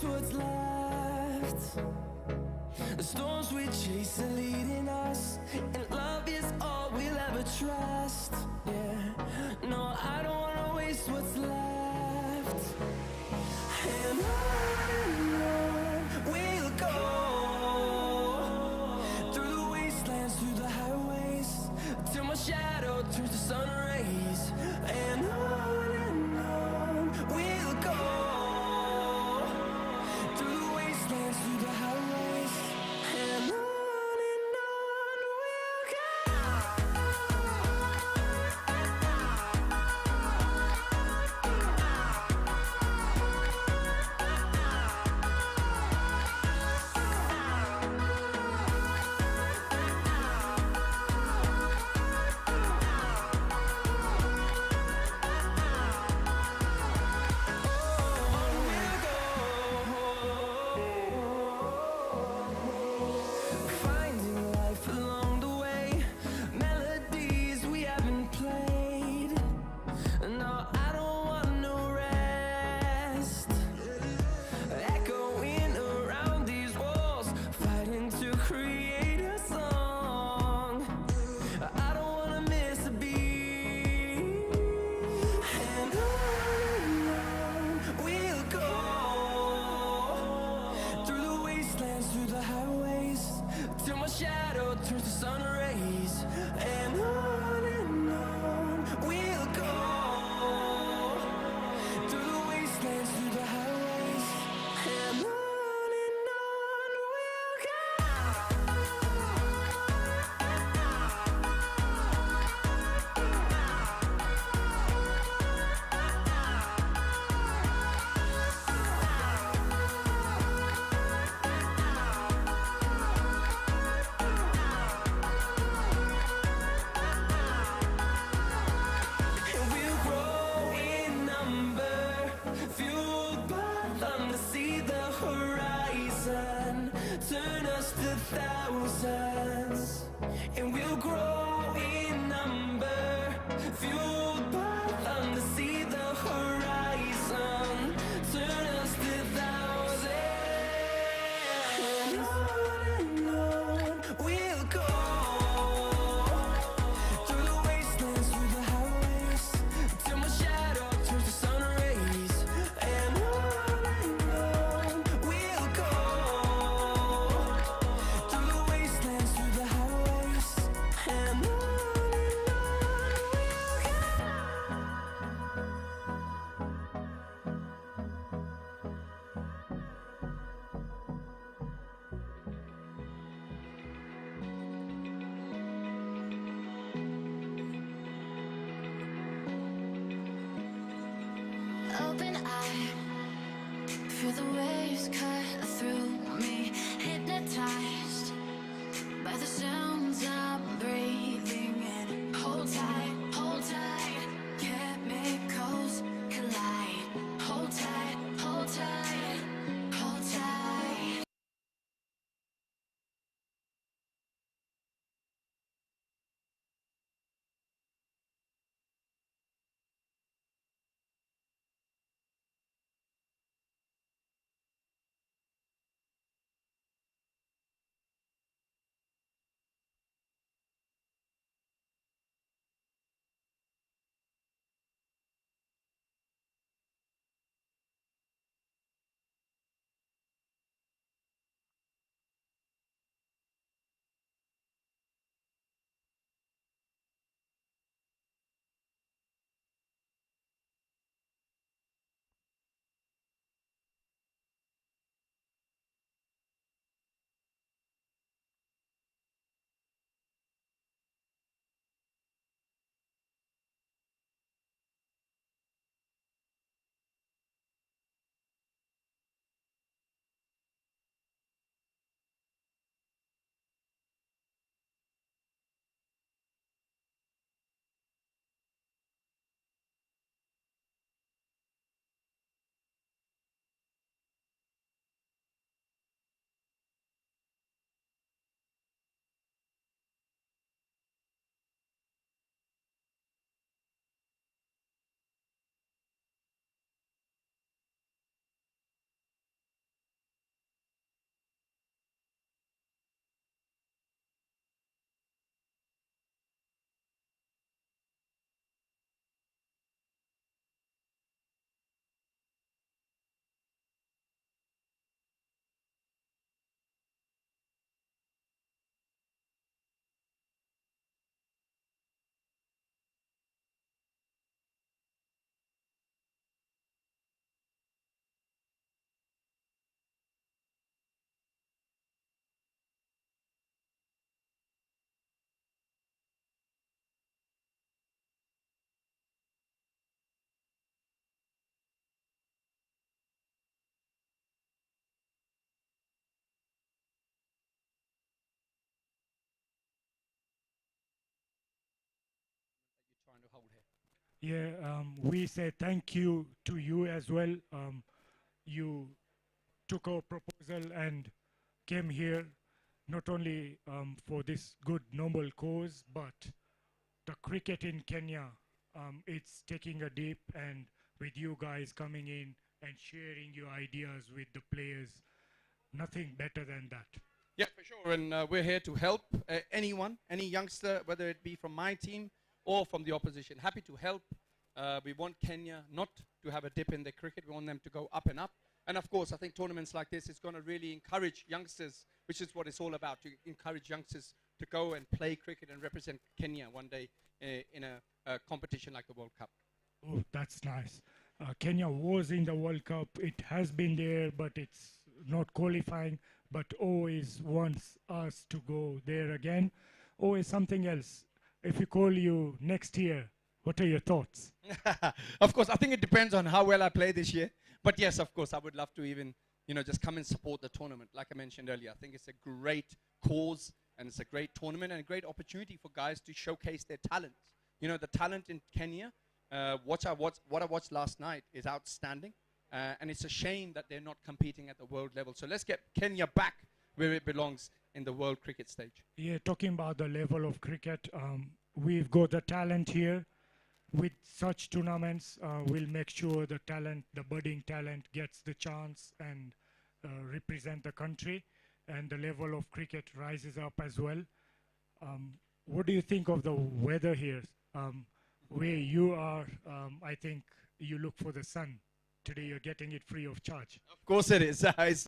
what's left. The storms we chase are leading us, and love is all we'll ever trust. Yeah, no, I don't wanna waste what's left. And on we'll go, through the wastelands, through the highways, till my shadow turns to sun rays. And on we'll go, through the wastelands, through the highways, and on we'll go. Finding life along the way, melodies we haven't played. No, I don't want no rest. Echoing around these walls, fighting to create a song. I don't wanna miss a beat. And on we'll go, through the wastelands, through the highways, till my shadow turns to sun rays. And on we'll go, through the wastelands, through the highways, and on we'll go. And we'll grow in number, fueled by them to see the horizon, turn us to thousands. And we'll grow in number, fueled by them to see the horizon, turn us to thousands. And on we'll go, through the wastelands, through the highways, till my shadow turns to sun rays. And on we'll go, through the wastelands, through the highways, and on we'll go. Open eye, feel the waves cut through me, hypnotized by the sounds I'm breathing in. Hold tight, chemicals collide. Hold tight, hold tight, hold tight. Yeah, we say thank you to you as well. You took our proposal and came here not only for this good noble cause, but the cricket in Kenya, it's taking a dip, and with you guys coming in and sharing your ideas with the players, nothing better than that. Yeah, for sure. And we're here to help anyone, any youngster, whether it be from my team or from the opposition. Happy to help. We want Kenya not to have a dip in their cricket. We want them to go up and up. And of course, I think tournaments like this is going to really encourage youngsters, which is what it's all about, to encourage youngsters to go and play cricket and represent Kenya one day in a competition like the World Cup. Oh, that's nice. Kenya was in the World Cup. It has been there, but it's not qualifying. But always wants us to go there again. Always something else. If we call you next year, what are your thoughts? Of course, I think it depends on how well I play this year. But yes, of course, I would love to even, just come and support the tournament. Like I mentioned earlier, I think it's a great cause and it's a great tournament and a great opportunity for guys to showcase their talents. The talent in Kenya, what I watched last night is outstanding. And it's a shame that they're not competing at the world level. So let's get Kenya back where it belongs in the world cricket stage. Yeah, talking about the level of cricket, we've got the talent here. With such tournaments, we'll make sure the talent, the budding talent, gets the chance and represent the country, and the level of cricket rises up as well. What do you think of the weather here? Where you are, I think you look for the sun. Today you're getting it free of charge. Of course it is. The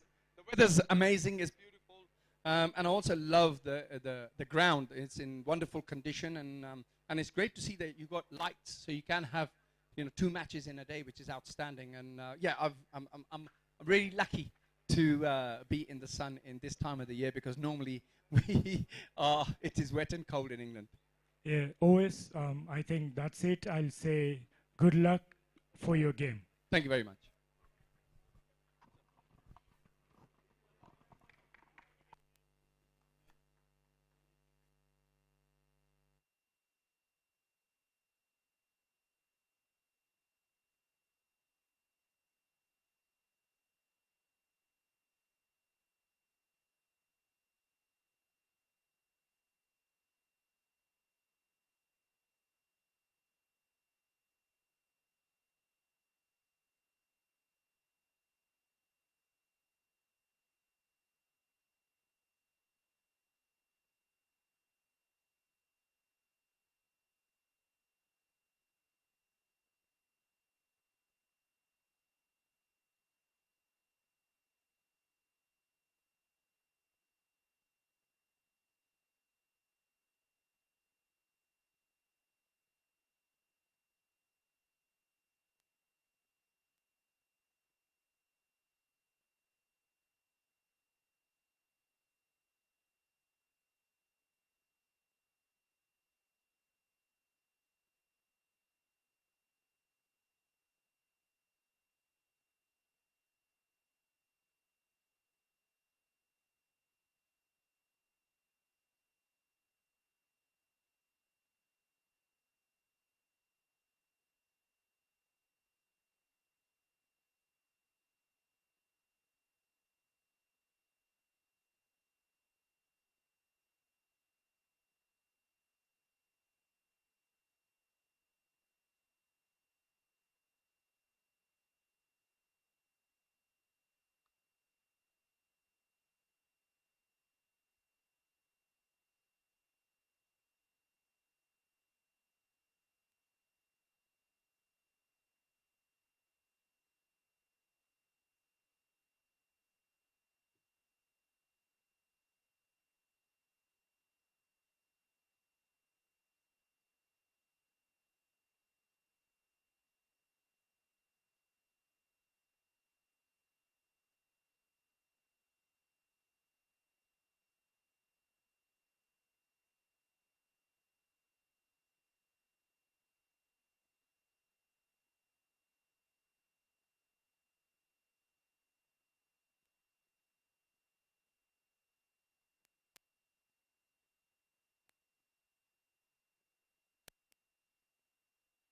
weather's amazing. It's beautiful. And I also love the ground. It's in wonderful condition. And it's great to see that you've got lights. So you can have 2 matches in a day, which is outstanding. And yeah, I'm really lucky to be in the sun in this time of the year, because normally it is wet and cold in England. Yeah, always, I think that's it. I'll say good luck for your game. Thank you very much.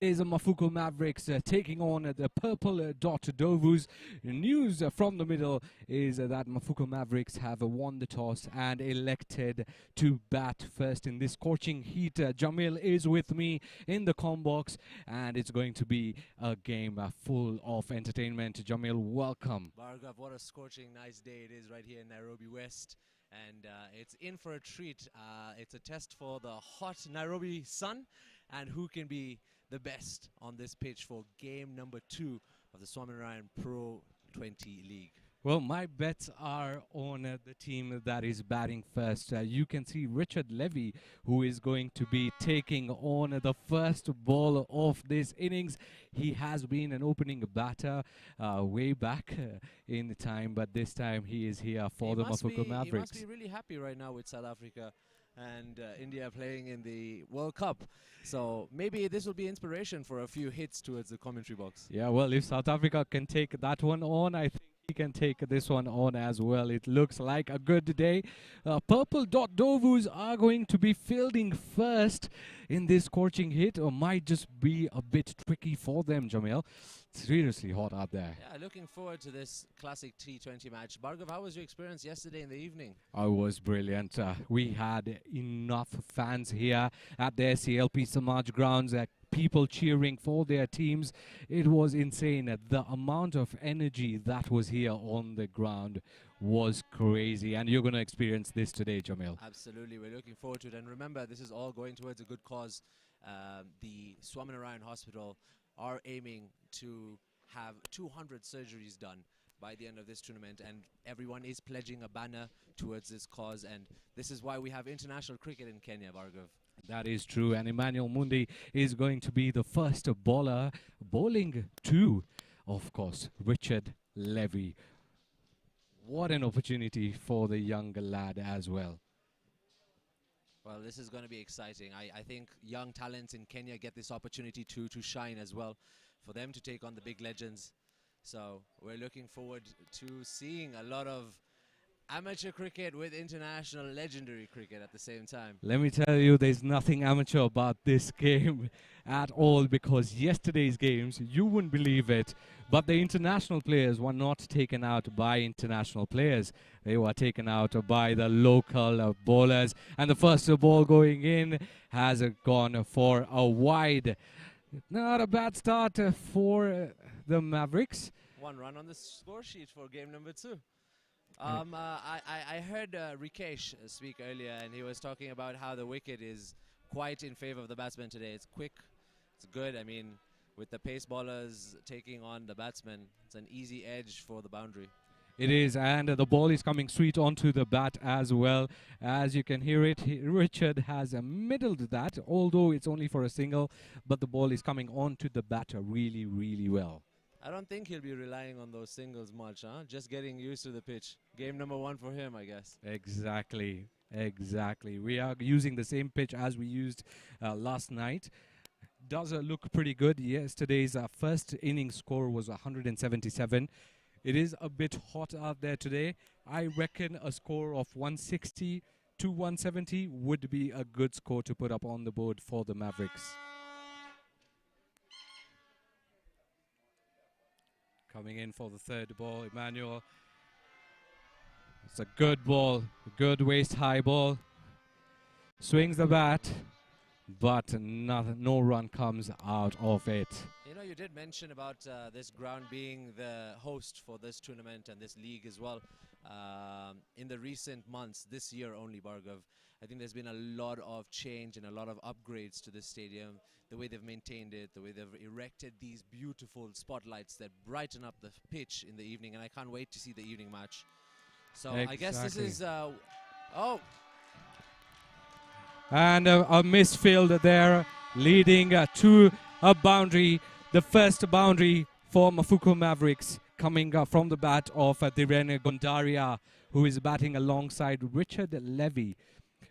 is Mafuko Mavericks taking on the purple dot Ndovus. News from the middle is that Mafuko Mavericks have won the toss and elected to bat first in this scorching heat. Jamil is with me in the comm box, and it's going to be a game full of entertainment. Jamil, welcome. Bhargav, what a scorching nice day it is right here in Nairobi West, and it's in for a treat. It's a test for the hot Nairobi sun and who can be the best on this pitch for game number 2 of the Swaminarayan Pro20 League. Well, my bets are on the team that is batting first. You can see Richard Levy, who is going to be taking on the first ball of this innings. He has been an opening batter way back in the time, but this time he is here for the Mafuko Mavericks. He must be really happy right now with South Africa and India playing in the World Cup. So maybe this will be inspiration for a few hits towards the commentary box. Yeah, well, if South Africa can take that one on, I think he can take this one on as well. It looks like a good day. Purple dot Ndovus are going to be fielding first in this scorching hit, or might just be a bit tricky for them, Jamil. Seriously hot out there. Yeah, looking forward to this classic T20 match. Bhargav, how was your experience yesterday in the evening? I was brilliant. We had enough fans here at the SCLP Samaj grounds, people cheering for their teams. It was insane. The amount of energy that was here on the ground was crazy, and you're going to experience this today, Jamil. Absolutely, we're looking forward to it. And remember, this is all going towards a good cause. The Swaminarayan Hospital are aiming to have 200 surgeries done by the end of this tournament, and everyone is pledging a banner towards this cause, and this is why we have international cricket in Kenya, Bhargav. That is true, and Emmanuel Mundi is going to be the first bowler, bowling to, of course, Richard Levy. What an opportunity for the young lad as well. Well, this is going to be exciting. I think young talents in Kenya get this opportunity to shine as well, for them to take on the big legends. So we're looking forward to seeing a lot of amateur cricket with international legendary cricket at the same time. Let me tell you, there's nothing amateur about this game at all, because yesterday's games, you wouldn't believe it, but the international players were not taken out by international players. They were taken out by the local bowlers, and the first ball going in has gone for a wide. Not a bad start for the Mavericks. 1 run on the score sheet for game number 2. I heard Rikesh speak earlier, and he was talking about how the wicket is quite in favor of the batsman today. It's quick, it's good. I mean, with the pace bowlers taking on the batsmen, it's an easy edge for the boundary. It is, and the ball is coming sweet onto the bat as well. As you can hear it, Richard has middled that, although it's only for a single, but the ball is coming onto the batter really, really well. I don't think he'll be relying on those singles much, huh? Just getting used to the pitch. Game number 1 for him, I guess. Exactly, exactly. We are using the same pitch as we used last night. Does look pretty good. Yesterday's first inning score was 177. It is a bit hot out there today. I reckon a score of 160 to 170 would be a good score to put up on the board for the Mavericks. Coming in for the third ball, Emmanuel. It's a good ball, a good waist-high ball. Swings the bat, but no run comes out of it. You know, you did mention about this ground being the host for this tournament and this league as well. In the recent months, this year only, Bhargav, I think there's been a lot of change and a lot of upgrades to this stadium. The way they've maintained it, the way they've erected these beautiful spotlights that brighten up the pitch in the evening, and I can't wait to see the evening match. So exactly. I guess this is... oh! And a misfield there, leading to a boundary. The first boundary for Mafuko Mavericks, coming from the bat of Dhiren Gondaria, who is batting alongside Richard Levy.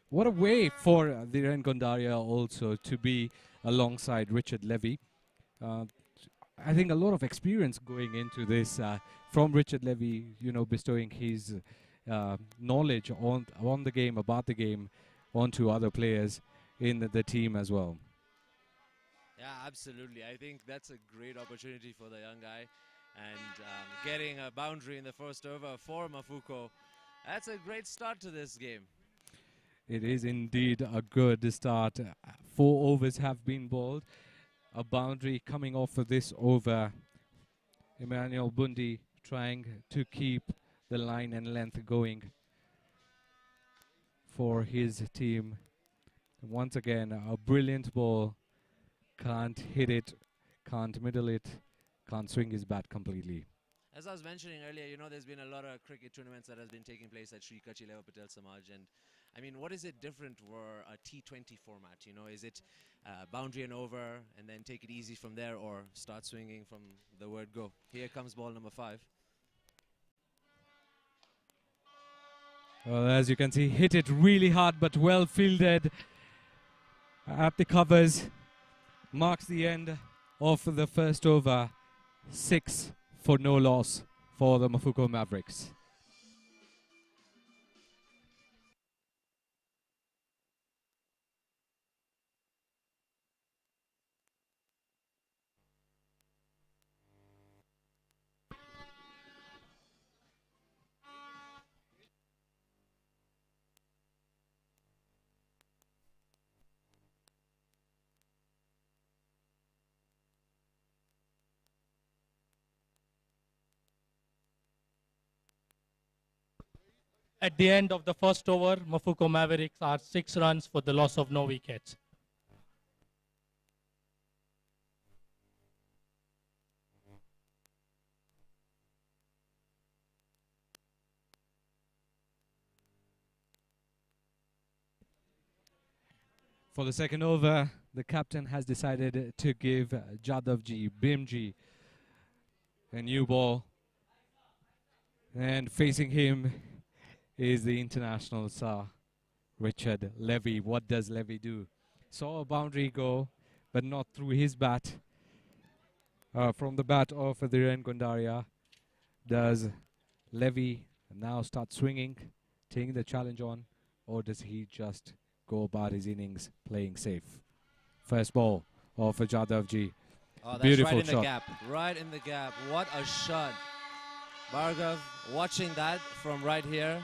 What a way for Dhiren Gondaria also to be alongside Richard Levy. I think a lot of experience going into this from Richard Levy, you know, bestowing his knowledge on the game, about the game, onto other players in the team as well. Yeah, absolutely. I think that's a great opportunity for the young guy. And getting a boundary in the first over for Mafuko, that's a great start to this game. It is indeed a good start. 4 overs have been bowled. A boundary coming off of this over. Emmanuel Bundi trying to keep the line and length going for his team. Once again, a brilliant ball. Can't hit it, can't middle it, can't swing his bat completely. As I was mentioning earlier, you know, there's been a lot of cricket tournaments that has been taking place at Shree, Cutch, Patel Samaj. And I mean, what is it different for a T20 format? You know, is it boundary and over and then take it easy from there, or start swinging from the word go? Here comes ball number 5. Well, as you can see, hit it really hard but well fielded at the covers. Marks the end of the first over. 6 for no loss for the Mafuko Mavericks. At the end of the first over, Mafuko Mavericks are 6 runs for the loss of no wickets. For the second over, the captain has decided to give Jadavji, Bimji, a new ball. And facing him is the international star, Richard Levy. What does Levy do? Saw a boundary go, but not through his bat. From the bat of Dhiren Gondaria, does Levy now start swinging, taking the challenge on, or does he just go about his innings playing safe? First ball of Jadavji. Oh, that's Beautiful right in shot. the gap. Right in the gap. What a shot. Bhargav watching that from right here.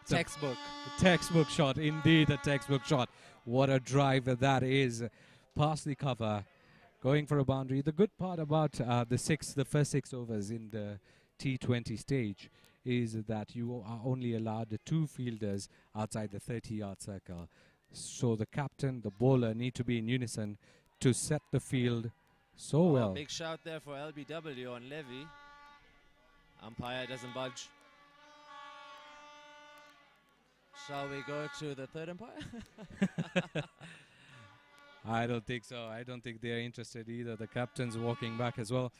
Textbook. Textbook shot, indeed a textbook shot. What a drive that is. Past the cover, going for a boundary. The good part about the first 6 overs in the T20 stage is that you are only allowed 2 fielders outside the 30-yard circle. So the captain, the bowler need to be in unison to set the field so well. Big shout there for LBW on Levy. Umpire doesn't budge. Shall we go to the third umpire? I don't think so. I don't think they're interested either. The captain's walking back as well.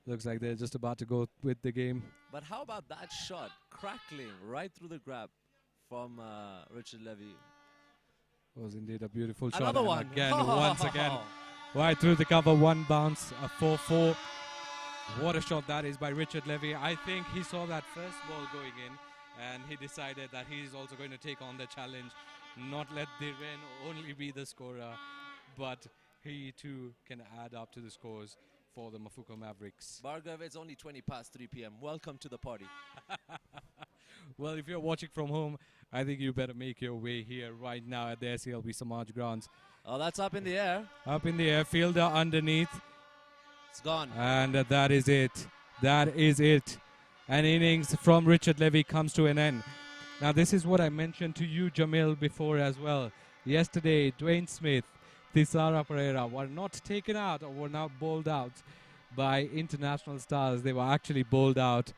Looks like they're just about to go with the game. But how about that shot? Crackling right through the grab from Richard Levy. Was indeed a beautiful shot. Another And one. again, once again, right through the cover, 1 bounce, a 4-4. What a shot that is by Richard Levy. I think he saw that first ball going in and he decided that he's also going to take on the challenge, not let Dhiren only be the scorer, but he too can add up to the scores for the Mafuko Mavericks. Bhargav, it's only 20 past 3 p.m. Welcome to the party. Well, if you're watching from home, I think you better make your way here right now at the SCLB Samaj grounds. Oh, that's up in the air. Up in the air, fielder underneath. It's gone. And that is it. That is it. An innings from Richard Levy comes to an end. Now, this is what I mentioned to you, Jamil, before as well. Yesterday, Dwayne Smith, Thisara Pereira were not taken out or were not bowled out by international stars. They were actually bowled out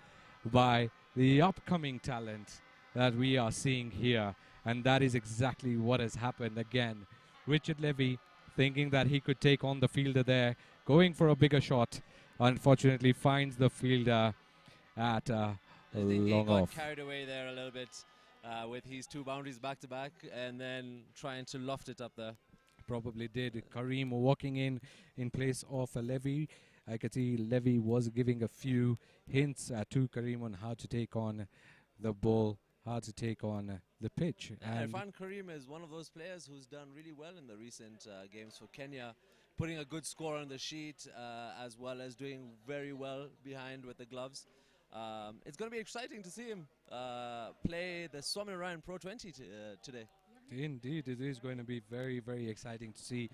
by the upcoming talent that we are seeing here. And that is exactly what has happened again. Richard Levy thinking that he could take on the fielder there, going for a bigger shot. Unfortunately, finds the fielder at I think he long got off. carried away there a little bit with his 2 boundaries back to back and then trying to loft it up there. Probably did. Kareem walking in place of Levy. I could see Levy was giving a few hints to Kareem on how to take on the ball, how to take on the pitch. And Irfan Karim is one of those players who's done really well in the recent games for Kenya, putting a good score on the sheet as well as doing very well behind with the gloves. It's going to be exciting to see him play the Swaminarayan Pro20 today. indeed, it is going to be very, very exciting to see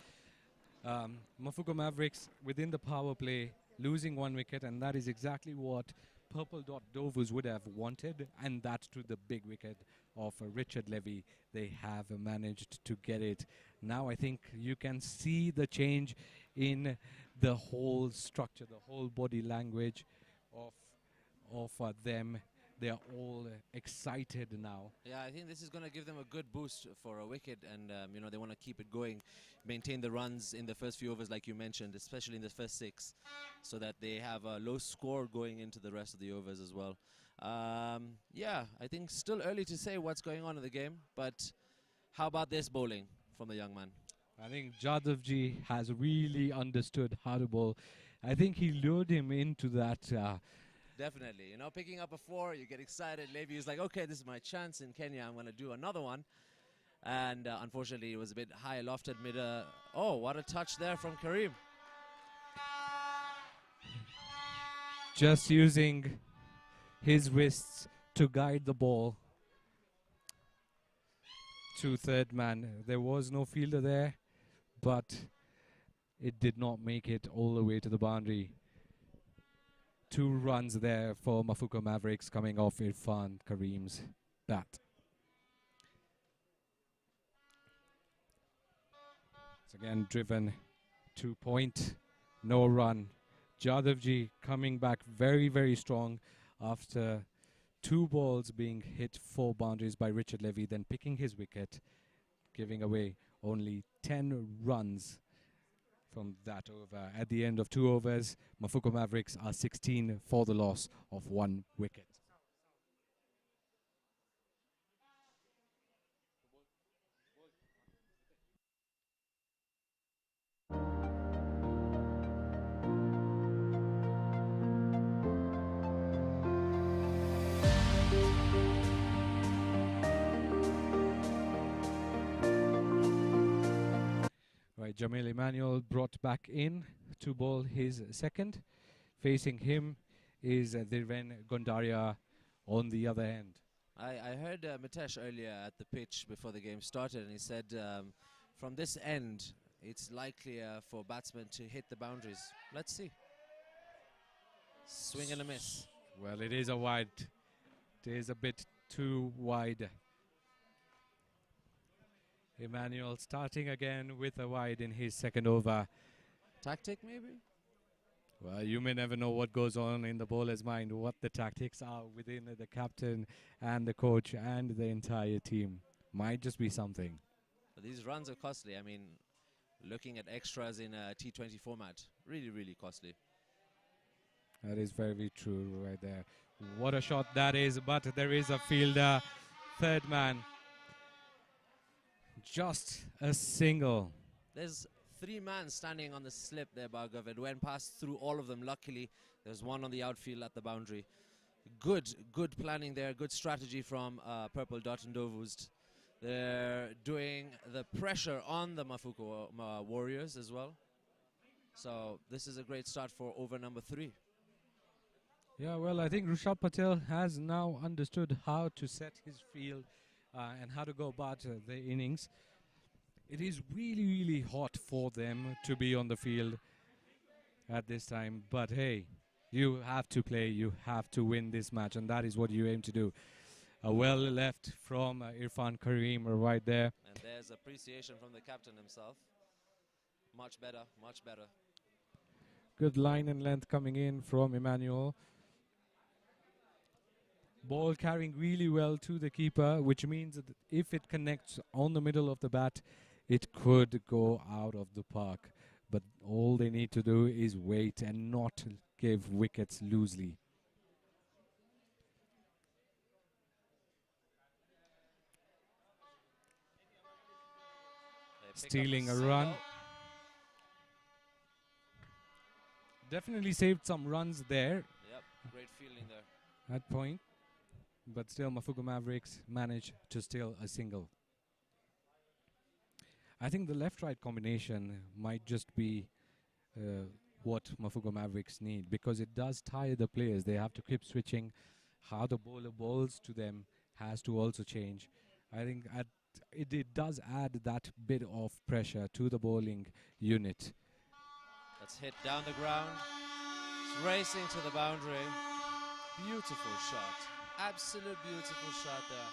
Mafuko Mavericks within the power play losing 1 wicket, and that is exactly what Purple Dot Ndovus would have wanted, and that to the big wicket of Richard Levy. They have managed to get it. Now I think you can see the change in the whole structure, the whole body language of them. They are all excited now. Yeah, I think this is going to give them a good boost for a wicket, and you know, they want to keep it going, maintain the runs in the first few overs like you mentioned, especially in the first 6, so that they have a low score going into the rest of the overs as well. Yeah, I think still early to say what's going on in the game, but how about this bowling from the young man? I think Jadavji has really understood how to bowl. I think he lured him into that Definitely, you know, picking up a 4, you get excited. Levy is like, okay, this is my chance in Kenya. I'm going to do another one. And unfortunately, it was a bit high lofted mid. Oh, what a touch there from Karim. just using his wrists to guide the ball to third man. There was no fielder there, but it did not make it all the way to the boundary. 2 runs there for Mafuko Mavericks coming off Irfan Karim's bat. It's again driven to point, no run. Jadavji coming back very, very strong after 2 balls being hit 4 boundaries by Richard Levy, then picking his wicket, giving away only 10 runs from that over. At the end of 2 overs, Mafuko Mavericks are 16 for the loss of 1 wicket. Right, Jamil Emmanuel brought back in to bowl his second. Facing him is Dhiren Gondaria on the other end. I heard Mitesh earlier at the pitch before the game started, and he said from this end, it's likelier for batsmen to hit the boundaries. Let's see. Swing and a miss. Well, it is a wide. It is a bit too wide. Emmanuel starting again with a wide in his second over. Tactic, maybe? Well, you may never know what goes on in the bowler's mind, what the tactics are within the captain and the coach and the entire team. Might just be something. But these runs are costly. I mean, looking at extras in a T20 format, really, really costly. That is very true right there. What a shot that is, but there is a fielder, third man. Just a single. There's 3 men standing on the slip there, Bhargav. It went past through all of them. Luckily, there's 1 on the outfield at the boundary. Good planning there. Good strategy from Purple Dot and Ndovus. They're doing the pressure on the Mafuko Warriors as well. So this is a great start for over number 3. Yeah, well, I think Rishabh Patel has now understood how to set his field and how to go about the innings. It is really, really hot for them to be on the field at this time. But hey, you have to play, you have to win this match, and that is what you aim to do. Well left from Irfan Karim right there. And there's appreciation from the captain himself. Much better, much better. Good line and length coming in from Emmanuel. Ball carrying really well to the keeper, which means that if it connects on the middle of the bat, it could go out of the park. But all they need to do is wait and not give wickets loosely. Stealing a run. Definitely saved some runs there. Yep, great fielding there. At point. but still Mafuko Mavericks managed to steal a single. I think the left-right combination might just be what Mafuko Mavericks need, because it does tire the players. They have to keep switching. How the bowler bowls to them has to also change. I think it does add that bit of pressure to the bowling unit. That's hit down the ground. It's racing to the boundary. Beautiful shot. Absolute beautiful shot there.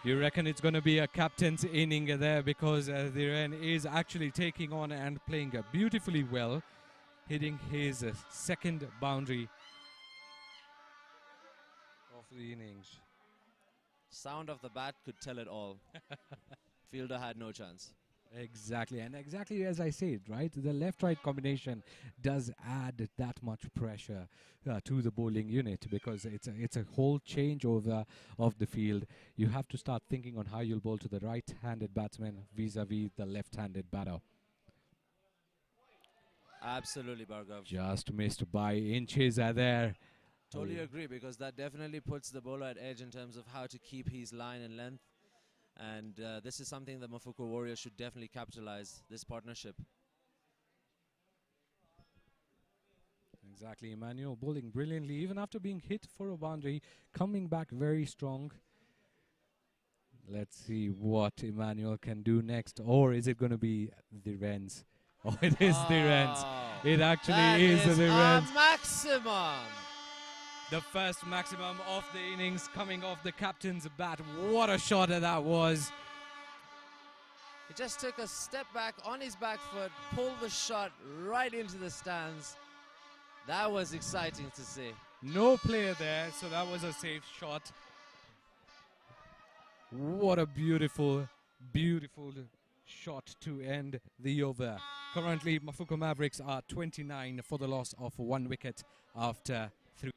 You reckon it's going to be a captain's inning there, because Dhiren is actually taking on and playing beautifully well, hitting his second boundary of the innings. Sound of the bat could tell it all. Fielder had no chance. Exactly, and exactly as I said, right? The left-right combination does add that much pressure to the bowling unit, because it's a whole changeover of the field. You have to start thinking on how you'll bowl to the right-handed batsman vis-a-vis the left-handed batter. Absolutely, Bhargav. Just missed by inches there. Totally agree, because that definitely puts the bowler at edge in terms of how to keep his line and length. And this is something that Mafuko Warriors should definitely capitalize, this partnership. Exactly, Emmanuel bowling brilliantly, even after being hit for a boundary, coming back very strong. Let's see what Emmanuel can do next, or is it going to be Dhiren's? Oh, it is Dhiren's. It actually is Dhiren's. Maximum. The first maximum of the innings coming off the captain's bat. What a shot that was. He just took a step back on his back foot, pulled the shot right into the stands. That was exciting to see. No player there, so that was a safe shot. What a beautiful, beautiful shot to end the over. Currently, Mafuko Mavericks are 29 for the loss of 1 wicket after 3.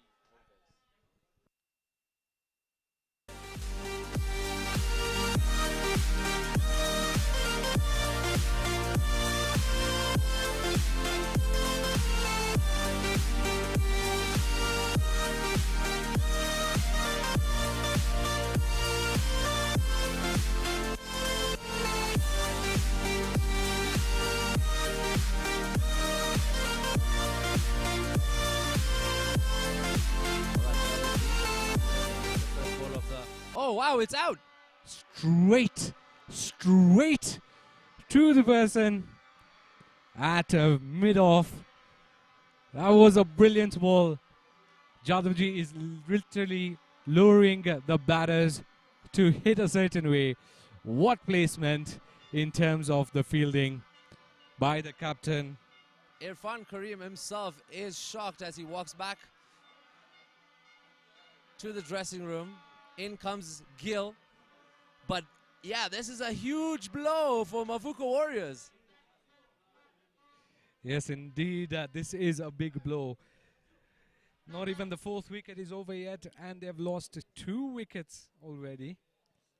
Oh, wow, it's out. Straight to the person at mid-off. That was a brilliant ball. Jadavji is literally luring the batters to hit a certain way. What placement in terms of the fielding by the captain. Irfan Karim himself is shocked as he walks back to the dressing room. In comes Gill. But yeah, this is a huge blow for Mafuko Warriors. Yes, indeed, this is a big blow. Not even the 4th wicket is over yet, and they've lost 2 wickets already.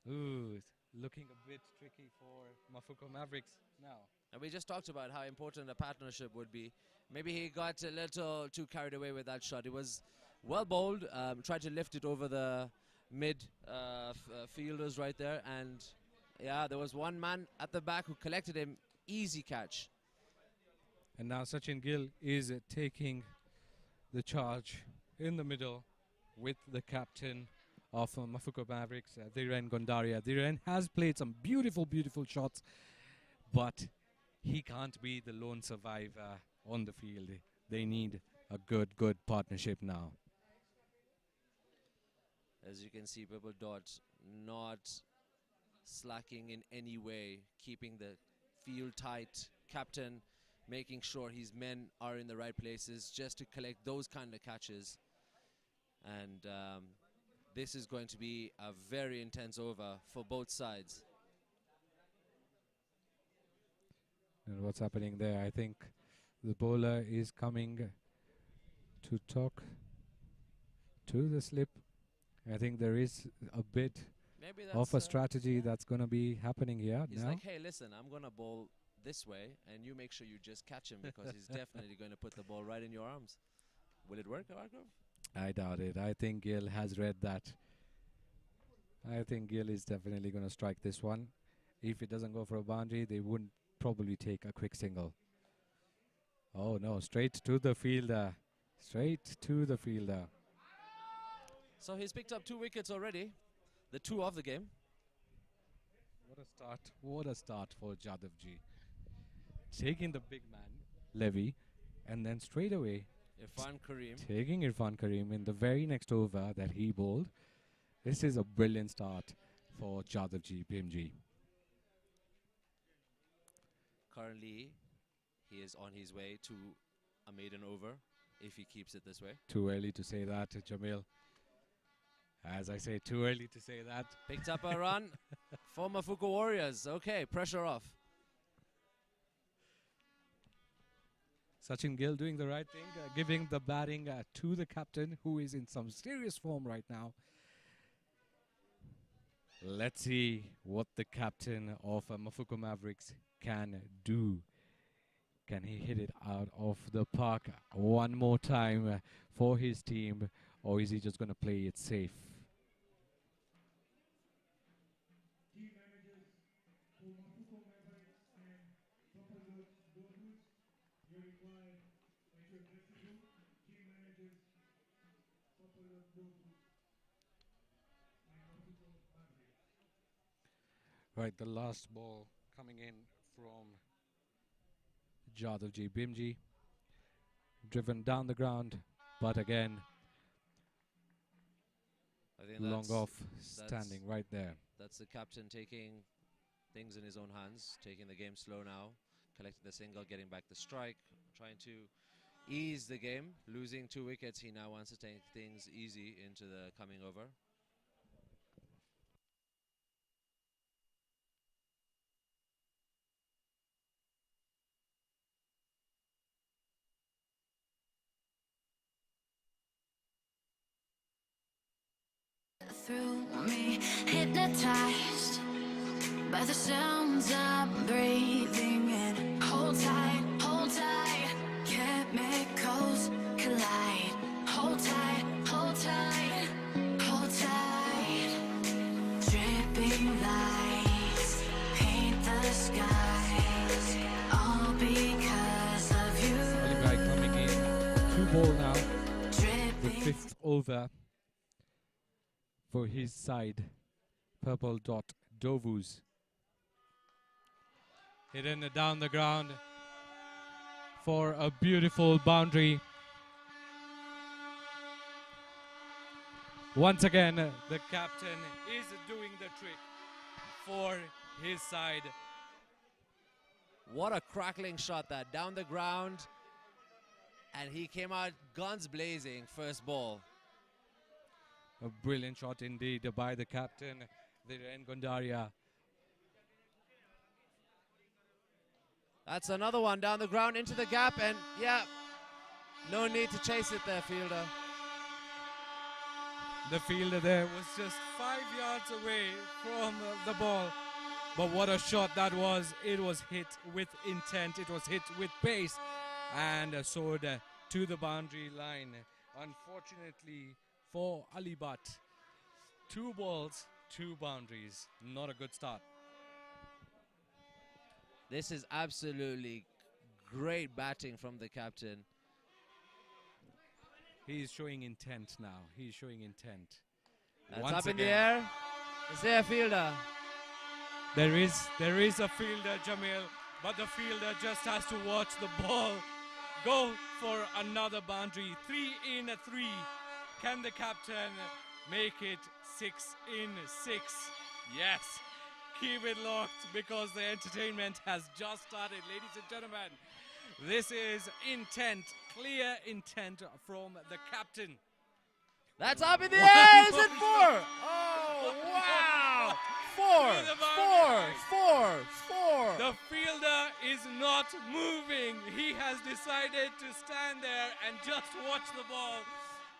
Ooh, it's looking a bit tricky for Mafuko Mavericks now. And we just talked about how important a partnership would be. Maybe he got a little too carried away with that shot. It was well bowled, tried to lift it over the mid fielders right there, and yeah, there was one man at the back who collected him. Easy catch. And now Sachin Gill is taking the charge in the middle with the captain of Mafuko Mavericks, Dhiren Gondaria. Dhiren has played some beautiful, beautiful shots, but he can't be the lone survivor on the field. They need a good partnership now. As you can see, Purple Dot not slacking in any way, keeping the field tight. Captain making sure his men are in the right places just to collect those kind of catches. And this is going to be a very intense over for both sides. And what's happening there? I think the bowler is coming to talk to the slip. I think there is a bit of a strategy that's going to be happening here. He's now. like, hey, listen, I'm going to bowl this way, and you make sure you just catch him, because he's definitely going to put the ball right in your arms. Will it work, Arkav? I doubt it. I think Gill has read that. I think Gill is definitely going to strike this one. If it doesn't go for a boundary, they wouldn't probably take a quick single. Oh no, straight to the fielder. Straight to the fielder. So he's picked up 2 wickets already. The 2 of the game. What a start. What a start for Jadavji. Taking the big man, Levy, and then straight away Irfan Karim. taking Irfan Karim in the very next over that he bowled. This is a brilliant start for Jadavji Bhimji. Currently, he is on his way to a maiden over if he keeps it this way. Too early to say that, Jamil. As I say, too early to say that. Picked up a run for Mafuko Warriors. Okay, pressure off. Sachin Gill doing the right thing, giving the batting to the captain, who is in some serious form right now. Let's see what the captain of Mafuko Mavericks can do. Can he hit it out of the park one more time for his team, or is he just going to play it safe? Team managers for Mafuko Mavericks and Ndovus, you're required at your dressing room. Team managers, Ndovus and Mafuko Mavericks. Right, the last ball coming in from Jadavji Bhimji. Driven down the ground, but again, I think long that's- off, that's- standing right there. That's the captain taking things in his own hands, taking the game slow now, collecting the single, getting back the strike, trying to ease the game. Losing 2 wickets, he now wants to take things easy into the coming over. Through me, hypnotized by the sounds I'm breathing in. Hold tight, chemicals collide. Hold tight, hold tight, hold tight. Dripping lights paint the skies, all because of you. Ali Bhai coming in, 2 ball now, the Dripping 5th over for his side. Purple dot Ndovus. Hidden down the ground for a beautiful boundary. Once again, the captain is doing the trick for his side. What a crackling shot that, down the ground. And he came out guns blazing, first ball. A brilliant shot indeed by the captain, Dhiren Gondaria. That's another one down the ground into the gap, and yeah, no need to chase it there, fielder. The fielder there was just 5 yards away from the ball. But what a shot that was. It was hit with intent. It was hit with pace and soared to the boundary line. Unfortunately for Ali Bhatt, 2 balls, 2 boundaries. Not a good start. This is absolutely great batting from the captain. He's showing intent now. He's showing intent. That's Once up in the again, air. Is there a fielder? There is a fielder, Jamil, but the fielder just has to watch the ball go for another boundary. 3 in 3. Can the captain make it 6 in 6? Yes. Keep it locked because the entertainment has just started, ladies and gentlemen. This is intent, clear intent from the captain. That's up in the air. Is it 4? Oh, wow. 4, 4, 4, 4. The fielder is not moving. He has decided to stand there and just watch the ball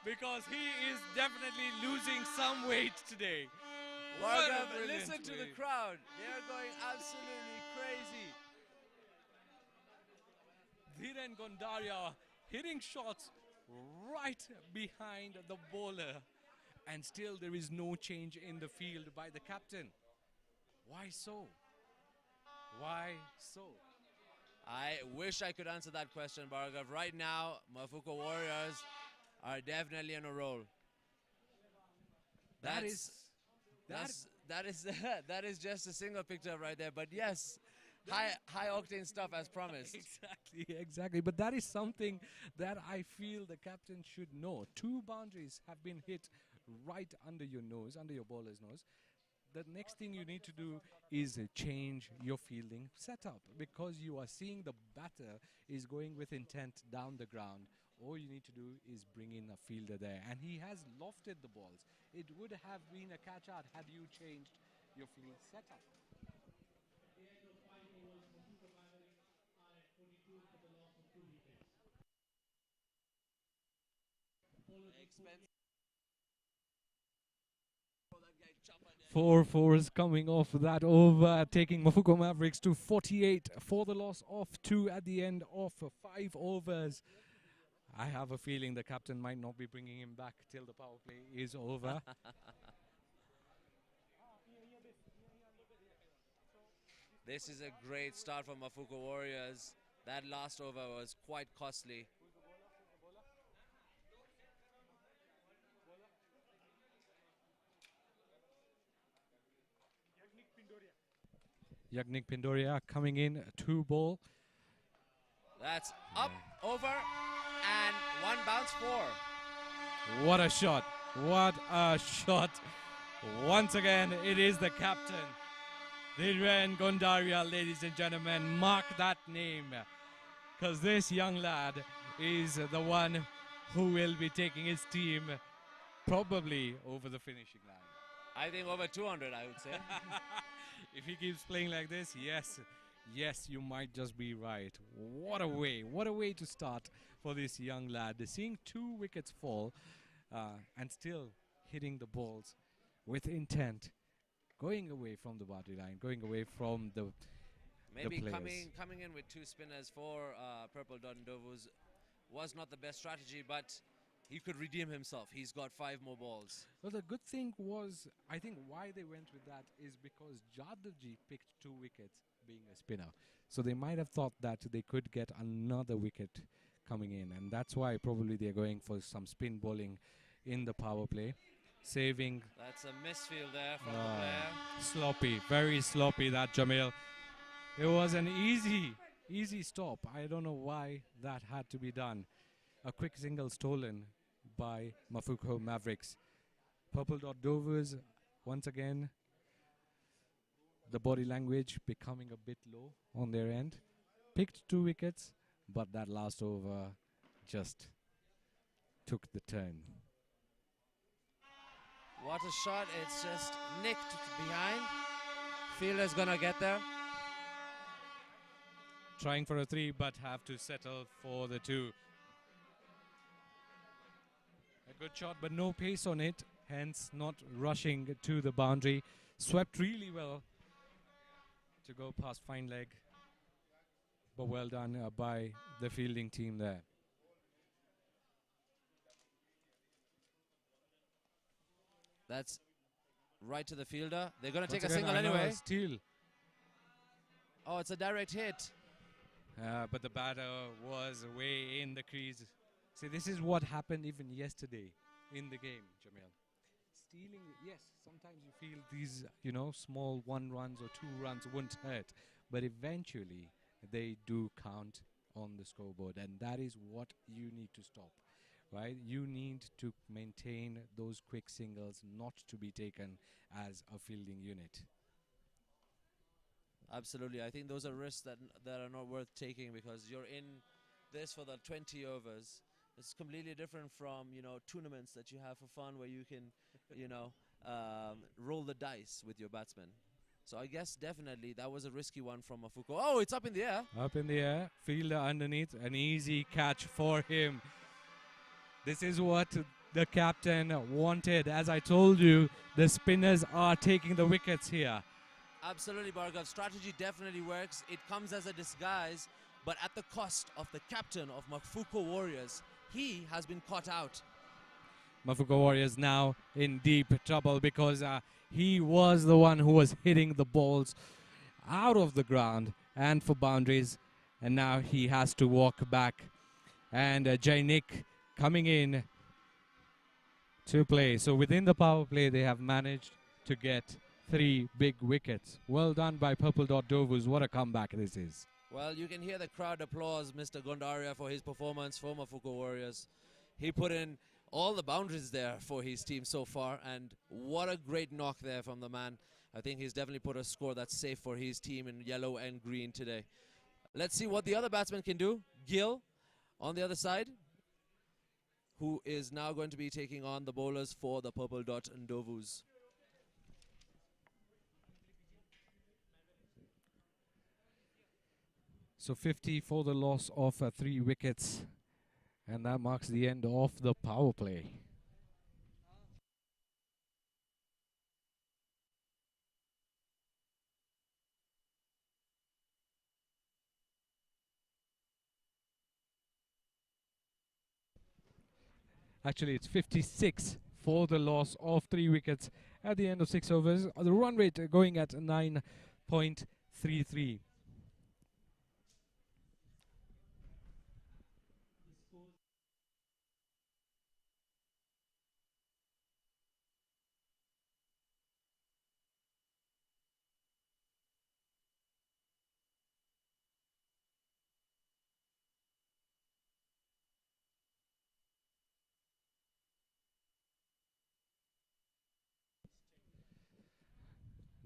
because he is definitely losing some weight today. What a brilliant Listen to the play. crowd. They are going absolutely crazy. Dhiren Gondaria hitting shots right behind the bowler, and still there is no change in the field by the captain. Why so? Why so? I wish I could answer that question, Bhargav. Right now, Mafuko Warriors are definitely on a roll. That That is just a single picture right there. But yes, high octane stuff as promised. Exactly. But that is something that I feel the captain should know. 2 boundaries have been hit right under your nose, under your bowler's nose. The next thing you need to do is change your fielding setup, because you are seeing the batter is going with intent down the ground. All you need to do is bring in a fielder there, and he has lofted the balls. It would have been a catch out had you changed your field setup. Four fours coming off that over, taking Mafuko Mavericks to 48 for the loss of 2 at the end of 5 overs. I have a feeling the captain might not be bringing him back till the power play is over. This is a great start for Mafuko Warriors. That last over was quite costly. Yagnik Pindoria coming in to bowl. That's up, over, and 1 bounce 4. What a shot. What a shot. Once again, it is the captain. Dhiren Gondaria, ladies and gentlemen. Mark that name, because this young lad is the one who will be taking his team probably over the finishing line. I think over 200, I would say. If he keeps playing like this, yes, you might just be right. What a way to start for this young lad. Seeing 2 wickets fall and still hitting the balls with intent, going away from the boundary line, going away from the Maybe players. coming in with 2 spinners for Purple Dot Ndovus was not the best strategy, but he could redeem himself. He's got 5 more balls. Well, the good thing was, I think why they went with that is because Jadavji picked 2 wickets being a spinner. So they might have thought that they could get another wicket coming in, and that's why probably they're going for some spin bowling in the power play, saving. That's a misfield there from the player. Sloppy, very sloppy that, Jamil. It was an easy stop. I don't know why that had to be done. A quick single stolen by Mafuko Mavericks. Purple Dot Ndovus, once again, the body language becoming a bit low on their end. Picked 2 wickets, but that last over just took the turn. What a shot. It's just nicked behind. Fielder's gonna get there. Trying for a 3, but have to settle for the 2. A good shot, but no pace on it, hence not rushing to the boundary. Swept really well to go past fine leg, but well done by the fielding team there. That's right to the fielder. They're going to Once take a again, single anyway. Steal. Oh, it's a direct hit. But the batter was way in the crease. See, this is what happened even yesterday in the game, Jamil. Stealing, yes, sometimes you feel these, small 1 runs or 2 runs won't hurt, but eventually they do count on the scoreboard, and that is what you need to stop, right? You need to maintain those quick singles, not to be taken as a fielding unit. Absolutely. I think those are risks that are not worth taking, because you're in this for the 20 overs. It's completely different from, tournaments that you have for fun where you can, roll the dice with your batsman. So I guess definitely that was a risky one from Mafuko. Oh, it's up in the air. Up in the air, fielder underneath, an easy catch for him. This is what the captain wanted. As I told you, the spinners are taking the wickets here. Absolutely, Bhargav. Strategy definitely works. It comes as a disguise, but at the cost of the captain of Mafuko Warriors. he has been caught out. Mafuko Warriors now in deep trouble because he was the one who was hitting the balls out of the ground and for boundaries, and now he has to walk back. And Jainik coming in to play. So within the power play, they have managed to get 3 big wickets. Well done by Purple Dot Ndovus. What a comeback this is. Well, you can hear the crowd applause Mr. Gondaria for his performance for Mafuko Warriors. He put in all the boundaries there for his team so far, and what a great knock there from the man. I think he's definitely put a score that's safe for his team in yellow and green today. Let's see what the other batsman can do. Gill on the other side, who is now going to be taking on the bowlers for the Purple Dot Ndovus. So 50 for the loss of 3 wickets, and that marks the end of the power play. Actually, it's 56 for the loss of 3 wickets at the end of 6 overs. The run rate going at 9.33.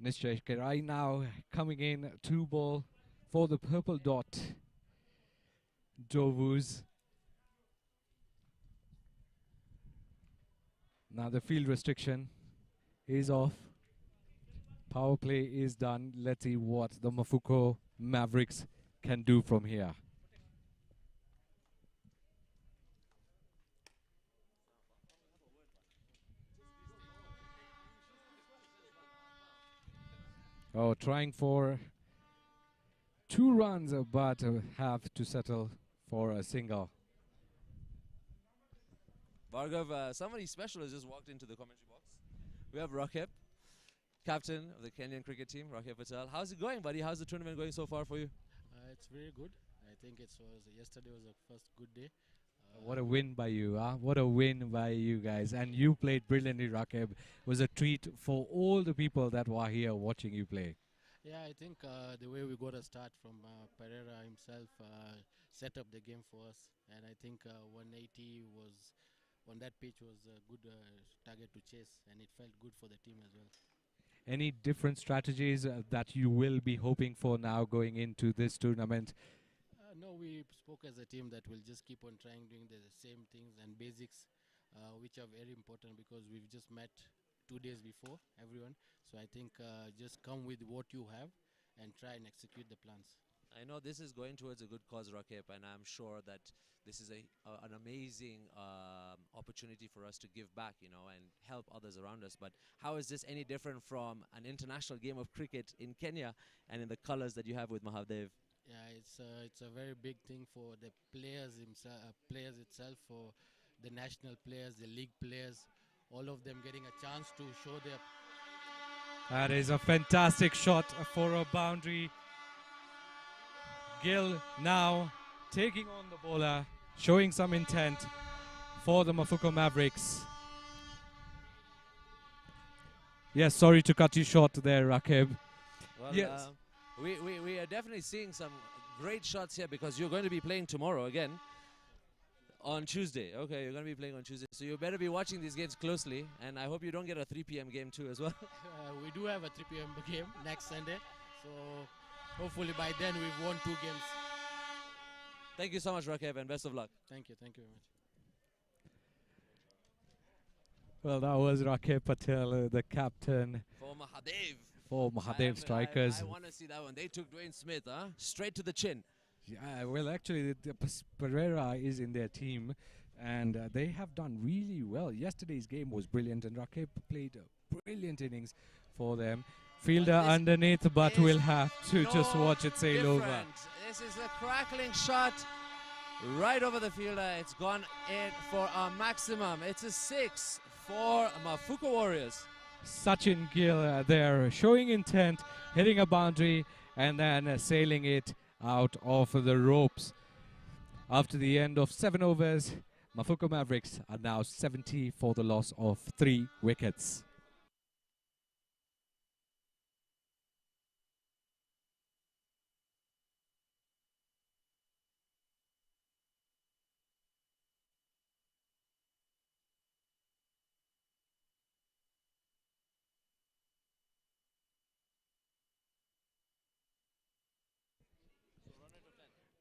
Nischay Kerai now coming in to ball for the Purple Dot Ndovus. Now the field restriction is off. Power play is done. Let's see what the Mafuko Mavericks can do from here. Oh, trying for 2 runs, but have to settle for a single. Bhargav, somebody special has just walked into the commentary box. We have Rakib, captain of the Kenyan cricket team, Rakib Patel. How's it going, buddy? How's the tournament going so far for you? It's very good. I think yesterday was the first good day. What a win by you, huh? What a win by you guys. And you played brilliantly, Rakib. It was a treat for all the people that were here watching you play. Yeah, I think the way we got a start from Pereira himself set up the game for us. And I think 180 was, on that pitch, was a good target to chase. And it felt good for the team as well. Any different strategies that you will be hoping for now going into this tournament? No, we spoke as a team that we'll just keep on trying doing the same things and basics, which are very important because we've just met 2 days before everyone. So I think just come with what you have and try and execute the plans. I know this is going towards a good cause, Rakib, and I'm sure that this is an amazing opportunity for us to give back, and help others around us. But how is this any different from an international game of cricket in Kenya and in the colors that you have with Mahadev? Yeah, it's a very big thing for the players itself, for the national players, the league players, all of them getting a chance to show their. That is a fantastic shot for a boundary. Gill now taking on the bowler, showing some intent for the Mafuko Mavericks. Yes, sorry to cut you short there, Rakib. Well, yes. We are definitely seeing some great shots here because you're going to be playing tomorrow again on Tuesday. Okay, you're going to be playing on Tuesday. So you better be watching these games closely. And I hope you don't get a 3 p.m. game too as well. We do have a 3 p.m. game next Sunday. So hopefully by then we've won 2 games. Thank you so much, Rakib, and best of luck. Thank you very much. Well, that was Rakib Patel, the captain. For Mahadev. For Mahadev Strikers. I want to see that one. They took Dwayne Smith, straight to the chin. Yeah, well, actually, Pereira is in their team, and they have done really well. Yesterday's game was brilliant, and Rakib played a brilliant innings for them. Fielder underneath, but we'll have to just watch it sail over. This is a crackling shot. right over the fielder. It's gone in for a maximum. It's a 6 for Mafuko Warriors. Sachin Gill there showing intent, hitting a boundary and then sailing it out of the ropes. After the end of 7 overs, Mafuko Mavericks are now 70 for the loss of 3 wickets.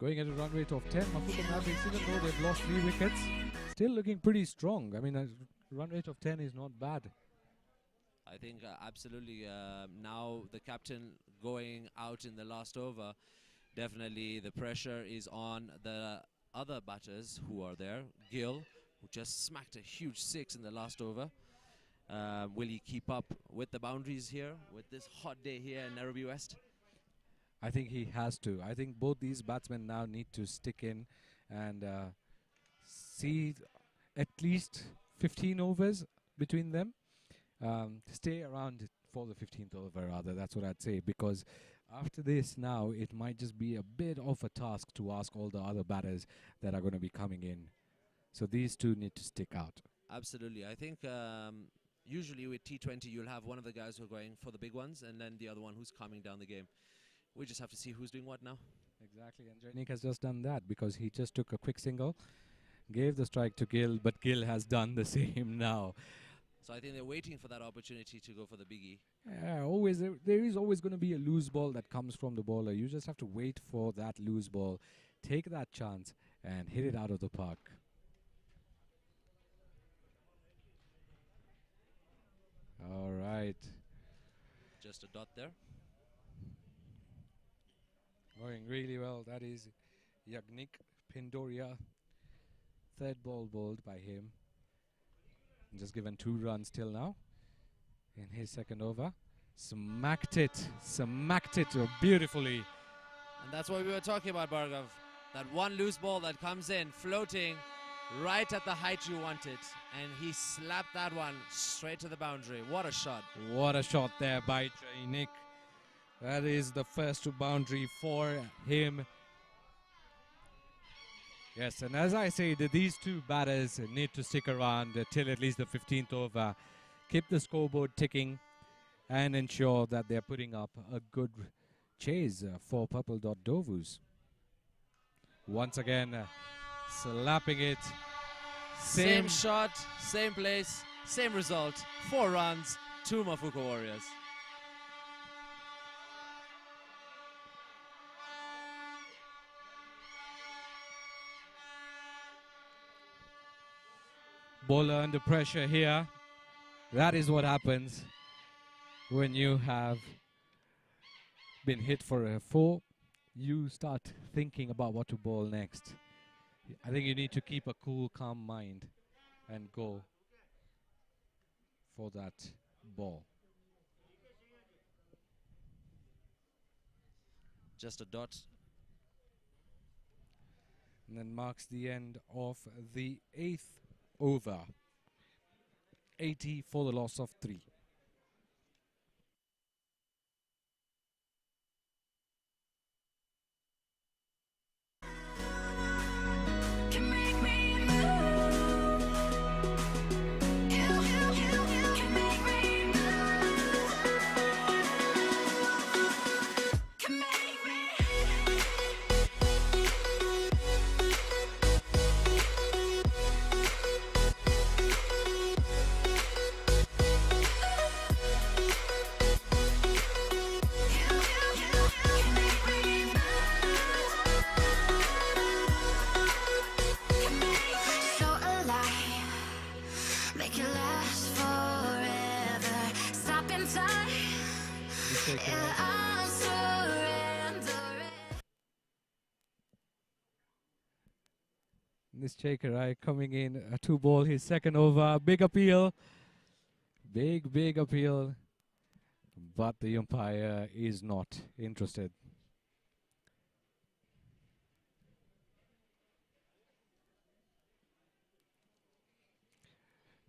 Going at a run rate of 10, Mafuko Mavericks, even though they've lost 3 wickets, still looking pretty strong. I mean, a run rate of 10 is not bad. I think absolutely now the captain going out in the last over, definitely the pressure is on the other batters who are there. Gill, who just smacked a huge 6 in the last over. Will he keep up with the boundaries here, with this hot day here in Nairobi West? I think he has to. I think both these batsmen now need to stick in and see at least 15 overs between them. Stay around for the 15th over rather, that's what I'd say, because after this now it might just be a bit of a task to ask all the other batters that are going to be coming in. So these two need to stick out. Absolutely. I think usually with T20 you'll have one of the guys who are going for the big ones and then the other one who's calming down the game. We just have to see who's doing what now. Exactly, and Jainik has just done that because he just took a quick single, gave the strike to Gill, but Gill has done the same now. So I think they're waiting for that opportunity to go for the biggie. Yeah, always there is always going to be a loose ball that comes from the bowler. You just have to wait for that loose ball, take that chance, and hit it out of the park. All right. Just a dot there. Going really well. That is Yagnik Pindoria. Third ball bowled by him. Just given 2 runs till now in his second over. Smacked it beautifully. And that's what we were talking about, Bhargav. That one loose ball that comes in, floating right at the height you want it. And he slapped that one straight to the boundary. What a shot. What a shot there by Jainik. That is the first boundary for him. Yes, and as I say, these two batters need to stick around till at least the 15th over. Keep the scoreboard ticking and ensure that they're putting up a good chase for Purple Dot Ndovus. Once again, slapping it. Same shot, same place, same result. 4 runs, 2 Mafuko Warriors. Bowler under pressure here. That is what happens when you have been hit for a 4. You start thinking about what to bowl next. I think you need to keep a cool, calm mind and go for that ball. Just a dot. And then marks the end of the 8th over. 80 for the loss of 3. Can make me move. You can make me move. Can make me. So alive, make it last forever. Stop in time, and I'll surrender. This Chakerai coming in to bowl his second over. Big appeal. Big appeal. But the umpire is not interested.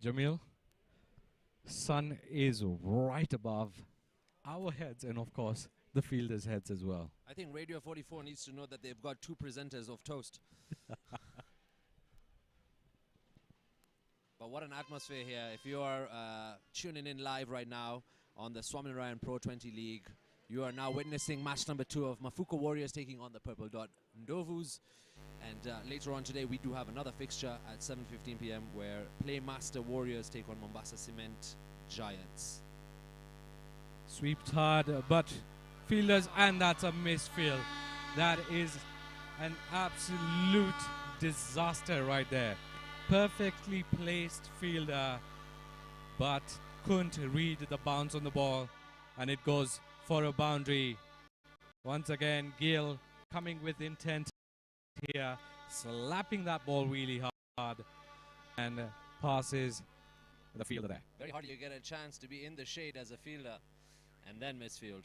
Jamil, sun is right above our heads and of course the fielders' heads as well. I think Radio 44 needs to know that they've got 2 presenters of toast. But what an atmosphere here. If you are tuning in live right now on the Swaminarayan Pro20 League, you are now witnessing match number 2 of Mafuko Warriors taking on the Purple Dot Ndovus. And later on today, we do have another fixture at 7:15 p.m. where Playmaster Warriors take on Mombasa Cement Giants. Swept hard, but fielders, and that's a misfield. That is an absolute disaster right there. Perfectly placed fielder, but couldn't read the bounce on the ball, and it goes for a boundary. Once again, Gill coming with intent here, slapping that ball really hard, and passes the fielder there. Very hard you get a chance to be in the shade as a fielder and then misfield.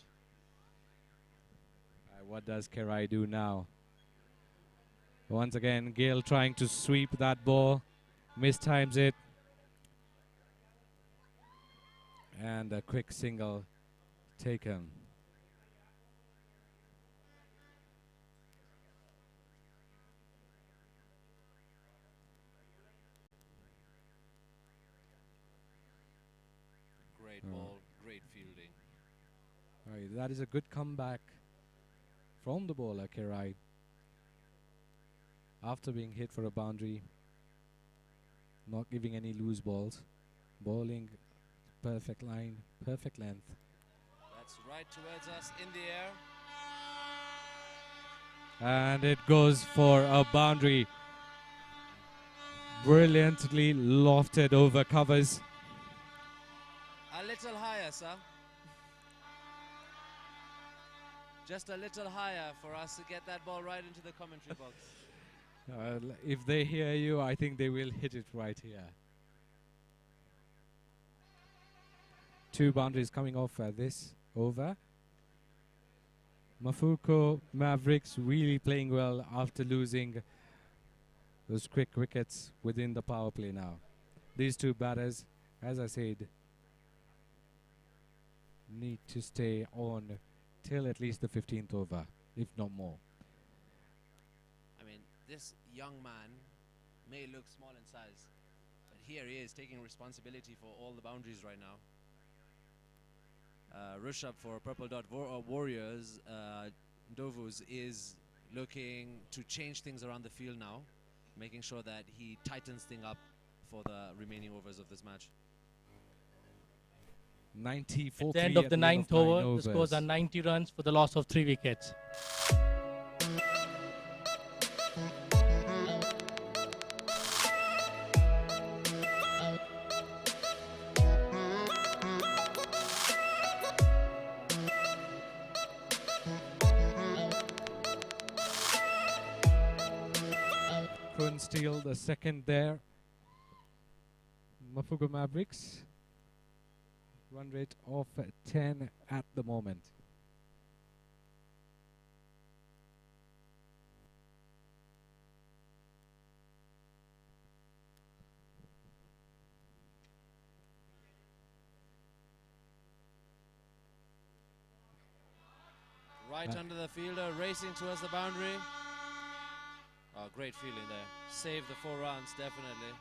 What does Kerai do now? Once again, Gill trying to sweep that ball, mistimes it, and a quick single taken. Great ball, great fielding. Right, that is a good comeback from the bowler, Kerai. After being hit for a boundary, not giving any loose balls, bowling perfect line, perfect length. That's right towards us in the air. And it goes for a boundary. Brilliantly lofted over covers. A little higher, sir. Just a little higher for us to get that ball right into the commentary box. If they hear you, I think they will hit it right here. 2 boundaries coming off this over. Mafuko Mavericks really playing well after losing those quick wickets within the power play now. These 2 batters, as I said, need to stay on till at least the 15th over, if not more. I mean, this young man may look small in size, but here he is taking responsibility for all the boundaries right now. Rishabh for Purple Dot Warriors, Ndovus is looking to change things around the field now, making sure that he tightens things up for the remaining overs of this match. 94 At the end of the 9th over, the scores are 90 runs for the loss of 3 wickets. Couldn't steal the second there. Mafuko Mavericks. Run rate of 10 at the moment. Right under the fielder, racing towards the boundary. Oh, great feeling there. Saved the 4 runs, definitely.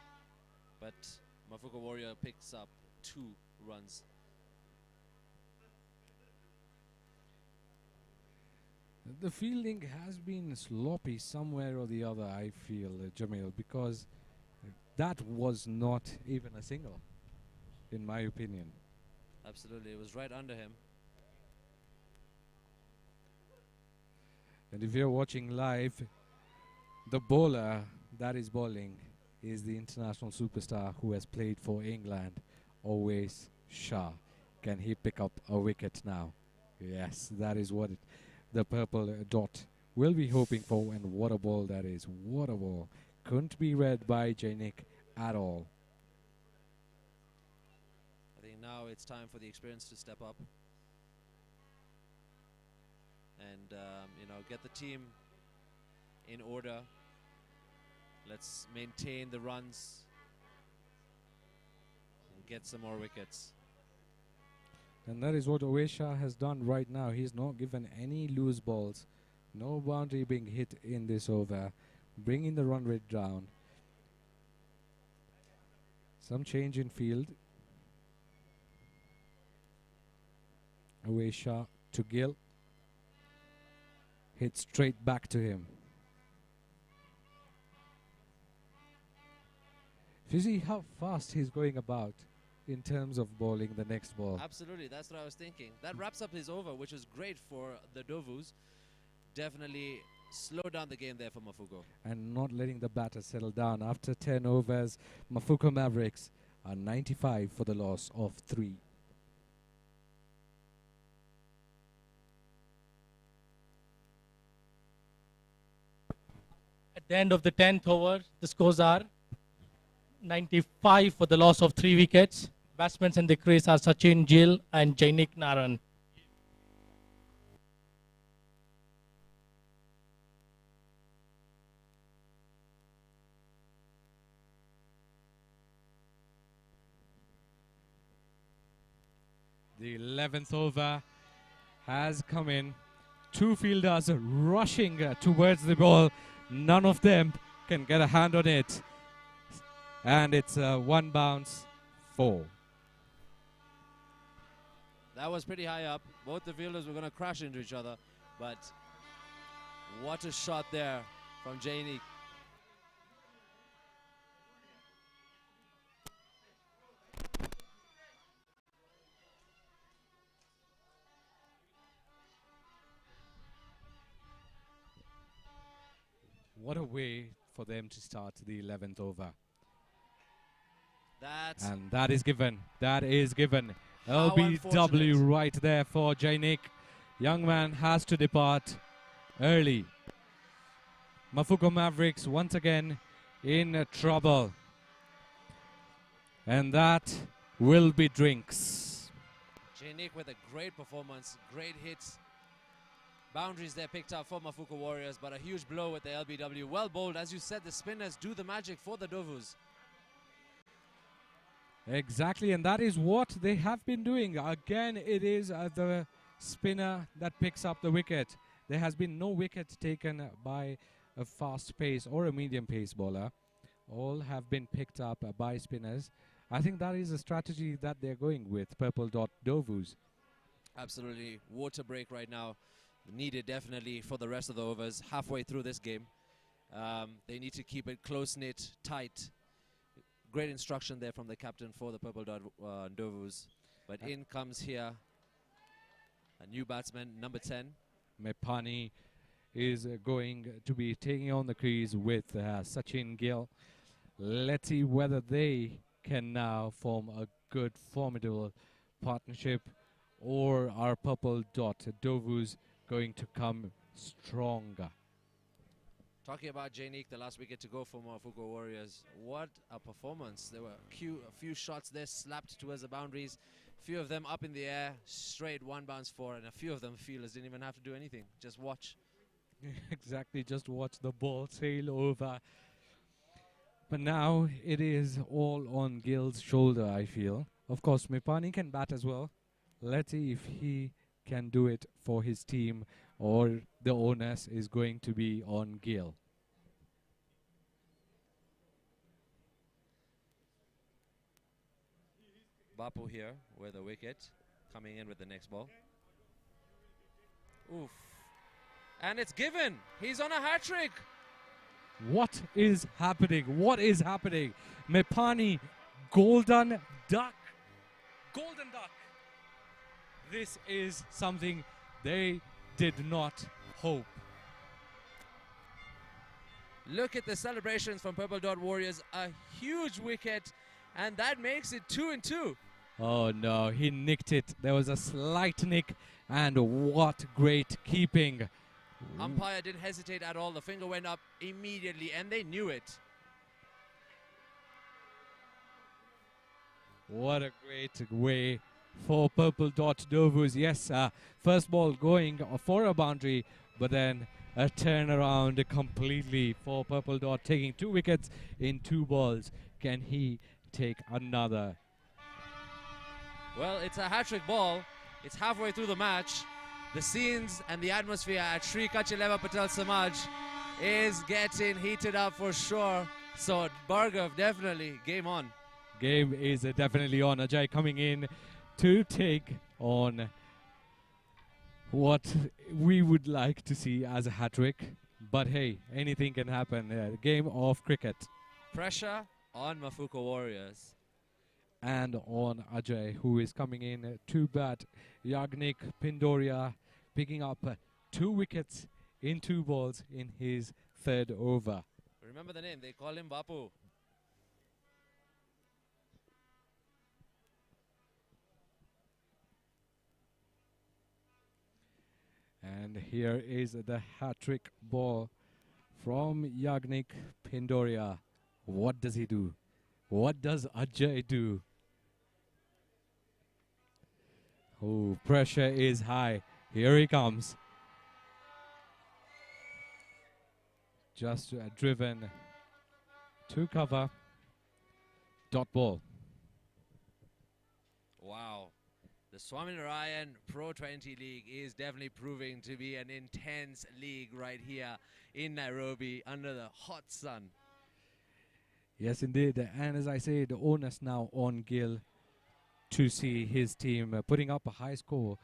But Mafuko Warrior picks up 2 runs. The fielding has been sloppy somewhere or the other, I feel, Jamil, because that was not even a single, in my opinion. Absolutely, it was right under him. And if you're watching live, the bowler that is bowling is the international superstar who has played for England, Always Shah. Can he pick up a wicket now? Yes, that is what the Purple Dot will be hoping for, and what a ball that is. What a ball. Couldn't be read by Jainik at all. I think now it's time for the experience to step up and get the team in order. Let's maintain the runs get some more wickets. And that is what Ovesha has done right now. He's not given any loose balls. No boundary being hit in this over, bringing the run rate down. Some change in field. Ovesha to Gill. Hit straight back to him. If you see how fast he's going about in terms of bowling the next ball. Absolutely, that's what I was thinking. That wraps up his over, which is great for the Ndovus. Definitely slow down the game there for Mafuko. And not letting the batter settle down. After 10 overs, Mafuko Mavericks are 95 for the loss of 3. At the end of the 10th over, the scores are 95 for the loss of 3 wickets. Batsmen in the crease are Sachin Gill and Jainik Naran. The 11th over has come in. 2 fielders rushing towards the ball. None of them can get a hand on it. And it's 1 bounce, 4. That was pretty high up. Both the fielders were going to crash into each other. But what a shot there from Jainik. What a way for them to start the 11th over. And that is given. That is given. LBW right there for Jainik. Young man has to depart early. Mafuko Mavericks once again in trouble. And that will be drinks. Jainik with a great performance, great hits. Boundaries there picked up for Mafuko Warriors, but a huge blow with the LBW. Well bowled. As you said, the spinners do the magic for the Ndovus. Exactly, and that is what they have been doing. Again, it is the spinner that picks up the wicket. There has been no wicket taken by a fast pace or a medium pace bowler. All have been picked up by spinners. I think that is a strategy that they're going with, Purple Dot Ndovus. Absolutely. Water break right now. Needed definitely for the rest of the overs. Halfway through this game, they need to keep it close-knit, tight. Great instruction there from the captain for the Purple Dot Ndovus. But in comes here a new batsman, number 10. Mepani is going to be taking on the crease with Sachin Gill. Let's see whether they can now form a good, formidable partnership, or are Purple Dot Ndovus going to come stronger. Talking about Jainik, the last wicket to go for Mafuko Warriors. What a performance. There were a few shots there slapped towards the boundaries. A few of them up in the air, straight 1 bounce 4, and a few of them fielders didn't even have to do anything. Just watch. Exactly, just watch the ball sail over. But now it is all on Gill's shoulder, I feel. Of course, Mepani can bat as well. Let's see if he can do it for his team, or the onus is going to be on Gill. Bapu here with a wicket, coming in with the next ball. Oof. And it's given. He's on a hat-trick. What is happening? What is happening? Mepani, golden duck. Golden duck. This is something they did not hope. Look at the celebrations from Purple Dot Warriors. A huge wicket, and that makes it 2-2. Oh no, he nicked it. There was a slight nick, and what great keeping. Umpire didn't hesitate at all. The finger went up immediately, and they knew it. What a great way for Purple Dot Ndovus. Yes, first ball going for a boundary, but then a turnaround completely for Purple Dot, taking 2 wickets in 2 balls. Can he take another Well, it's a hat-trick ball. It's halfway through the match. The scenes and the atmosphere at Shree Cutch Patel Samaj is getting heated up for sure. So Bhargav, definitely game on. Game is definitely on. Ajay coming in to take on what we would like to see as a hat-trick. But hey, anything can happen. Game of cricket. Pressure on Mafuko Warriors. And on Ajay, who is coming in to bat. Yagnik Pindoria picking up 2 wickets in 2 balls in his 3rd over. Remember the name, they call him Bapu. And here is the hat-trick ball from Yagnik Pindoria. What does he do? What does Ajay do? Oh, pressure is high. Here he comes. Just driven to cover. Dot ball. Wow. The Swaminarayan Pro20 League is definitely proving to be an intense league right here in Nairobi under the hot sun. Yes, indeed. And as I say, the onus now on Gill to see his team putting up a high score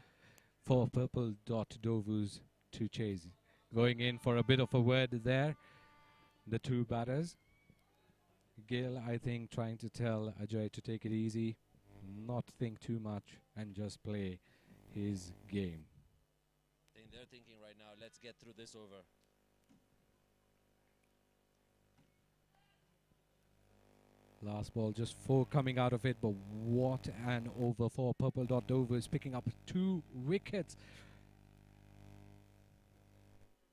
for Purple Dot Ndovus to chase. Going in for a bit of a word there, the 2 batters. Gill, I think, trying to tell Ajay to take it easy, not think too much, and just play his game. I think they're thinking right now, let's get through this over. Last ball, just 4 coming out of it, but what an over for Purple Dot Ndovus, picking up 2 wickets.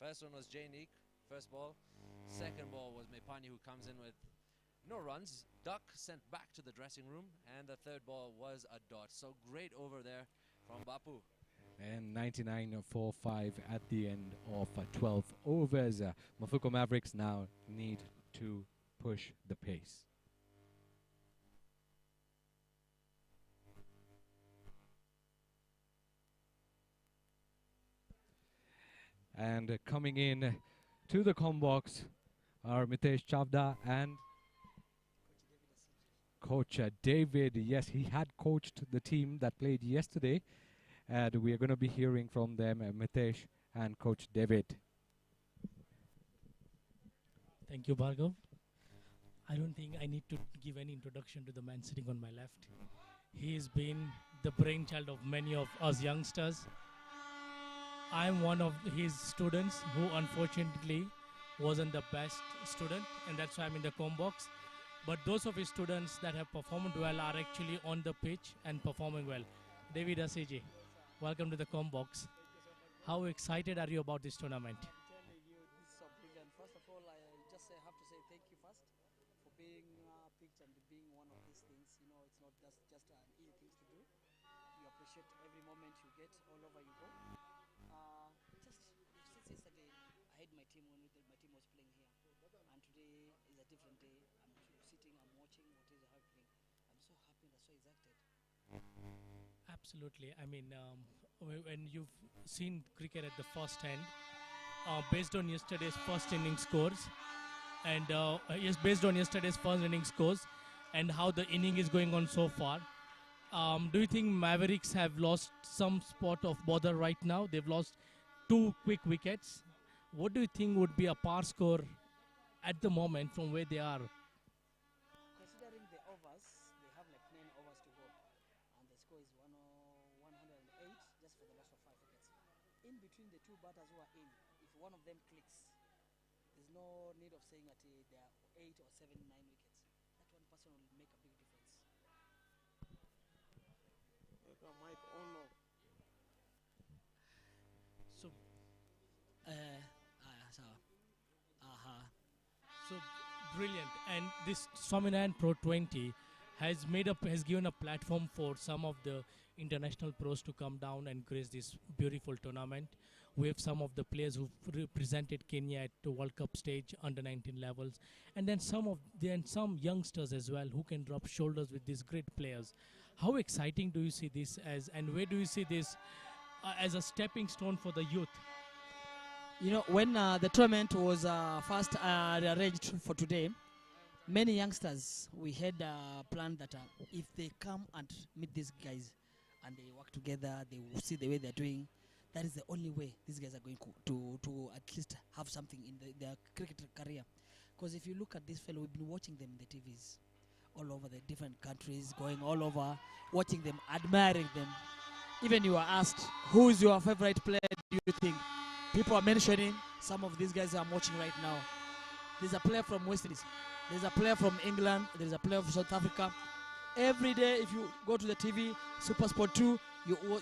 First one was Jainik, first ball. Second ball was Mepani, who comes in with no runs. Duck sent back to the dressing room, and the 3rd ball was a dot. So great over there from Bapu. And 99 for 5 at the end of 12 overs. Mafuko Mavericks now need to push the pace. And coming in to the com box are Mitesh Chavda and Coach David. Yes, he had coached the team that played yesterday. And we are going to be hearing from them, Mitesh and Coach David. Thank you, Bhargav. I don't think I need to give any introduction to the man sitting on my left. He has been the brainchild of many of us youngsters. I'm one of his students who unfortunately wasn't the best student, and that's why I'm in the com box. But those of his students that have performed well are actually on the pitch and performing well. David Asiji, welcome to the com box. How excited are you about this tournament? Telling you, this is so brilliant. First of all, I just have to say thank you first for being picked and being one of these things. You know, it's not just an easy thing to do. You appreciate every moment you get all over you go. Just since yesterday, I had my team when my team was playing here, and today is a different day. I'm sitting, I'm watching what is happening. I'm so happy and so excited. Absolutely. I mean, when you've seen cricket at the first hand, based on yesterday's first inning scores, and yes, based on yesterday's first inning scores, and how the inning is going on so far, do you think Mavericks have lost some spot of bother right now? They've lost 2 quick wickets. What do you think would be a par score at the moment from where they are? Considering the overs, they have like 9 overs to go, and the score is 108 just for the loss of 5 wickets. In between the 2 batters who are in, if one of them clicks, there's no need of saying that there are 8 or 7, 9 wickets. That one person will make a big difference. Mike Ono. So, so brilliant. And this Swaminarayan Pro20 has given a platform for some of the international pros to come down and grace this beautiful tournament. We have some of the players who represented Kenya at the World Cup stage, under 19 levels, and then some youngsters as well who can rub shoulders with these great players. How exciting do you see this as, and where do you see this as a stepping stone for the youth? You know, when the tournament was first arranged for today, many youngsters, we had planned that if they come and meet these guys and they work together, they will see the way they're doing. That is the only way these guys are going to at least have something in their cricket career. Because if you look at this fellow, we've been watching them in the TVs all over the different countries, going all over, watching them, admiring them. Even you are asked, who is your favorite player, do you think? People are mentioning some of these guys I'm watching right now. There's a player from West Indies. There's a player from England. There's a player from South Africa. Every day, if you go to the TV, Super Sport 2,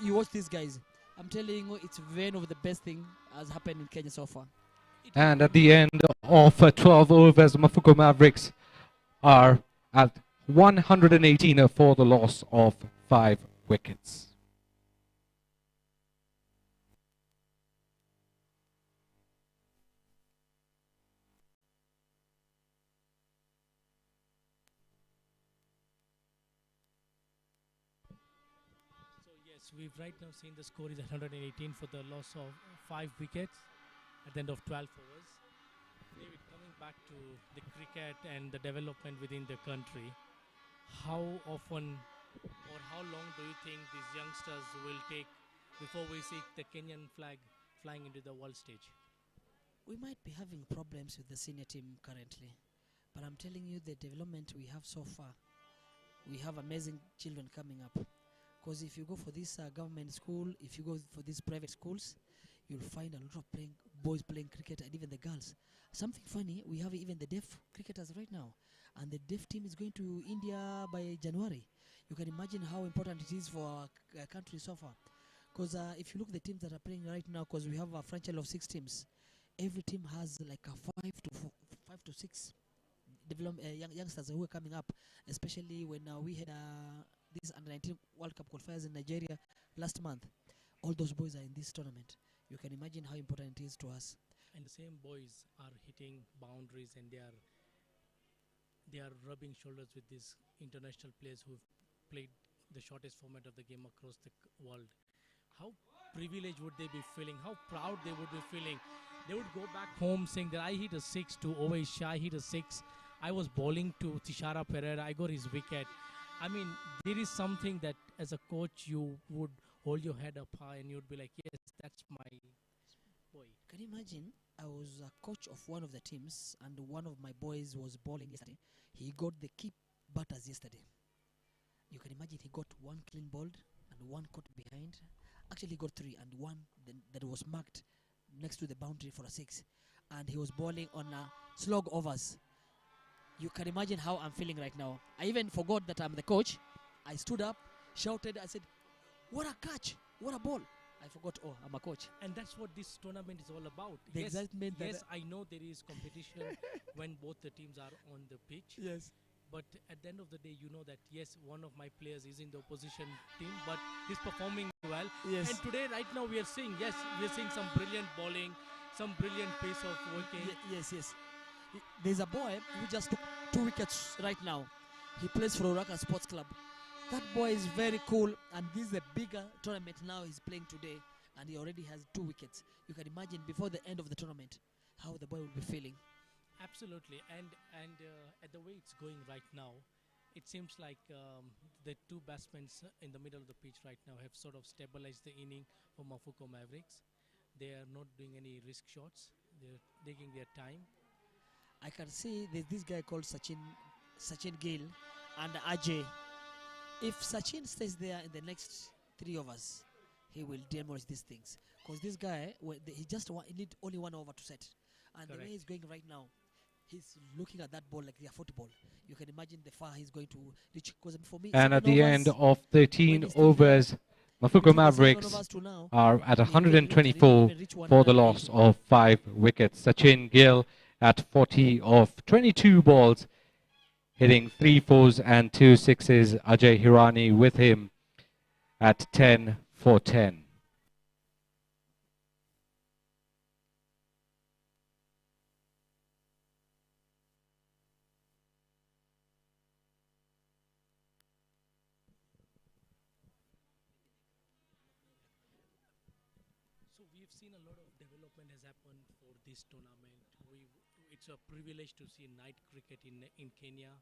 you watch these guys. I'm telling you, it's one of the best thing has happened in Kenya so far. And at the end of 12 overs, Mafuko Mavericks are at 118 for the loss of 5 wickets. We've right now seen the score is 118 for the loss of 5 wickets at the end of 12 overs. David, coming back to the cricket and the development within the country, how often or how long do you think these youngsters will take before we see the Kenyan flag flying into the world stage? We might be having problems with the senior team currently, but I'm telling you the development we have so far, we have amazing children coming up. Because if you go for this government school, if you go for these private schools, you'll find a lot of boys playing cricket, and even the girls. Something funny, we have even the deaf cricketers right now, and the deaf team is going to India by January. You can imagine how important it is for our country so far. Because if you look at the teams that are playing right now, because we have a franchise of 6 teams, every team has like a 5 to 6 youngsters who are coming up, especially when we had these under-19 World Cup qualifiers in Nigeria last month. All those boys are in this tournament. You can imagine how important it is to us. And the same boys are hitting boundaries, and they are rubbing shoulders with these international players who've played the shortest format of the game across the world. How privileged would they be feeling? How proud they would be feeling? They would go back home saying that I hit a 6 to Owais Shah, I hit a 6. I was bowling to Tishara Pereira, I got his wicket. I mean, there is something that as a coach you would hold your head up high and you'd be like, yes, that's my boy. Can you imagine? I was a coach of one of the teams, and one of my boys was bowling yesterday. He got the key batters yesterday. You can imagine he got 1 clean bowled and 1 caught behind. Actually, he got 3 and 1 that was marked next to the boundary for a 6. And he was bowling on slog overs. You can imagine how I'm feeling right now. I even forgot that I'm the coach. I stood up, shouted, I said, what a catch, what a ball. I forgot, oh, I'm a coach. And that's what this tournament is all about. The yes, excitement that I know there is competition when both the teams are on the pitch. Yes. But at the end of the day, you know that, yes, one of my players is in the opposition team, but he's performing well. Yes. And today, right now, we are seeing, yes, we are seeing some brilliant bowling, some brilliant pace of working. Yes. There's a boy who just took 2 wickets right now. He plays for Uraka Sports Club. That boy is very cool, and this is a bigger tournament now he's playing today, and he already has 2 wickets. You can imagine before the end of the tournament how the boy will be feeling. Absolutely, and at the way it's going right now, it seems like the 2 batsmen in the middle of the pitch right now have sort of stabilized the inning for Mafuko Mavericks. They are not doing any risk shots. They're taking their time. I can see there's this guy called Sachin Gill and Ajay. If Sachin stays there in the next 3 overs, he will demolish these things. Because this guy, he need only 1 over to set. And Correct. The way he's going right now, he's looking at that ball like a football. You can imagine the far he's going to reach. Because for me, And at the end of 13 when overs, Mafuko Mavericks are at 124 for the loss of 5 wickets. Sachin Gill at 40 of 22 balls, hitting 3 fours and 2 sixes. Ajay Hirani with him at 10 for 10. we've seen a lot of development has happened for this tournament. It's a privilege to see night cricket in Kenya,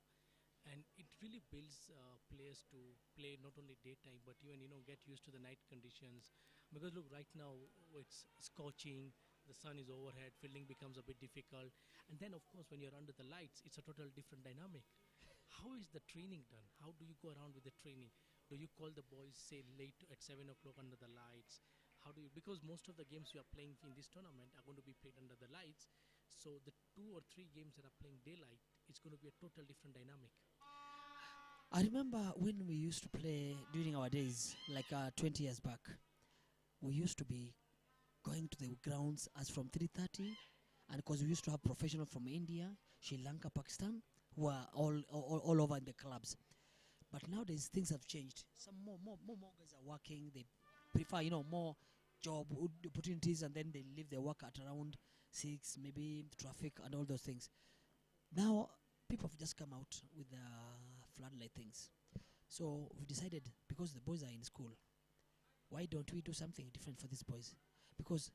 and it really builds players to play not only daytime but even get used to the night conditions. Because look, right now it's scorching, the sun is overhead, fielding becomes a bit difficult, and then of course when you're under the lights, it's a total different dynamic. How is the training done? How do you go around with the training? Do you call the boys, say, late at 7 o'clock under the lights? How do you, because most of the games you are playing in this tournament are going to be played under the lights. So the 2 or 3 games that are playing daylight, it's going to be a total different dynamic. I remember when we used to play during our days, like 20 years back, we used to be going to the grounds as from 3:30, and because we used to have professionals from India, Sri Lanka, Pakistan, who are all over in the clubs. But nowadays things have changed. Some more guys are working. They prefer more job opportunities, and then they leave their work at around 6, maybe traffic and all those things. Now people have just come out with the floodlight things. So we decided, because the boys are in school, why don't we do something different for these boys? Because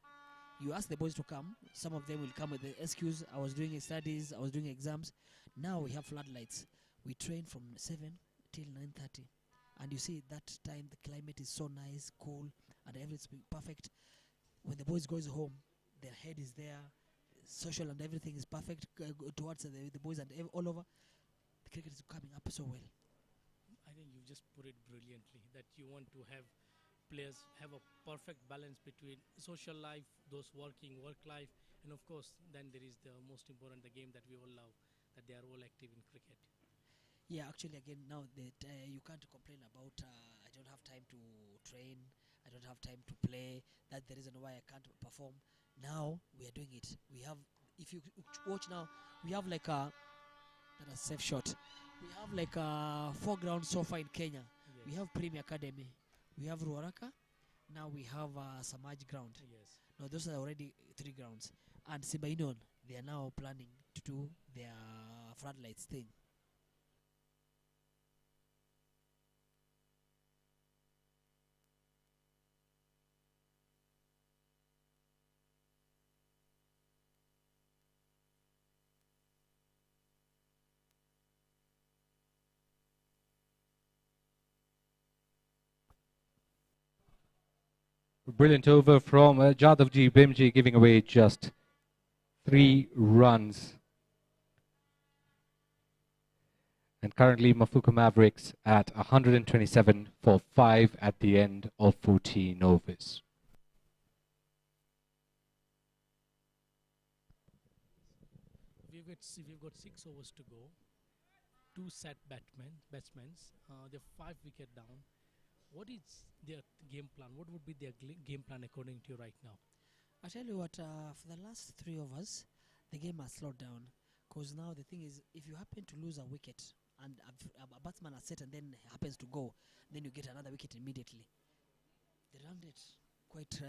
you ask the boys to come, some of them will come with the excuse, I was doing studies, I was doing exams. Now we have floodlights. We train from 7 till 9:30. And you see, that time the climate is so nice, cool, and everything's perfect. When the boys goes home, their head is there, social and everything is perfect towards the boys, and all over. The cricket is coming up so well. I think you just put it brilliantly, that you want to have players have a perfect balance between social life, those working, work life, and of course then there is the most important, the game that we all love, that they are all active in cricket. Yeah, actually again now that you can't complain about I don't have time to train, I don't have time to play, that's the reason why I can't perform. Now we are doing it. We have, if you watch now, we have like a safe shot. We have like 4 grounds so far in Kenya. Yes. We have Premier Academy, we have Ruaraka, now we have Samaj ground. Yes. Now those are already 3 grounds. And Simba Union, they are now planning to do their floodlights thing. Brilliant over from Jadavji Bimji, giving away just 3 runs. And currently Mafuko Mavericks at 127 for 5 at the end of 14 overs. We've got 6 overs to go. 2 set batsmen. They're 5 wicket down. What is their game plan? What would be their game plan according to you right now? I tell you what, for the last 3 overs, the game has slowed down. Because now the thing is, if you happen to lose a wicket and a batsman has set and then happens to go, then you get another wicket immediately. The run rate quite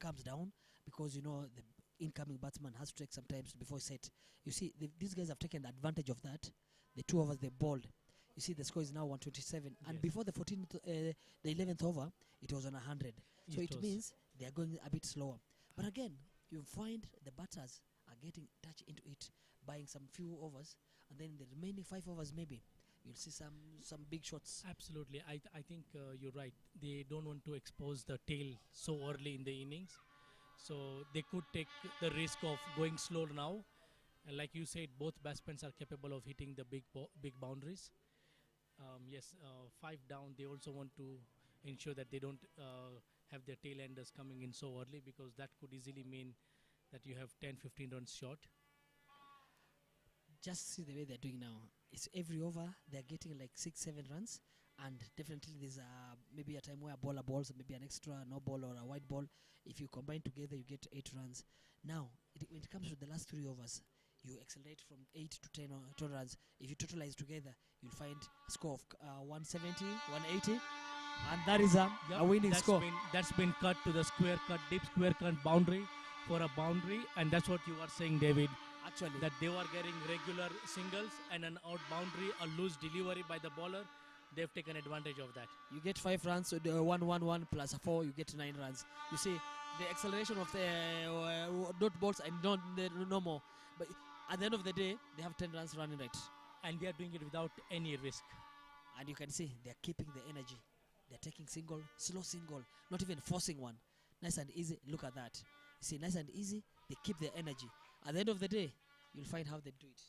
comes down, because the incoming batsman has to take some time before set. You see, these guys have taken advantage of that. The 2 overs they bowled. You see, the score is now 127, and before the 11th over, it was on 100. So it means they are going a bit slower. But again, you find the batters are getting touch into it, buying some few overs, and then the remaining 5 overs maybe you'll see some big shots. Absolutely, I think you're right. They don't want to expose the tail so early in the innings, so they could take the risk of going slow now. And like you said, both batsmen are capable of hitting the big boundaries. Yes, 5 down. They also want to ensure that they don't have their tail enders coming in so early, because that could easily mean that you have 10-15 runs short. Just see the way they're doing now. It's every over they're getting like 6-7 runs, and definitely there's maybe a time where a bowler balls, maybe an extra no ball or a white ball. If you combine together, you get 8 runs. Now, when it comes to the last 3 overs, you accelerate from 8 to 10 runs. If you totalize together, you'll find a score of 170, 180, and that is a winning score. That's been cut to the square cut, deep square cut boundary for a boundary, and that's what you are saying, David. Actually, that they were getting regular singles and an out boundary, a loose delivery by the bowler. They've taken advantage of that. You get 5 runs, so the 1-1-1 plus 4, you get 9 runs. You see, the acceleration of the dot balls and no more. But at the end of the day, they have 10 runs running right. And they are doing it without any risk. And you can see they're keeping the energy. They're taking single, slow single, not even forcing one. Nice and easy. Look at that. You see, nice and easy. They keep their energy. At the end of the day, you'll find how they do it.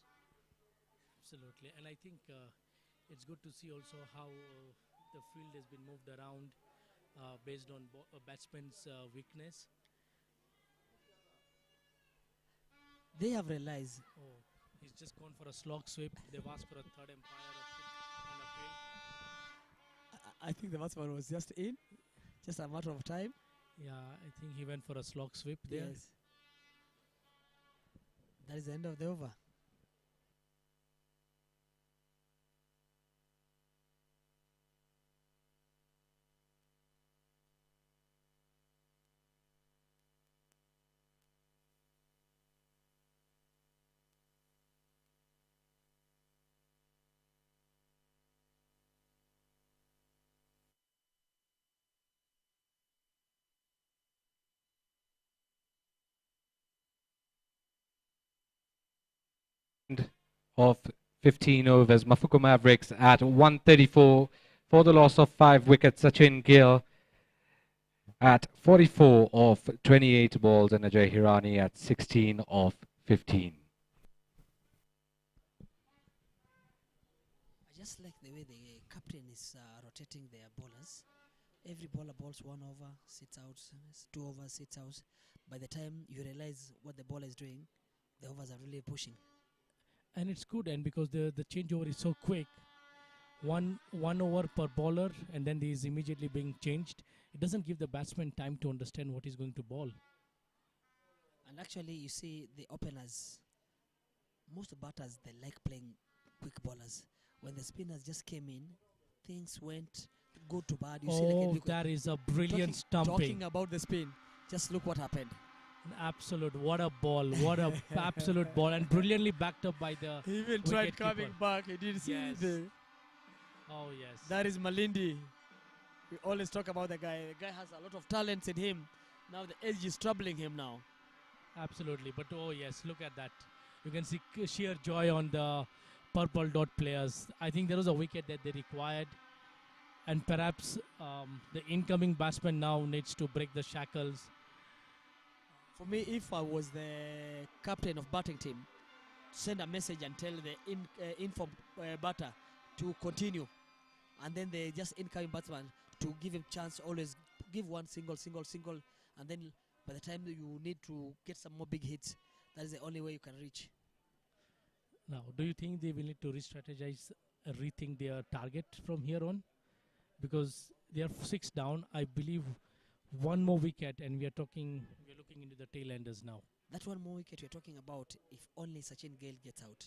Absolutely. And I think it's good to see also how the field has been moved around based on batsman's weakness. They have realized. Oh, he's just gone for a slog sweep. They've asked for a third umpire and a I think the batsman was just in. Just a matter of time. yeah, I think he went for a slog sweep there. Yes. That is the end of the over. Of 15 overs. Mafuko Mavericks at 134 for the loss of 5 wickets. Sachin Gill at 44 of 28 balls and Ajay Hirani at 16 of 15. I just like the way the captain is rotating their bowlers. Every bowler bowls 1 over, sits out, 2 overs, sits out. By the time you realize what the bowler is doing, the overs are really pushing. And it's good, and because the changeover is so quick, one over per bowler, and then he is immediately being changed. It doesn't give the batsman time to understand what he's going to bowl. And actually, you see the openers, most batters, they like playing quick bowlers. When the spinners just came in, things went good to bad. You see, like that is a brilliant stumping. Talking about the spin, just look what happened. An absolute, what a ball, what a absolute ball, and brilliantly backed up by the He even tried coming back, he didn't see anything. Oh yes. That is Malindi. We always talk about the guy. The guy has a lot of talents in him. Now the edge is troubling him now. Absolutely, but oh yes, look at that. You can see sheer joy on the purple dot players. I think there was a wicket that they required, and perhaps the incoming batsman now needs to break the shackles. For me, if I was the captain of batting team, send a message and tell the informed batter to continue, and then the just incoming batsman to give him chance. Always give one single, and then by the time you need to get some more big hits, that is the only way you can reach. Now, do you think they will need to re-strategize, rethink their target from here on? Because they are 6 down. I believe one more wicket, and we are looking into the tail enders now. That one more wicket you're talking about, if only Sachin Gill gets out.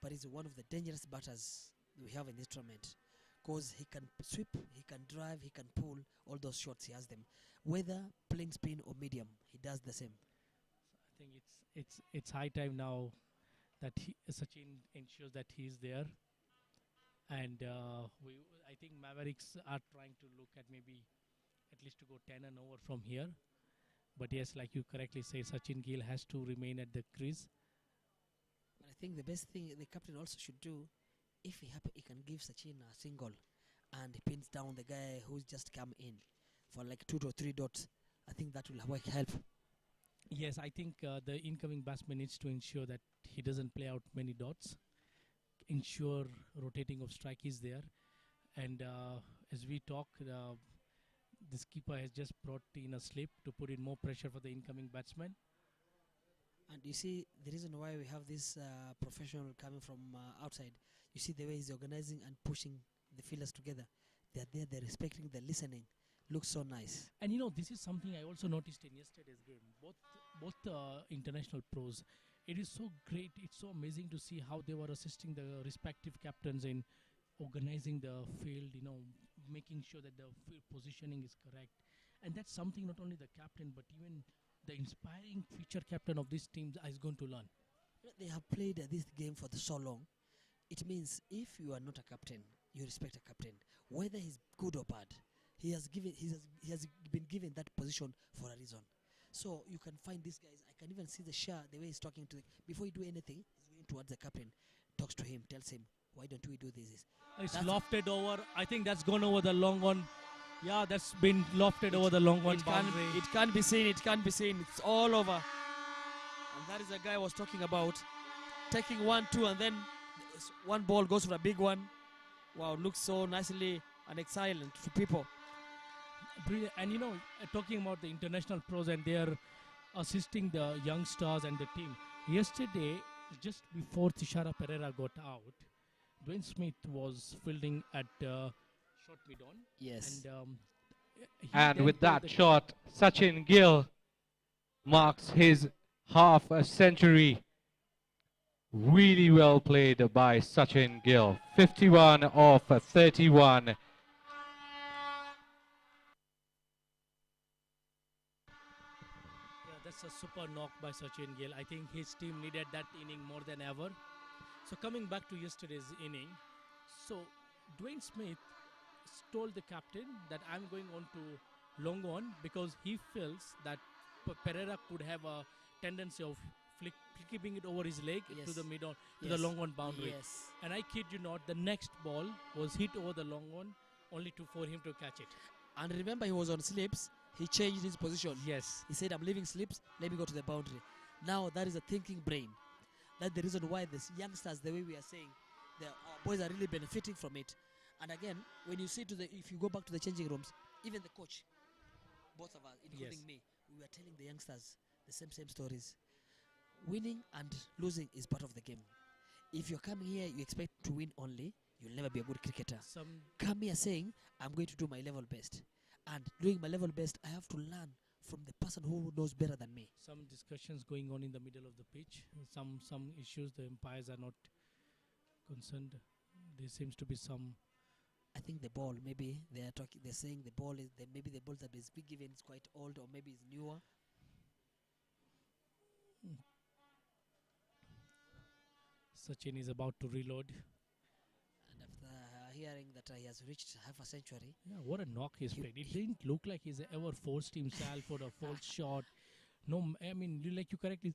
But he's one of the dangerous batters we have in this tournament, because he can sweep, he can drive, he can pull all those shots. He has them, whether playing spin or medium. He does the same. I think it's high time now that Sachin ensures that he's there, and I think Mavericks are trying to look at maybe at least to go 10 and over from here. But yes, like you correctly say, Sachin Gill has to remain at the crease. But I think the best thing the captain also should do, if he can give Sachin a single and he pins down the guy who's just come in for like 2 to 3 dots, I think that will help. Yes, I think the incoming batsman needs to ensure that he doesn't play out many dots, ensure rotating of strike is there. And as we talk, this keeper has just brought in a slip to put in more pressure for the incoming batsman. And you see the reason why we have this professional coming from outside. You see the way he's organizing and pushing the fielders together. They're there, they're respecting, they're listening. Looks so nice. And you know, this is something I also noticed in yesterday's game. Both international pros, it is so great, it's so amazing to see how they were assisting the respective captains in organizing the field, you know, making sure that the field positioning is correct. And that's something not only the captain, but even the inspiring future captain of this team is going to learn. They have played this game for so long. It means if you are not a captain, you respect a captain, whether he's good or bad. He has been given that position for a reason. So you can find these guys. I can even see the Shah, the way he's talking to before he do anything, he's going towards the captain, talks to him, tells him, why don't we do this? It's That's lofted over. I think that's gone over the long one. Yeah, that's been lofted over the long one boundary. It can't be seen. It can't be seen. It's all over. And that is the guy I was talking about. Taking 1-2 and then one ball goes for a big one. Wow, looks so nicely and excellent to people. Brilliant. And you know, talking about the international pros and they're assisting the young stars and the team. Yesterday, just before Tishara Pereira got out, Dwayne Smith was fielding at short mid-on. Yes. And with that shot, Sachin Gill marks his half a century. Really well played by Sachin Gill. 51 off 31. That's a super knock by Sachin Gill. I think his team needed that inning more than ever. So coming back to yesterday's inning, so Dwayne Smith told the captain that I'm going on to long on because he feels that Pereira could have a tendency of flipping it over his leg to the mid on to the long on boundary. Yes. And I kid you not, the next ball was hit over the long on, only for him to catch it. And remember, he was on slips. He changed his position. Yes. He said, I'm leaving slips. Let me go to the boundary. Now that is a thinking brain. That's the reason why these youngsters, the way we are saying, our boys are really benefiting from it. And again, when you see if you go back to the changing rooms, even the coach, both of us, including me, we were telling the youngsters the same stories. Winning and losing is part of the game. If you're coming here, you expect to win only, you'll never be a good cricketer. Come here saying, I'm going to do my level best. And doing my level best, I have to learn from the person who knows better than me. Some discussions going on in the middle of the pitch. Some issues the umpires are not concerned. There seems to be some. I think the ball, maybe they're saying the ball is maybe the ball that is being given is quite old or maybe it's newer. Sachin is about to reload. And after hearing that he has reached half a century. Yeah, what a knock he's played. It didn't look like he's ever forced himself for a false shot. No, I mean, you correctly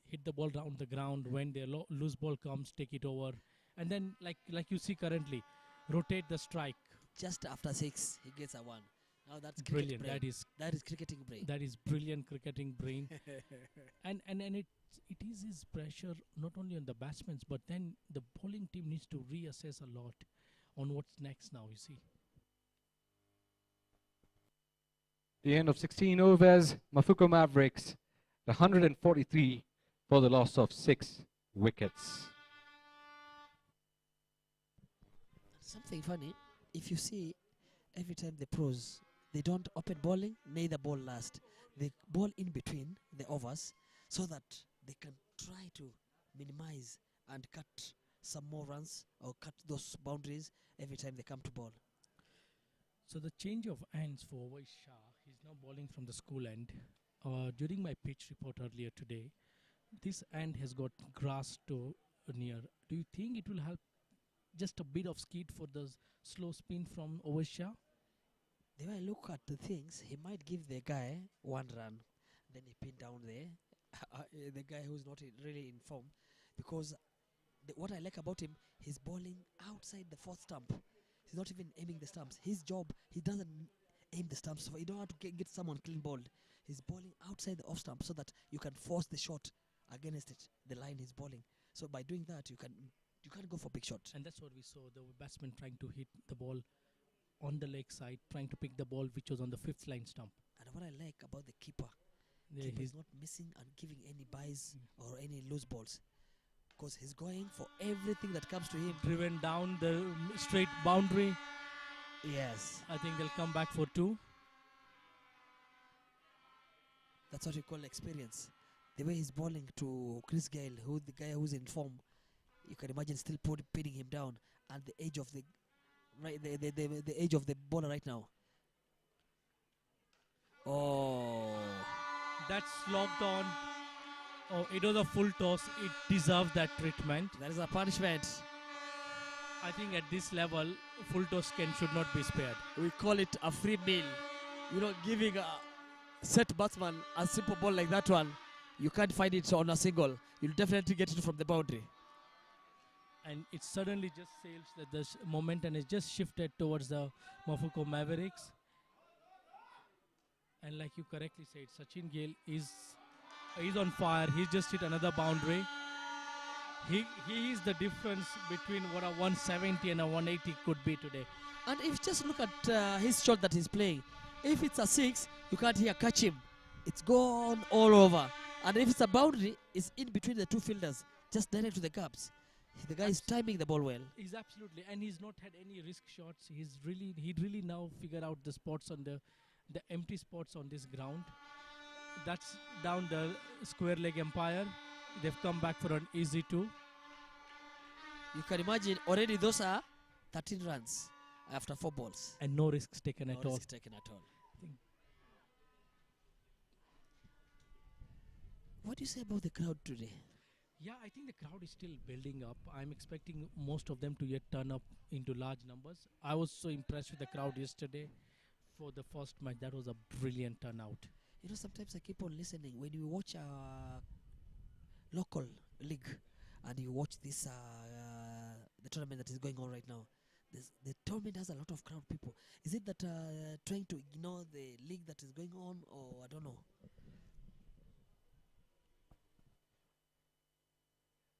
hit the ball down the ground. When the loose ball comes, take it over. And then, like you see currently, rotate the strike. Just after 6, he gets a 1. Now that's brilliant. Brain. That is cricketing brain. That is brilliant cricketing brain. and it is his pressure not only on the batsmen, but then the bowling team needs to reassess a lot on what's next now, you see. The end of 16 overs, Mafuko Mavericks, 143 for the loss of 6 wickets. Something funny, if you see every time the pros, they don't open bowling, neither bowl last. They bowl in between the overs so that they can try to minimize and cut some more runs or cut those boundaries every time they come to bowl. So the change of ends for Shah, he's now bowling from the school end. During my pitch report earlier today, this end has got grass to near. Do you think it will help just a bit of skid for the slow spin from Shah? The way I look at the things, he might give the guy 1 run, then he pin down there, the guy who's not really in form, because what I like about him, he's bowling outside the 4th stump. He's not even aiming the stumps. His job, he doesn't aim the stumps. So you don't have to get someone clean bowled. He's bowling outside the off stump so that you can force the shot against it, the line he's bowling. So by doing that, you can't go for big shots. And that's what we saw, the batsman trying to hit the ball on the leg side, trying to pick the ball which was on the 5th line stump. And what I like about the keeper, keeper is not missing and giving any buys or any loose balls, because he's going for everything that comes to him. Driven down the straight boundary. Yes. I think they'll come back for 2. That's what you call experience. The way he's bowling to Chris Gayle, the guy who's in form, you can imagine still pinning him down at the edge of the edge of the bowler right now. Oh, that's locked on. Oh, it was a full toss. It deserves that treatment. That is a punishment. I think at this level, full toss should not be spared. We call it a free meal. You're not giving set batsman a simple ball like that one, you can't find it on a single. You'll definitely get it from the boundary. And it suddenly just sails that the momentum is just shifted towards the Mafuko Mavericks. And like you correctly said, Sachin Gill is on fire. He's just hit another boundary. He is the difference between what a 170 and a 180 could be today. And if you just look at his shot that he's playing, if it's a 6, you can't hear catch him. It's gone all over. And if it's a boundary, it's in between the two fielders, just direct to the gaps. The guy is timing the ball well. He's absolutely, and he's not had any risk shots. He really now figured out the spots on the empty spots on this ground. That's down the square leg umpire. They've come back for an easy 2. You can imagine already those are 13 runs after 4 balls. And no risks taken at all. No risks taken at all. What do you say about the crowd today? Yeah, I think the crowd is still building up. I'm expecting most of them to yet turn up into large numbers. I was so impressed with the crowd yesterday for the first match. That was a brilliant turnout. You know, sometimes I keep on listening. When you watch a local league and you watch this the tournament that is going on right now, the tournament has a lot of crowd people. Is it that trying to ignore the league that is going on, or I don't know?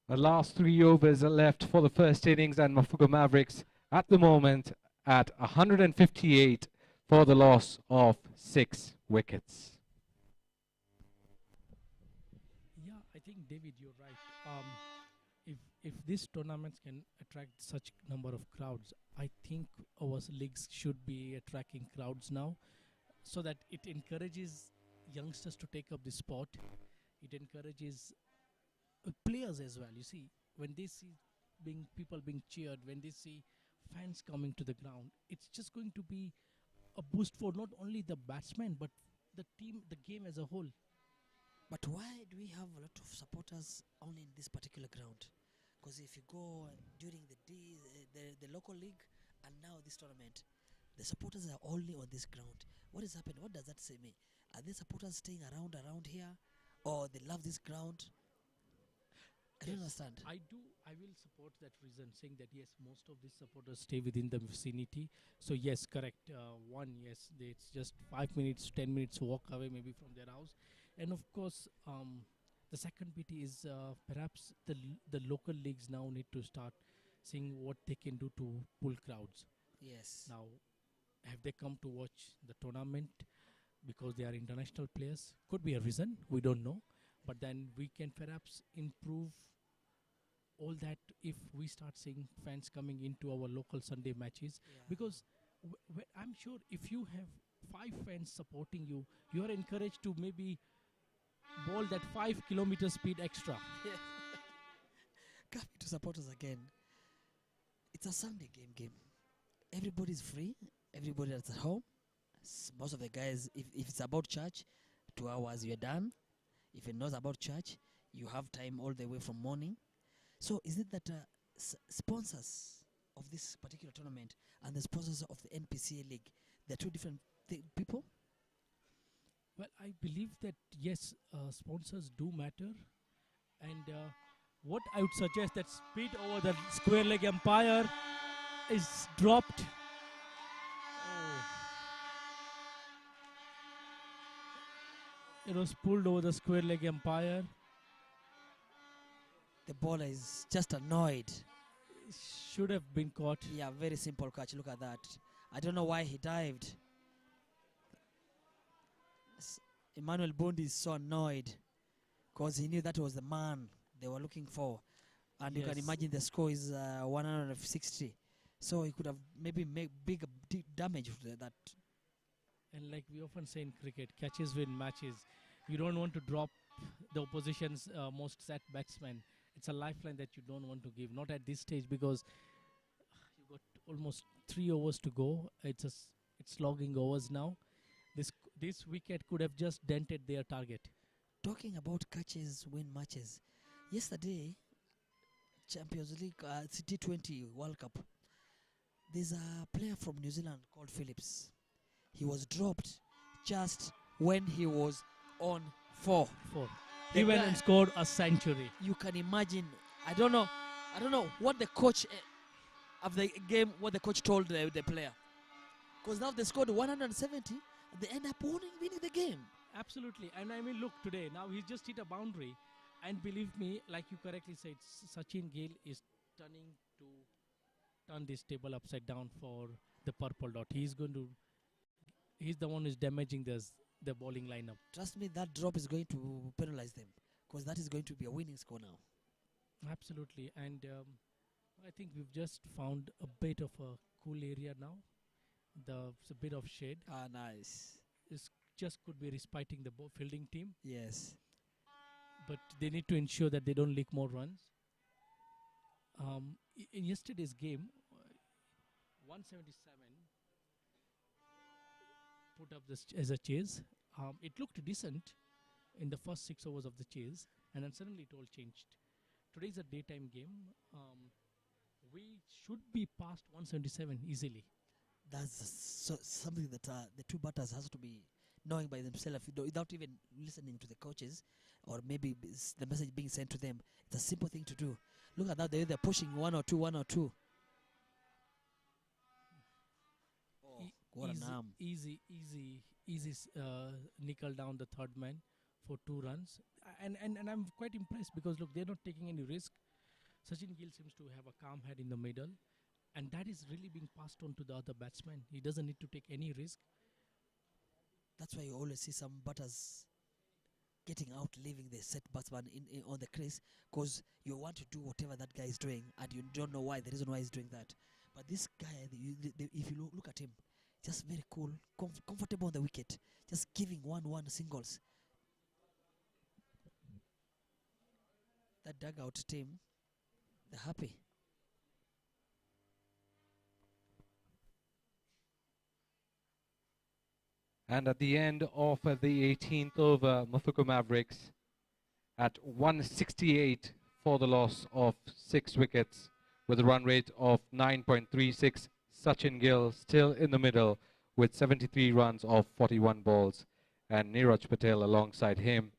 The last 3 overs are left for the first innings, and Mafuko Mavericks at the moment at 158 for the loss of 6 wickets. Yeah, I think, David, you're right. If these tournaments can attract such number of crowds, I think our leagues should be attracting crowds now, so that it encourages youngsters to take up the sport. It encourages players as well. You see, when they see people being cheered, when they see fans coming to the ground, it's just going to be a boost for not only the batsmen but the team, the game as a whole. But why do we have a lot of supporters only in this particular ground? Because if you go during the local league and now this tournament, the supporters are only on this ground. What is happening? What does that say me? Are the supporters staying around here, or they love this ground? I don't understand. I will support that reason, saying that yes, most of these supporters stay within the vicinity. So yes, correct. Yes, it's just 5 minutes, 10 minutes walk away maybe from their house. And of course, the second bit is perhaps the local leagues now need to start seeing what they can do to pull crowds. Yes. Now, have they come to watch the tournament because they are international players? Could be a reason. We don't know. But then we can perhaps improve all that if we start seeing fans coming into our local Sunday matches. Yeah. Because I'm sure if you have 5 fans supporting you, you are encouraged to maybe bowl that 5 kilometer speed extra. Yeah. Coming to supporters again, it's a Sunday game. Everybody's free. Everybody that's at home. Most of the guys, if it's about church, 2 hours you're done. If it knows about church, you have time all the way from morning. So is it that sponsors of this particular tournament and the sponsors of the NPCA League, they're 2 different people? Well, I believe that yes, sponsors do matter. And what I would suggest that speed over the square leg umpire is dropped. It was pulled over the square leg umpire. The bowler is just annoyed. Should have been caught. Yeah, very simple catch. Look at that. I don't know why he dived. Emmanuel Bundi is so annoyed because he knew that was the man they were looking for. And you can imagine the score is 160. So he could have maybe made big damage with that. And like we often say in cricket, catches win matches. You don't want to drop the opposition's most set batsman. It's a lifeline that you don't want to give. Not at this stage, because you got almost 3 overs to go. It's logging overs now. This wicket could have just dented their target. Talking about catches win matches, yesterday, Champions League T20 World Cup, there's a player from New Zealand called Phillips. He was dropped just when he was on 4. He The went guy- and scored a century. You can imagine. I don't know what the coach of the game, what the coach told the player. Because now they scored 170 and they end up winning the game. Absolutely. And I mean, look, today, now he's just hit a boundary. And believe me, like you correctly said, Sachin Gill is turning to turn this table upside down for the purple dot. He's the one who's damaging the bowling lineup. Trust me, that drop is going to penalize them. Because that is going to be a winning score now. Absolutely. And I think we've just found a bit of a cool area now. It's a bit of shade. Ah, nice. This just could be respiting the fielding team. Yes. But they need to ensure that they don't leak more runs. In yesterday's game, 177 put up this as a chase. It looked decent in the first 6 overs of the chase, and then suddenly it all changed. Today's a daytime game. We should be past 177 easily. That's something that the two batters has to be knowing by themselves without even listening to the coaches or maybe the message being sent to them. It's a simple thing to do. Look at that, they're pushing 1 or 2, 1 or 2. Oh, what an arm. Easy nickel down the third man for 2 runs. And I'm quite impressed because, look, they're not taking any risk. Sachin Gill seems to have a calm head in the middle. And that is really being passed on to the other batsman. He doesn't need to take any risk. That's why you always see some batters getting out, leaving the set batsman on the crease, because you want to do whatever that guy is doing, and you don't know why, the reason why he's doing that. But this guy, if you look at him, just very cool, comfortable on the wicket, just giving 1-1 singles. That dugout team, they're happy. And at the end of the 18th over, Mafuko Mavericks at 168 for the loss of 6 wickets with a run rate of 9.36. Sachin Gill still in the middle with 73 runs off 41 balls, and Neeraj Patel alongside him,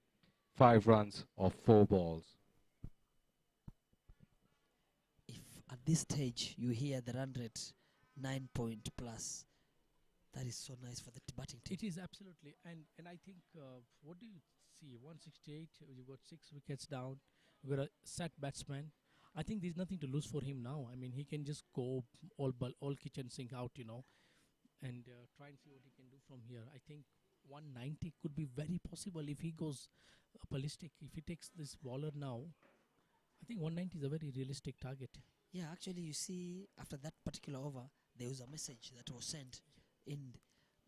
5 runs off 4 balls. If at this stage you hear the run rate 9 point plus, that is so nice for the batting team. It is absolutely, and I think what do you see? 168. You've got 6 wickets down. You've got a set batsman. I think there's nothing to lose for him now. I mean, he can just go all kitchen sink out, and try and see what he can do from here. I think 190 could be very possible if he goes ballistic. If he takes this bowler now, I think 190 is a very realistic target. Yeah, actually, you see, after that particular over, there was a message that was sent in.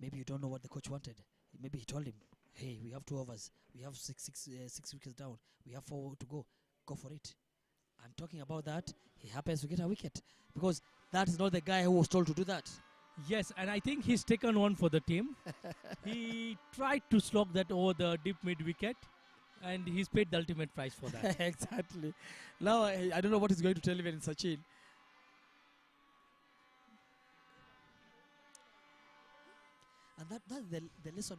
Maybe you don't know what the coach wanted. Maybe he told him, hey, we have 2 overs. We have six wickets down. We have 4 to go. Go for it. I'm talking about that. He happens to get a wicket because that is not the guy who was told to do that. Yes, and I think he's taken one for the team. He tried to slog that over the deep mid wicket, and he's paid the ultimate price for that. Exactly. Now, I don't know what he's going to tell even Sachin. And that's the lesson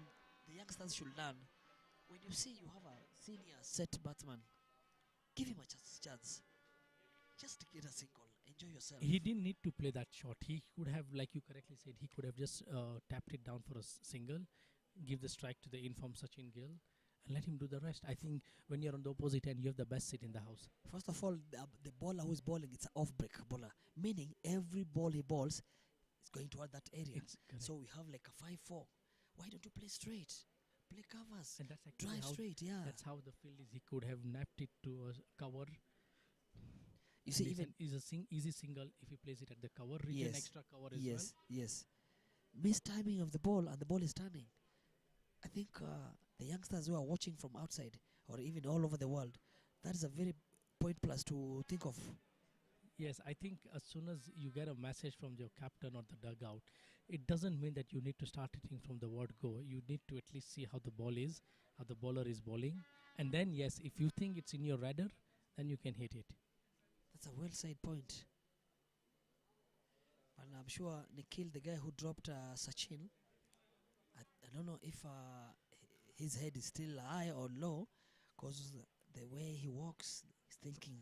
the youngsters should learn. When you see you have a senior set batsman, give him a chance. Just get a single. Enjoy yourself. He didn't need to play that shot. He could have, like you correctly said, he could have just tapped it down for a single, give the strike to the informed Sachin Gill, and let him do the rest. I think when you're on the opposite end, you have the best seat in the house. First of all, the bowler who is bowling, it's an off-break bowler, meaning every ball he bowls is going toward that area. So we have like a 5-4. Why don't you play straight? Play covers. And that's drive straight, yeah. That's how the field is. He could have napped it to a cover. You see, even even is a easy single if he plays it at the cover, retain extra cover as well. Yes. Mistiming of the ball, and the ball is turning. I think the youngsters who are watching from outside or even all over the world, that is a very point plus to think of. Yes, I think as soon as you get a message from your captain or the dugout, it doesn't mean that you need to start hitting from the word go. You need to at least see how the ball is, how the bowler is bowling. And then, yes, if you think it's in your radar, then you can hit it. That's a well-said point. And I'm sure Nikhil, the guy who dropped Sachin, I don't know if his head is still high or low, because the way he walks, he's thinking,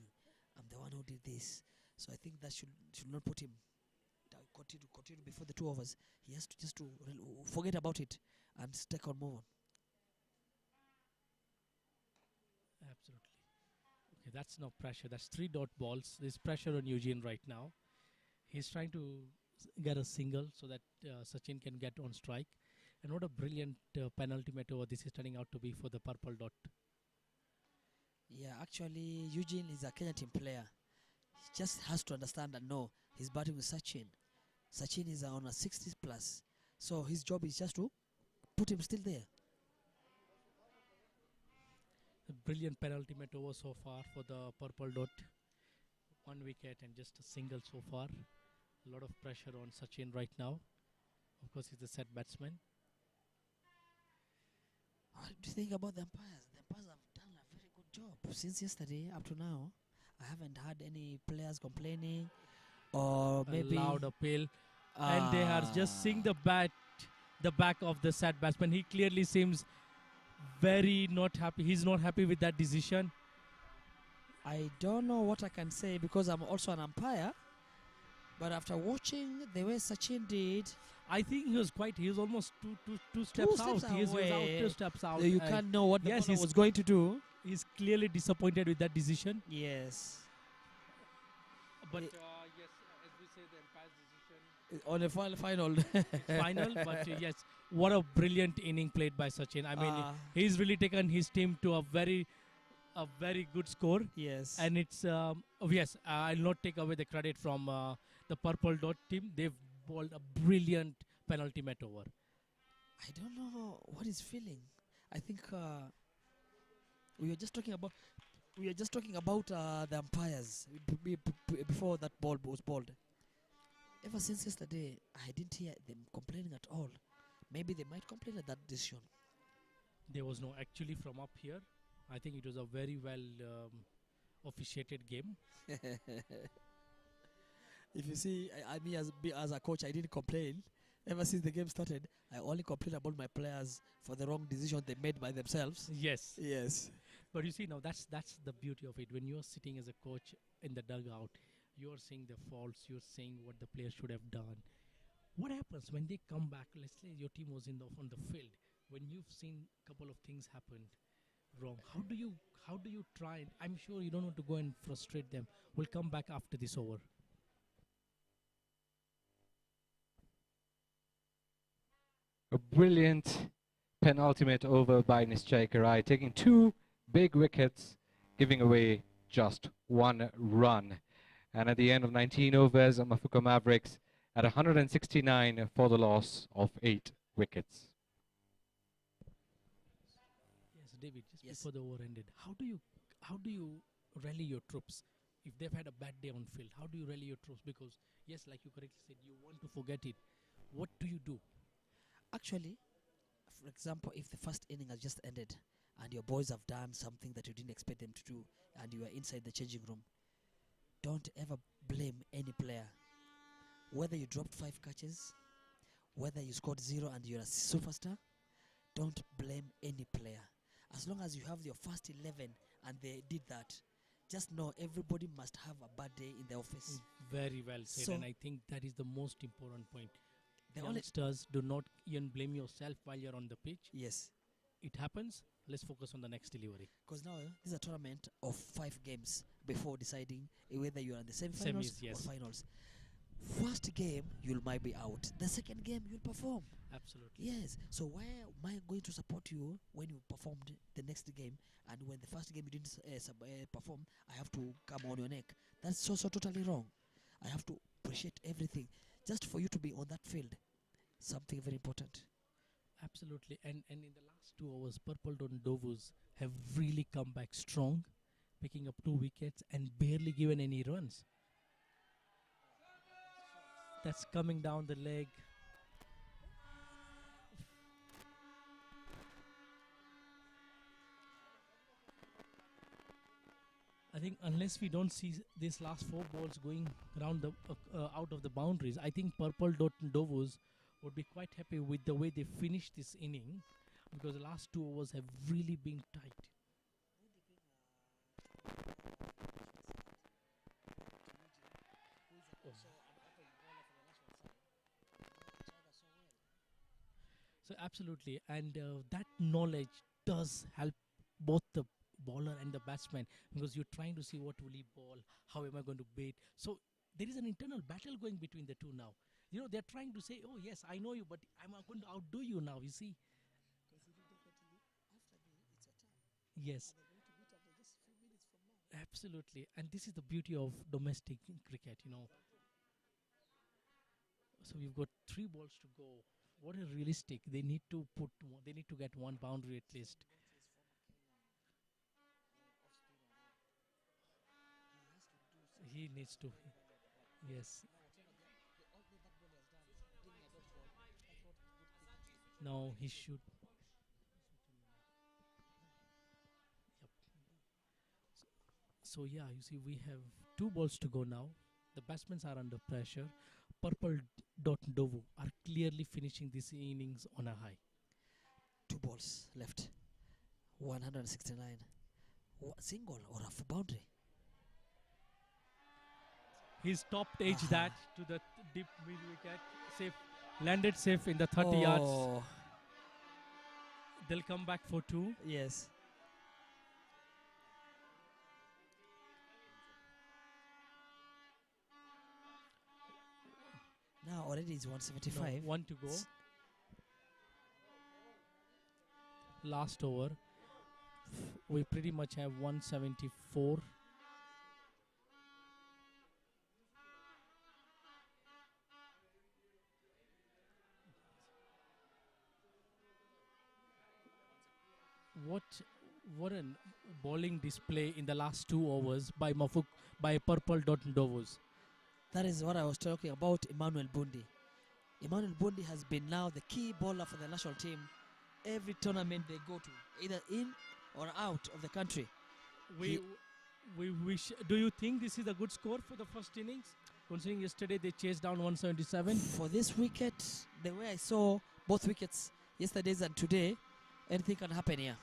I'm the one who did this. So I think that should not put him continue before the 2 overs. He has to just to forget about it and take on move on. Absolutely. Okay, that's no pressure. That's 3 dot balls. There's pressure on Eugene right now. He's trying to get a single so that Sachin can get on strike. And what a brilliant penultimate over this is turning out to be for the purple dot. Yeah, actually, Eugene is a Kenyan team player. He just has to understand that no, he's batting with Sachin. Sachin is on a 60 plus. So his job is just to put him still there. A brilliant penultimate over so far for the purple dot. 1 wicket and just a single so far. A lot of pressure on Sachin right now. Of course, he's a set batsman. What do you think about the umpires? The umpires have done a very good job since yesterday up to now. I haven't had any players complaining or maybe a loud appeal, and they are just seeing the back of the set batsman. He clearly seems very not happy. He's not happy with that decision. I don't know what I can say because I'm also an umpire. But after watching the way Sachin did, I think he was almost two steps out. He was out 2 steps out. You can't know what the bowler was going to do. He's clearly disappointed with that decision. Yes. But yes, as we say, the umpire's decision on a final. Final, but yes, what a brilliant inning played by Sachin. I mean, he's really taken his team to a very good score. Yes. And it's yes, I'll not take away the credit from the purple dot team. They've bowled a brilliant penultimate over. I don't know what he's feeling. I think we were just talking about the umpires before that ball was bowled. Ever since yesterday, I didn't hear them complaining at all. Maybe they might complain at that decision. There was no actually from up here. I think it was a very well officiated game. If you see, me as a coach, I didn't complain. Ever since the game started, I only complain about my players for the wrong decision they made by themselves. Yes. Yes. But you see, now that's the beauty of it. When you're sitting as a coach in the dugout, you're seeing the faults, you're seeing what the players should have done. What happens when they come back? Let's say your team was on the field. When you've seen a couple of things happen wrong, how do you try? And I'm sure you don't want to go and frustrate them. We'll come back after this over. A brilliant penultimate over by Nischaikarai, taking 2 big wickets, giving away just 1 run. And at the end of 19 overs, Mafuko Mavericks at 169 for the loss of 8 wickets. Yes, David, just before the over ended, how do you rally your troops if they've had a bad day on field? How do you rally your troops? Because yes, like you correctly said, you want to forget it. What do you do? Actually, for example, if the first inning has just ended and your boys have done something that you didn't expect them to do and you are inside the changing room, don't ever blame any player. Whether you dropped 5 catches, whether you scored 0 and you're a superstar, don't blame any player. As long as you have your first 11 and they did that, just know everybody must have a bad day in the office. Very well said, So and I think that is the most important point. The Youngsters, do not even blame yourself while you're on the pitch. Yes. It happens. Let's focus on the next delivery. Because now this is a tournament of 5 games before deciding whether you are in the semi-finals Semis, yes. or finals. First game, you might be out. The second game, you'll perform. Absolutely. Yes. So why am I going to support you when you performed the next game, and when the first game you didn't perform, I have to come on your neck? That's so totally wrong. I have to appreciate everything just for you to be on that field. Something very important. Absolutely. And in the last 2 hours, Purple Ndovus have really come back strong, picking up 2 wickets and barely given any runs. That's coming down the leg. I think unless we don't see these last 4 balls going around the out of the boundaries, I think Purple Ndovus would be quite happy with the way they finished this inning. because the last 2 overs have really been tight. So absolutely, and that knowledge does help both the bowler and the batsman, because you're trying to see what will he ball, how am I going to bait. So there is an internal battle going between the two now. You know, they're trying to say, oh yes, I know you, but I'm going to outdo you now, you see. Yes. Absolutely, and this is the beauty of domestic cricket, you know. So we've got 3 balls to go. What is realistic? They need to they need to get 1 boundary at least. He needs to. Yes. No, he should. Yep. So yeah, you see, we have 2 balls to go now. The batsmen are under pressure. Purple dot Ndovus are clearly finishing this innings on a high. 2 balls left. 169. Single or a boundary? He's topped edge that to the deep mid wicket. Safe, landed safe in the 30 yards. They'll come back for 2. Yes. Now already it's 175. No, 1 to go. Last over. We pretty much have 174. What a bowling display in the last 2 overs by Mafuko, by Purple dot Ndovus. That is what I was talking about, Emmanuel Bundi. Emmanuel Bundi has been now the key bowler for the national team every tournament they go to, either in or out of the country. We wish. Do you think this is a good score for the first innings, considering yesterday they chased down 177? For this wicket, the way I saw both wickets, yesterday's and today, anything can happen here.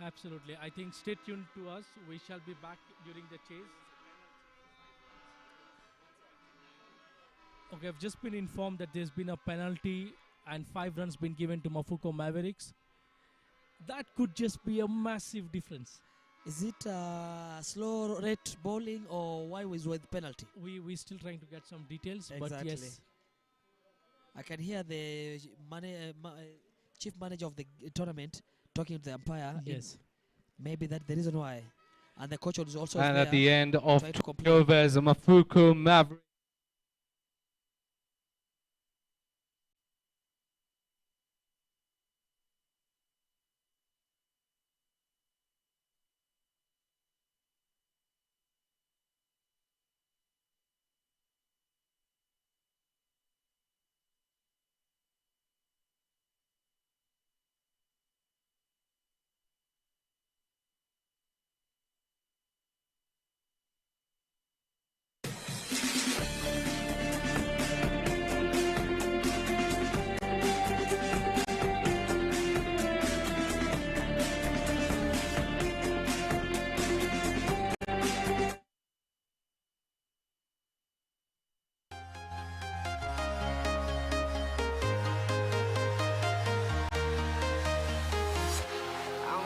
Absolutely. I think stay tuned to us. We shall be back during the chase. Okay, I've just been informed that there's been a penalty and 5 runs been given to Mafuko Mavericks. That could just be a massive difference. Is it slow rate bowling or why was with penalty? We're still trying to get some details, Exactly. but yes. I can hear the chief manager of the tournament talking to the umpire. Yes. Maybe that's the reason why. And the coach was also And there at the end of trying to 20 overs, Mafuko Mavericks.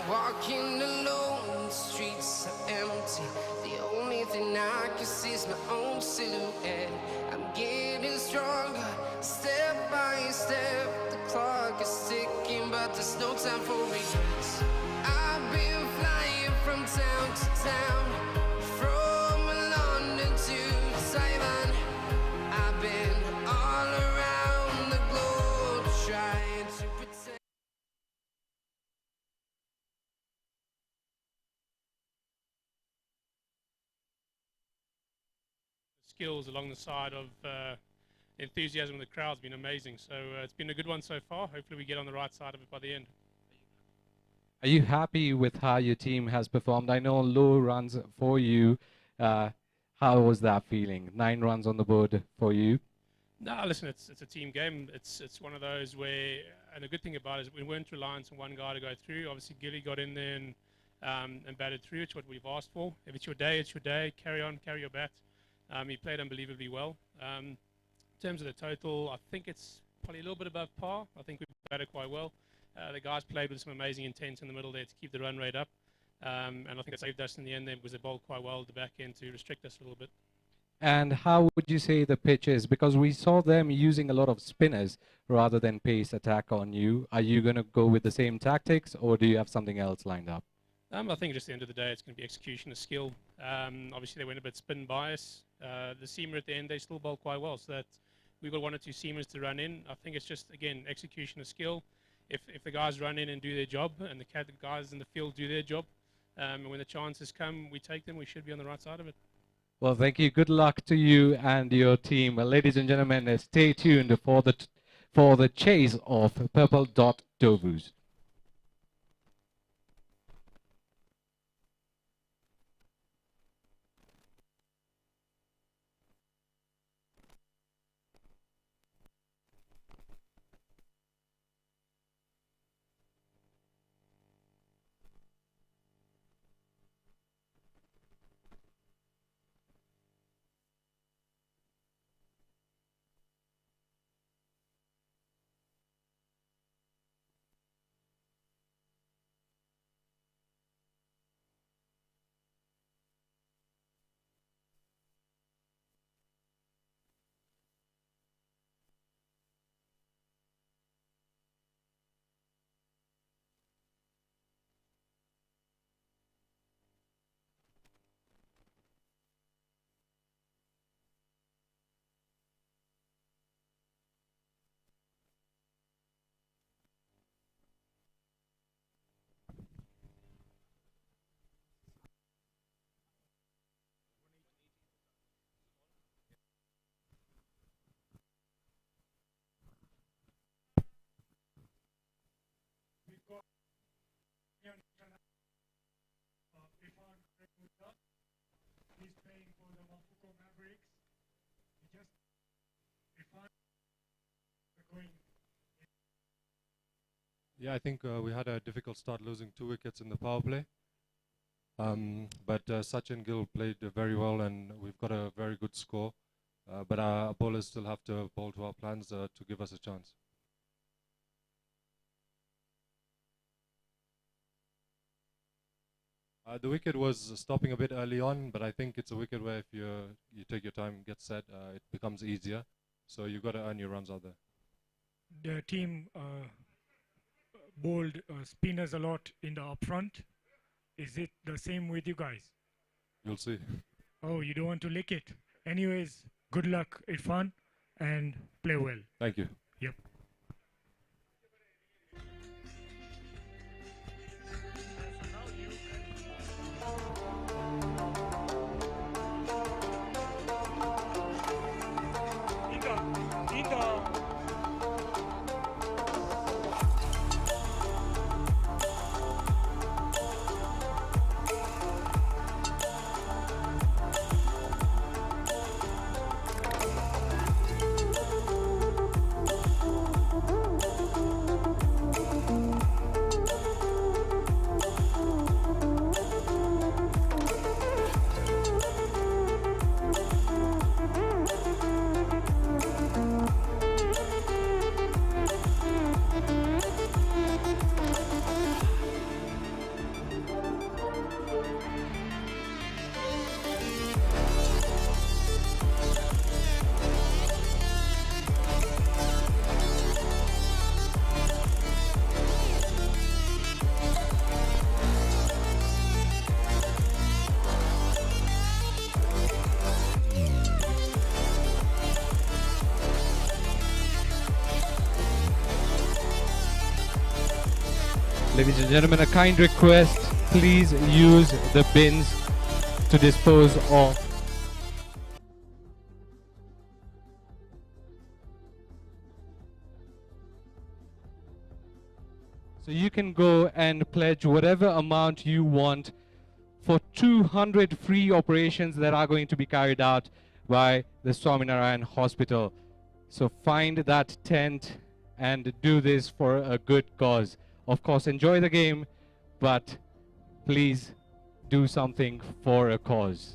Walking alone, the streets are empty. The only thing I can see is my own silhouette. I'm getting stronger, step by step. The clock is ticking, but there's no time for regrets. I've been flying from town to town, from London to Taiwan. I've been all around the globe trying to pretend. Skills along the side of enthusiasm of the crowd's been amazing. So it's been a good one so far. Hopefully we get on the right side of it by the end. Are you happy with how your team has performed? I know low runs for you. How was that feeling? 9 runs on the board for you. No, listen, it's a team game. It's one of those where, and the good thing about it is we weren't reliant on one guy to go through. Obviously, Gilly got in there and batted through. It's what we've asked for. If it's your day, it's your day. Carry on, carry your bat. He played unbelievably well. In terms of the total, I think it's probably a little bit above par. I think we batted quite well. The guys played with some amazing intent in the middle there to keep the run rate up. And I think it saved us in the end there because they bowled quite well at the back end to restrict us a little bit. And how would you say the pitch is? Because we saw them using a lot of spinners rather than pace attack on you. Are you going to go with the same tactics, or do you have something else lined up? I think just at the end of the day, it's going to be execution of skill. Obviously, they went a bit spin bias. The seamer at the end, they still bowled quite well. So that we've got one or two seamers to run in. I think it's just, again, execution of skill. If the guys run in and do their job, and the guys in the field do their job, and when the chances come, we take them, we should be on the right side of it. Well, thank you. Good luck to you and your team. Well, ladies and gentlemen, stay tuned for the chase of Purple Dot Ndovus. He's playing for the Mafuko Mavericks. Yeah, I think we had a difficult start, losing 2 wickets in the power play. But Sachin Gill played very well, and we've got a very good score. But our bowlers still have to bowl to our plans to give us a chance. The wicket was stopping a bit early on, but I think it's a wicket where if you take your time, get set, it becomes easier. So you've got to earn your runs out there. The team bowled spinners a lot in the up front. Is it the same with you guys? You'll see. Oh, you don't want to lick it. Anyways, good luck, Irfan, and play well. Thank you. Yep. Ladies and gentlemen, a kind request, please use the bins to dispose of. So you can go and pledge whatever amount you want for 200 free operations that are going to be carried out by the Swaminarayan Hospital. So find that tent and do this for a good cause. Of course, enjoy the game, but please do something for a cause.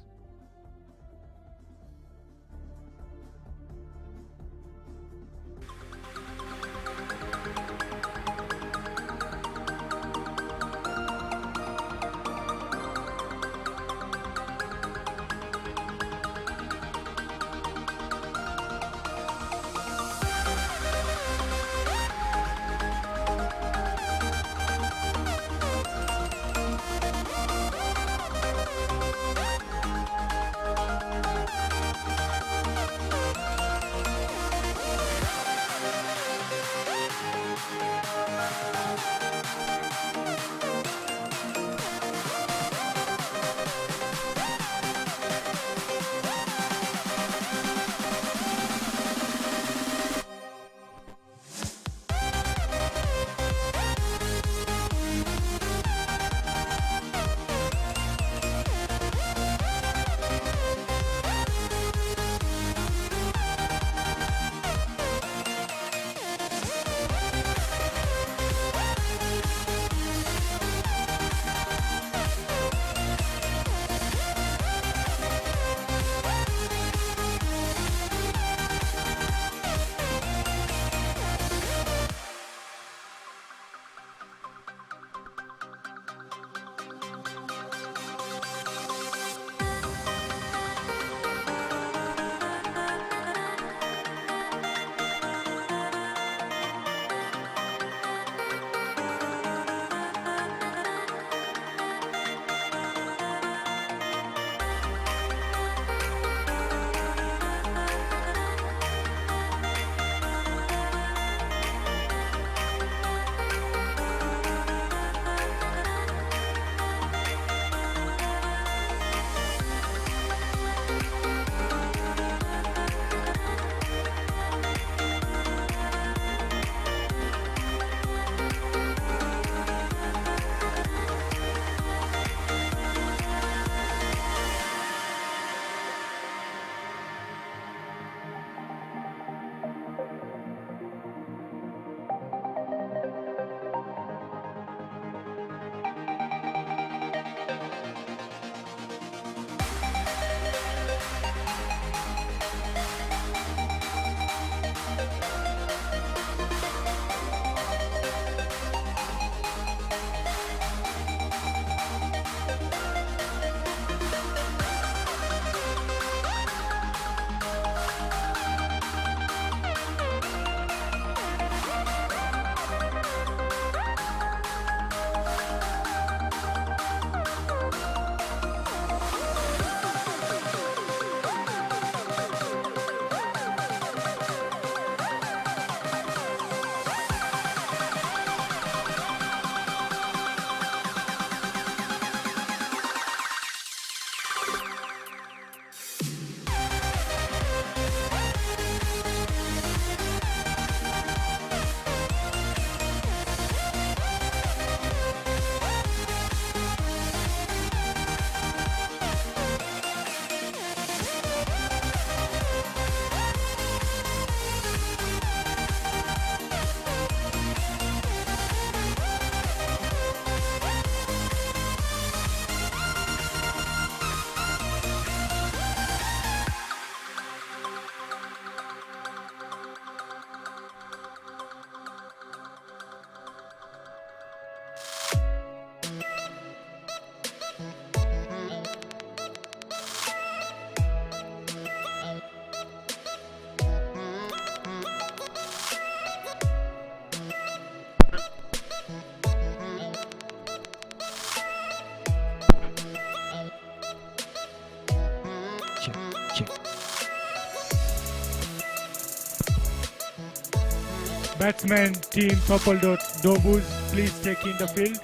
Batsman team purple dot Ndovus, please take in the field.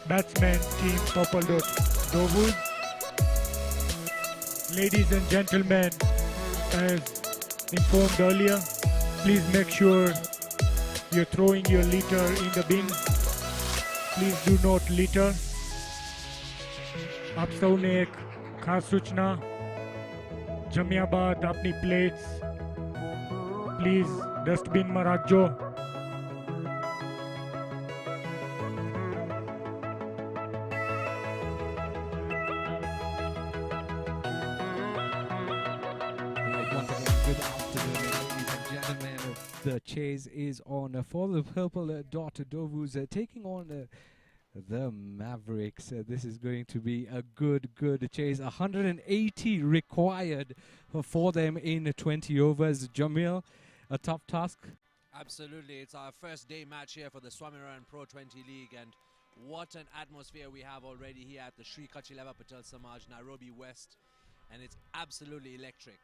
Batsman team purple dot Ndovus. Ladies and gentlemen, as informed earlier, please make sure you're throwing your litter in the bin. Please do not litter. आप सबने एक खास सूचना जमिया बाद अपनी plates please. Dustbin Marajo. Right, once again, good afternoon, ladies and gentlemen. The chase is on for the purple dot Ndovus taking on the Mavericks. This is going to be a good chase. 180 required for them in 20 overs. Jamil, a tough task. Absolutely. It's our first day match here for the Swaminarayan Pro20 League, and what an atmosphere we have already here at the Shree Cutch Patel Samaj, Nairobi West, and it's absolutely electric.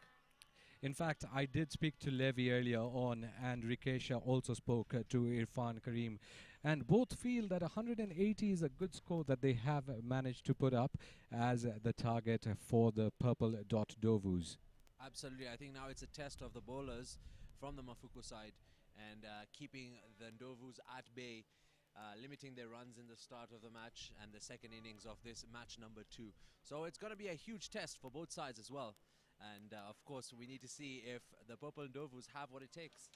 In fact, I did speak to Levy earlier on, and Rikesha also spoke to Irfan Karim, and both feel that 180 is a good score that they have managed to put up as the target for the purple dot Ndovus. Absolutely. I think now it's a test of the bowlers from the Mafuko side, and keeping the Ndovus at bay, limiting their runs in the start of the match and the second innings of this match number 2. So it's going to be a huge test for both sides as well. And of course, we need to see if the purple Ndovus have what it takes.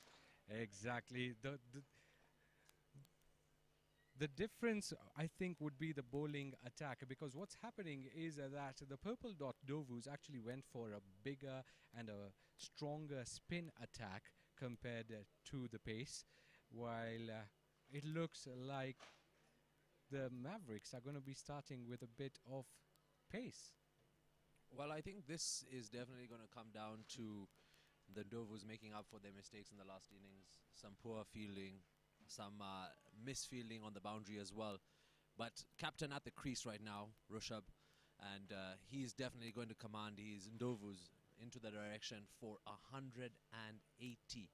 Exactly. The difference, I think, would be the bowling attack, because what's happening is that the purple dot Ndovus actually went for a bigger and a stronger spin attack compared to the pace, while it looks like the Mavericks are going to be starting with a bit of pace. Well, I think this is definitely going to come down to the Ndovus making up for their mistakes in the last innings. Some poor fielding, some misfielding on the boundary as well. But captain at the crease right now, Rushabh, and he's definitely going to command his Ndovus into the direction for 180.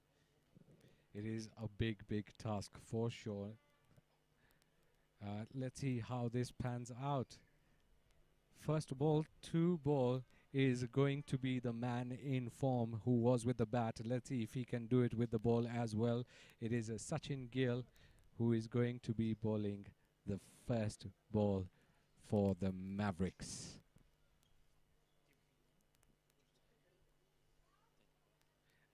It is a big task for sure. Let's see how this pans out. First ball, 2 ball is going to be the man in form who was with the bat. Let's see if he can do it with the ball as well. It is Sachin Gill who is going to be bowling the first ball for the Mavericks.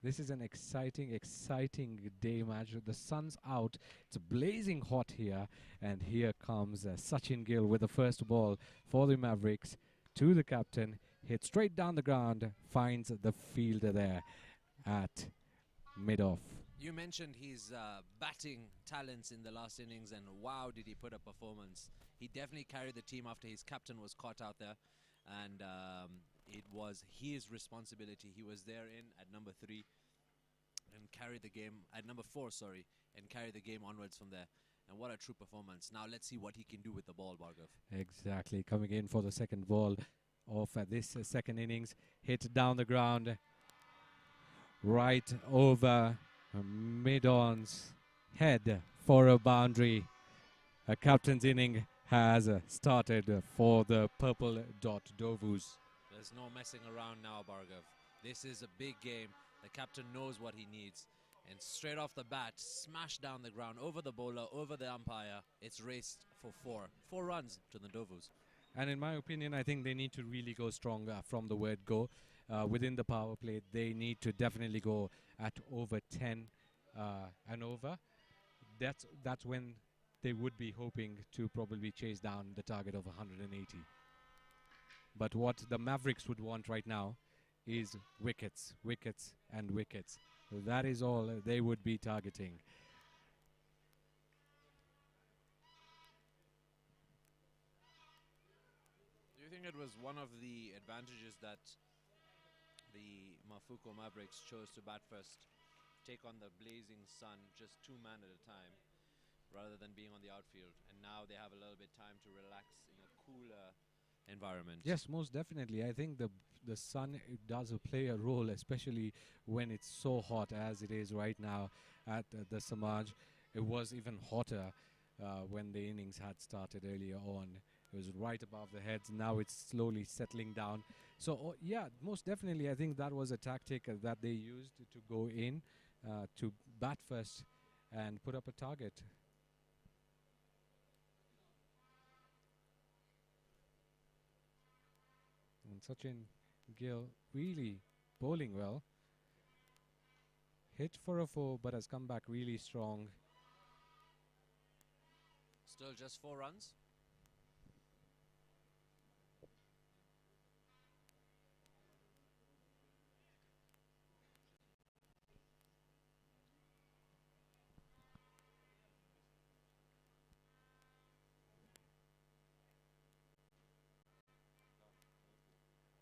This is an exciting day match. The sun's out. It's blazing hot here. And here comes Sachin Gill with the first ball for the Mavericks to the captain. Hits straight down the ground. Finds the fielder there at mid-off. You mentioned his batting talents in the last innings, and wow, did he put a performance. He definitely carried the team after his captain was caught out there. And it was his responsibility. He was there at number 3 and carried the game at number 4, sorry, and carried the game onwards from there. And what a true performance. Now let's see what he can do with the ball, Bhargav. Exactly. Coming in for the second ball of this second innings. Hit down the ground. Right over mid-on's head for a boundary. A captain's inning has started for the purple dot Ndovus. There's no messing around now, Bhargav. This is a big game. The captain knows what he needs. And straight off the bat, smash down the ground, over the bowler, over the umpire. It's raced for 4. 4 runs to the Ndovus. And in my opinion, I think they need to really go strong from the word go. Within the power play, they need to definitely go at over 10 and over. That's when they would be hoping to probably chase down the target of 180. But what the Mavericks would want right now is wickets, wickets, and wickets. That is all they would be targeting. Do you think it was one of the advantages that the Mafuko Mavericks chose to bat first, take on the blazing sun, just 2 men at a time, rather than being on the outfield, and now they have a little bit time to relax in a cooler environment? Yes, most definitely. I think the sun does play a role, especially when it's so hot as it is right now at the Samaj. It was even hotter when the innings had started earlier on. It was right above the heads. Now it's slowly settling down. So yeah, most definitely I think that was a tactic that they used to go in to bat first and put up a target. And Sachin Gill really bowling well. Hit for a 4, but has come back really strong. Still just 4 runs.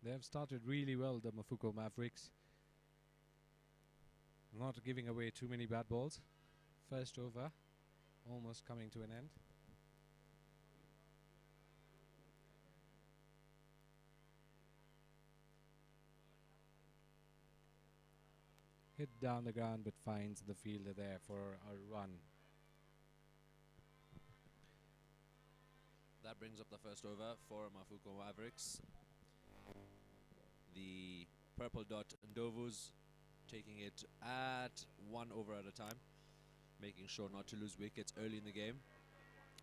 They have started really well, the Mafuko Mavericks. Not giving away too many bad balls. First over, almost coming to an end. Hit down the ground, but finds the fielder there for a run. That brings up the first over for Mafuko Mavericks. The purple dot Ndovus taking it at 1 over at a time, making sure not to lose wickets early in the game.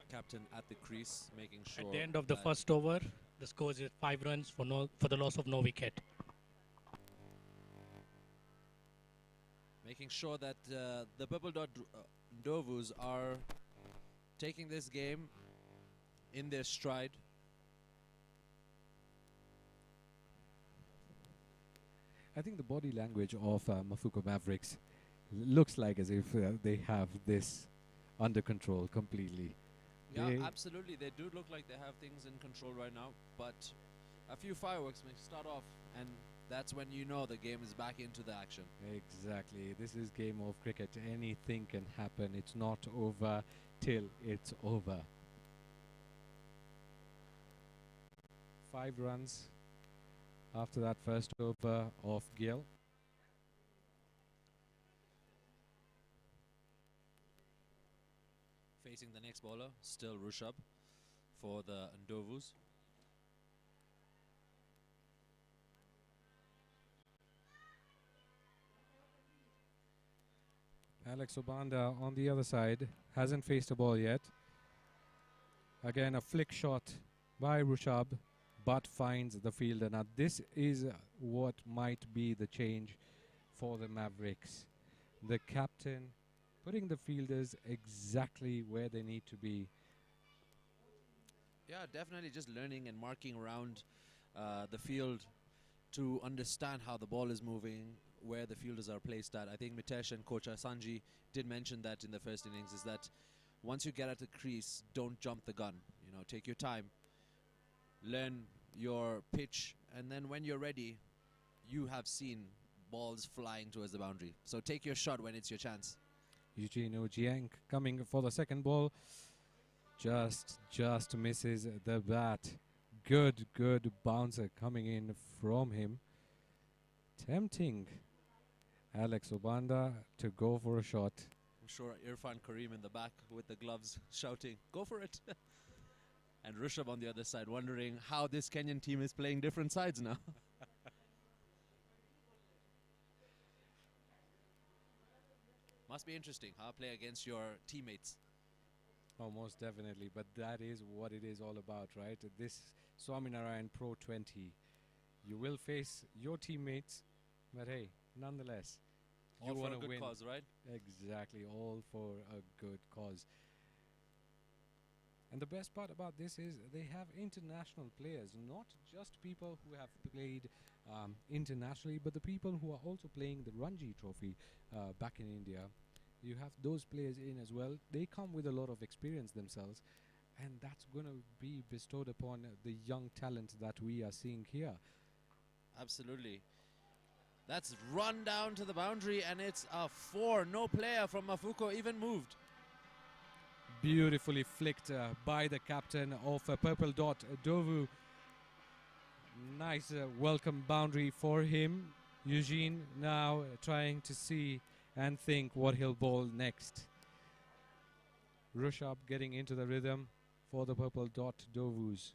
Captain at the crease, making sure At the end of the first over, the score is 5 runs for the loss of no wicket. Making sure that the purple dot Ndovus are taking this game in their stride. I think the body language of Mafuko Mavericks looks like as if they have this under control completely. Yeah, absolutely. They do look like they have things in control right now, but a few fireworks may start off, and that's when you know the game is back into the action. Exactly. This is game of cricket. Anything can happen. It's not over till it's over. 5 runs after that first over of Gill. Facing the next bowler, still Rushabh for the Ndovus. Alex Obanda on the other side hasn't faced a ball yet. Again, a flick shot by Rushabh, but finds the fielder. Now this is what might be the change for the Mavericks. The captain putting the fielders exactly where they need to be. Yeah, definitely just learning and marking around the field to understand how the ball is moving, where the fielders are placed at. I think Mitesh and Coach Sanji did mention that in the first innings, is that once you get at the crease, don't jump the gun. You know, take your time, learn your pitch, and then when you're ready, you have seen balls flying towards the boundary. So take your shot when it's your chance. Eugene Ojiang coming for the second ball. Just misses the bat. Good bouncer coming in from him. Tempting Alex Obanda to go for a shot. I'm sure Irfan Kareem in the back with the gloves shouting, go for it. And Rushabh on the other side wondering how this Kenyan team is playing different sides now. Must be interesting, huh? Play against your teammates. Oh, most definitely. But that is what it is all about, right? This Swaminarayan Pro20. You will face your teammates, but hey, nonetheless, you All want for a to good win. cause, right? Exactly, all for a good cause. And the best part about this is they have international players, not just people who have played internationally, but the people who are also playing the Ranji Trophy back in India. You have those players in as well. They come with a lot of experience themselves, and that's going to be bestowed upon the young talent that we are seeing here. Absolutely. That's run down to the boundary, and it's a 4. No player from Mafuko even moved. Beautifully flicked by the captain of Purple Dot, Dovu. Nice welcome boundary for him. Eugene now trying to see and think what he'll bowl next. Rushabh getting into the rhythm for the Purple Dot Dovus.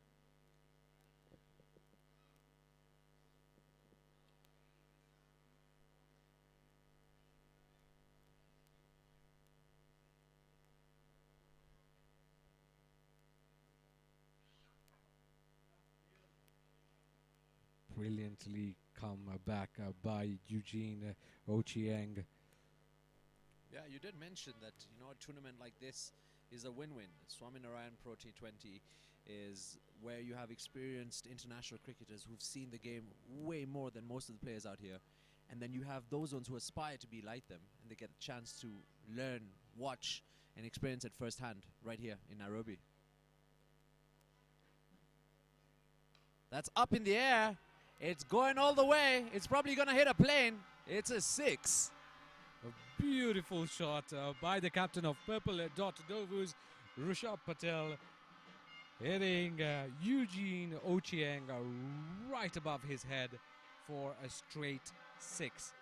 Brilliantly come back by Eugene Ochieng. Yeah, you did mention that, you know, a tournament like this is a win-win. Swaminarayan Pro20 is where you have experienced international cricketers who've seen the game way more than most of the players out here. And then you have those ones who aspire to be like them, and they get a chance to learn, watch, and experience it firsthand right here in Nairobi. That's up in the air. It's going all the way. It's probably going to hit a plane. It's a 6. A beautiful shot by the captain of Purple Dot Ndovus, Rishabh Patel, hitting Eugene Ochieng right above his head for a straight 6.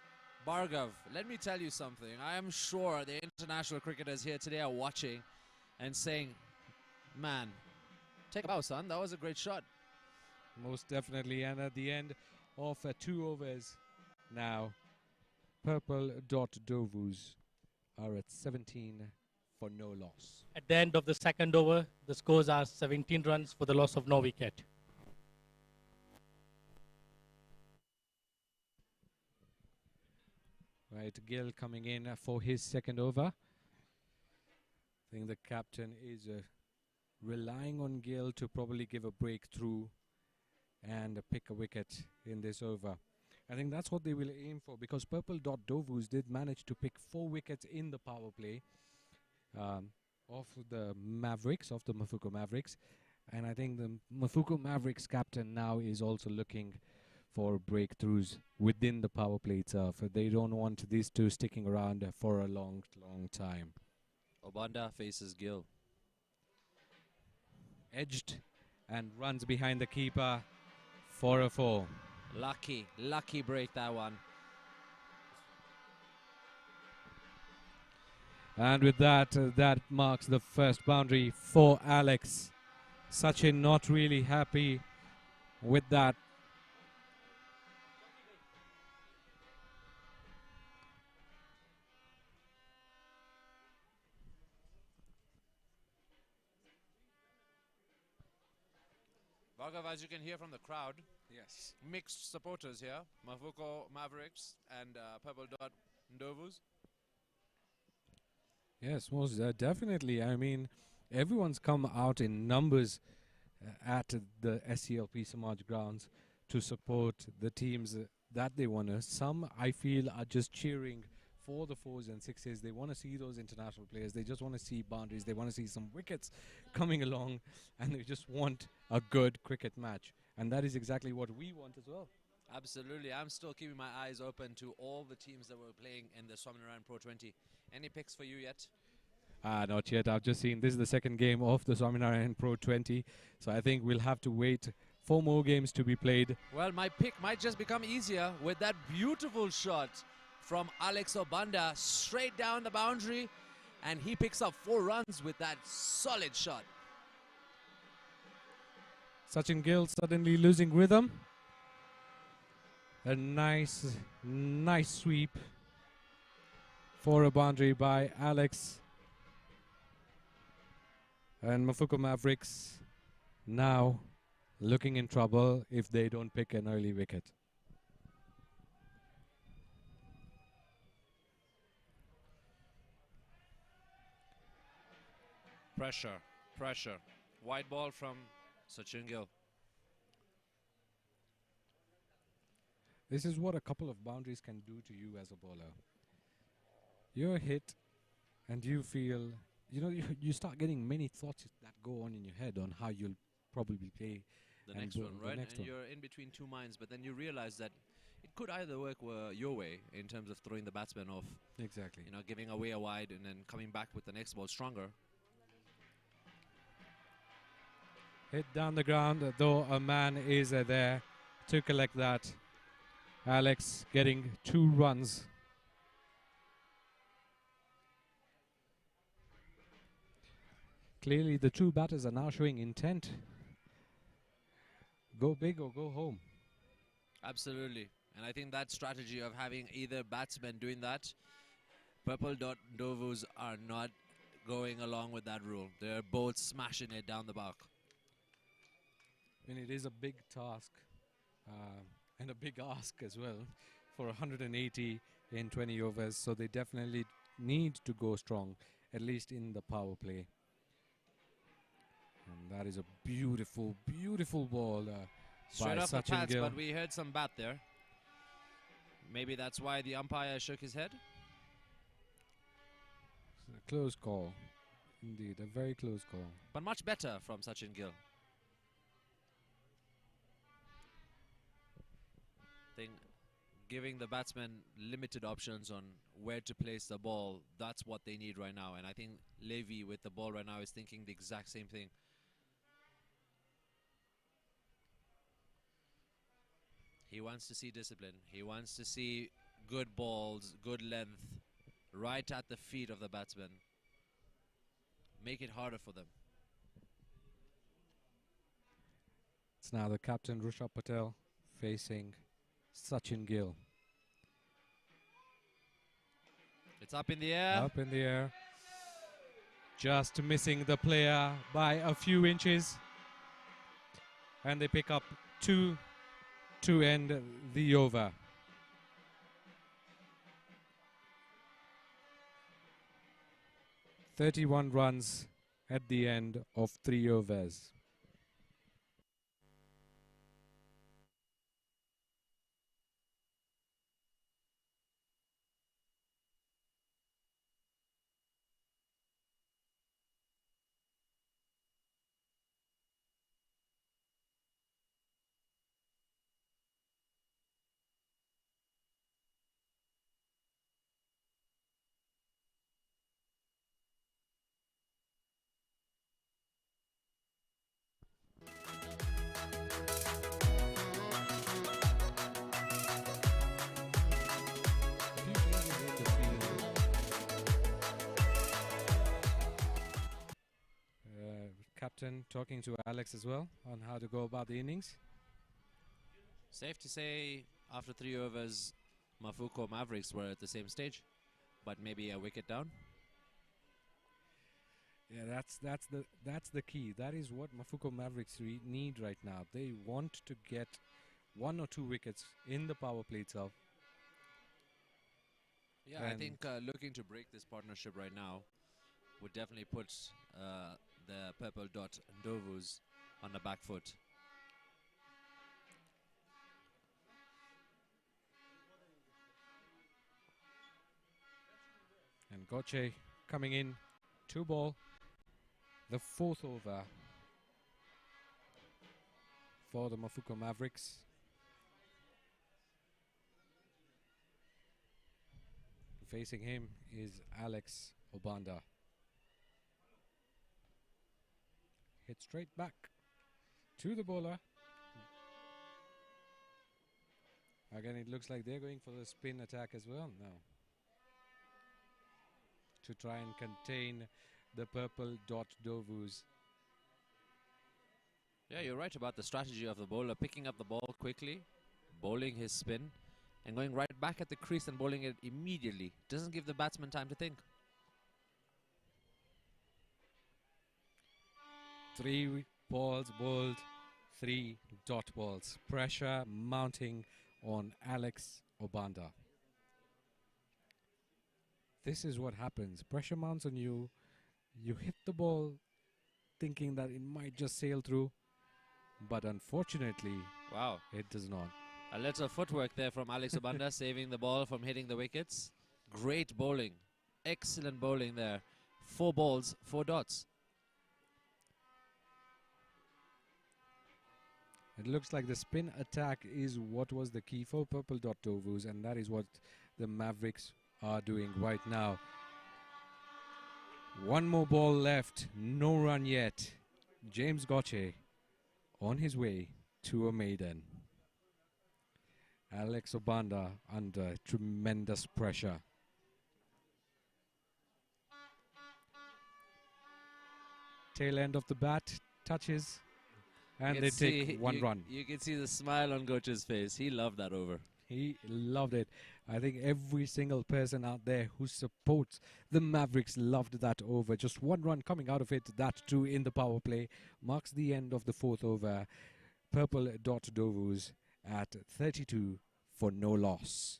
Bhargav, let me tell you something. I am sure the international cricketers here today are watching and saying, man, take a bow, son. That was a great shot. Most definitely. And at the end of 2 overs now, Purple Dot Ndovus are at 17 for no loss. At the end of the second over, the scores are 17 runs for the loss of no wicket. Right, Gill coming in for his second over. I think the captain is relying on Gill to probably give a breakthrough and pick a wicket in this over. I think that's what they will aim for, because Purple Dot Ndovus did manage to pick 4 wickets in the power play of the Mavericks, of the Mafuko Mavericks. And I think the Mafuko Mavericks captain now is also looking for breakthroughs within the power play itself. They don't want these two sticking around for a long, long time. Obanda faces Gill. Edged and runs behind the keeper for a 4. Lucky break, that one. And with that, that marks the first boundary for Alex. Sachin not really happy with that. Bhargav, as you can hear from the crowd, yes, mixed supporters here. Mafuko Mavericks and Purple Dot Ndovus. Yes, most definitely. I mean, everyone's come out in numbers at the SCLP Samaj grounds to support the teams that they want to. Some, I feel, are just cheering for the 4s and 6s. They want to see those international players. They just want to see boundaries. They want to see some wickets coming along, and they just want a good cricket match. And that is exactly what we want as well. Absolutely. I'm still keeping my eyes open to all the teams that were playing in the Swaminarayan Pro20. Any picks for you yet? Not yet. I've just seen this is the second game of the Swaminarayan Pro20. So I think we'll have to wait 4 more games to be played. Well, my pick might just become easier with that beautiful shot from Alex Obanda straight down the boundary. And he picks up 4 runs with that solid shot. Sachin Gill suddenly losing rhythm. A nice sweep for a boundary by Alex. And Mafuko Mavericks now looking in trouble if they don't pick an early wicket. Pressure. Wide ball from Sachin Gill. This is what a couple of boundaries can do to you as a bowler. You're hit and you feel, you know, you start getting many thoughts that go on in your head on how you'll probably play The next one, right? And you're in between 2 minds, but then you realize that it could either work your way in terms of throwing the batsman off. Exactly. You know, giving away a wide and then coming back with the next ball stronger. Hit down the ground, though a man is there to collect that. Alex getting 2 runs. Clearly the 2 batters are now showing intent. Go big or go home. Absolutely. And I think that strategy of having either batsmen doing that, Purple Dot Ndovus are not going along with that rule. They're both smashing it down the back. I mean, it is a big task and a big ask as well for 180 in 20 overs. So they definitely need to go strong, at least in the power play. And that is a beautiful, beautiful ball Straight by off the Sachin pads, Gill. but we heard some bat there. Maybe that's why the umpire shook his head. It's a close call. Indeed, a very close call. But much better from Sachin Gill. I think giving the batsmen limited options on where to place the ball, that's what they need right now. And I think Levy with the ball right now is thinking the exact same thing. He wants to see discipline. He wants to see good balls, good length, right at the feet of the batsman. Make it harder for them. It's now the captain, Rishabh Patel, facing Sachin Gill. It's up in the air. Up in the air. Just missing the player by a few inches. And they pick up 2 to end the over. "31 runs at the end of 3 overs. Captain talking to Alex as well on how to go about the innings. Safe to say, after 3 overs, Mafuko Mavericks were at the same stage, but maybe a wicket down. Yeah, that's the key. That is what Mafuko Mavericks need right now. They want to get 1 or 2 wickets in the power play itself. Yeah, I think looking to break this partnership right now would definitely put the purple dot Ndovus on the back foot. And Goche coming in, 2 ball, the 4th over for the Mafuko Mavericks. Facing him is Alex Obanda. Hit straight back to the bowler. Again, it looks like they're going for the spin attack as well now, to try and contain the purple dot Ndovus. Yeah, you're right about the strategy of the bowler, picking up the ball quickly, bowling his spin, and going right back at the crease and bowling it immediately. Doesn't give the batsman time to think. 3 balls bowled, 3 dot balls. Pressure mounting on Alex Obanda. This is what happens. Pressure mounts on you. You hit the ball thinking that it might just sail through, but unfortunately, wow, it does not. A little footwork there from Alex Obanda, saving the ball from hitting the wickets. Great bowling. Excellent bowling there. 4 balls, 4 dots. It looks like the spin attack is what was the key for purple dot Ndovus, and that is what the Mavericks are doing right now. 1 more ball left, no run yet. James Goche on his way to a maiden. Alex Obanda under tremendous pressure. Tail end of the bat touches, and they take 1 run. You can see the smile on Goche's face. He loved that over. He loved it. I think every single person out there who supports the Mavericks loved that over. Just 1 run coming out of it, that too in the power play, marks the end of the 4th over. Purple dot Ndovus at 32 for no loss.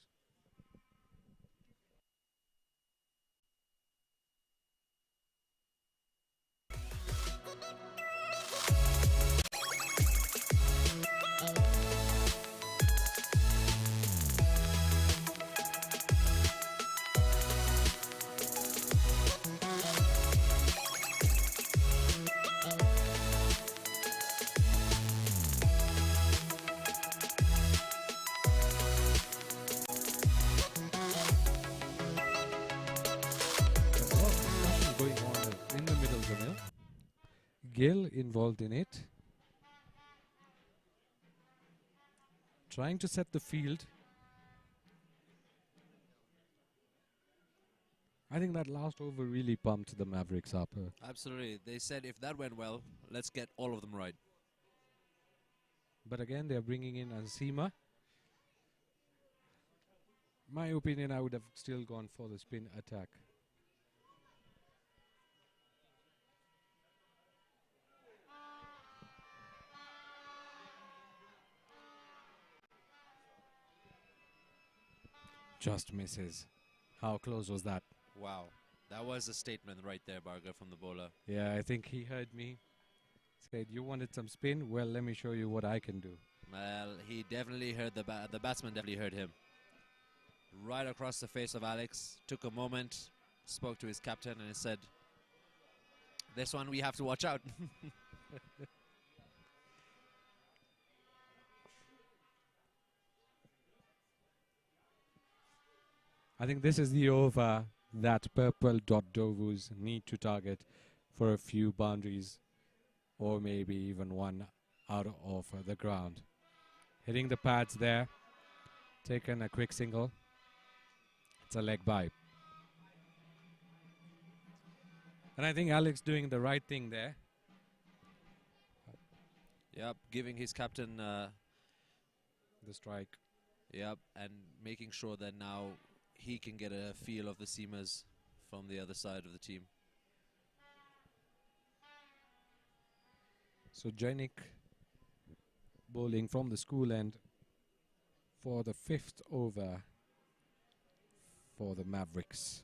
Gill involved in it. Trying to set the field. I think that last over really pumped the Mavericks up. Absolutely. They said if that went well, let's get all of them right. But again, they're bringing in Ansima. My opinion, I would have still gone for the spin attack. Just misses. How close was that? Wow. That was a statement right there, Bhargav, from the bowler. Yeah, I think he heard me. Said, you wanted some spin? Well, let me show you what I can do. Well, he definitely heard the batsman definitely heard him. Right across the face of Alex. Took a moment, spoke to his captain, and he said, this one we have to watch out. I think this is the over that purple dot Ndovus need to target for a few boundaries, or maybe even one out of the ground. Hitting the pads there, taken a quick single. It's a leg bye. And I think Alex doing the right thing there. Yep, giving his captain the strike. Yep, and making sure that now he can get a feel of the seamers from the other side of the team. So Jainik bowling from the school end for the 5th over for the Mavericks.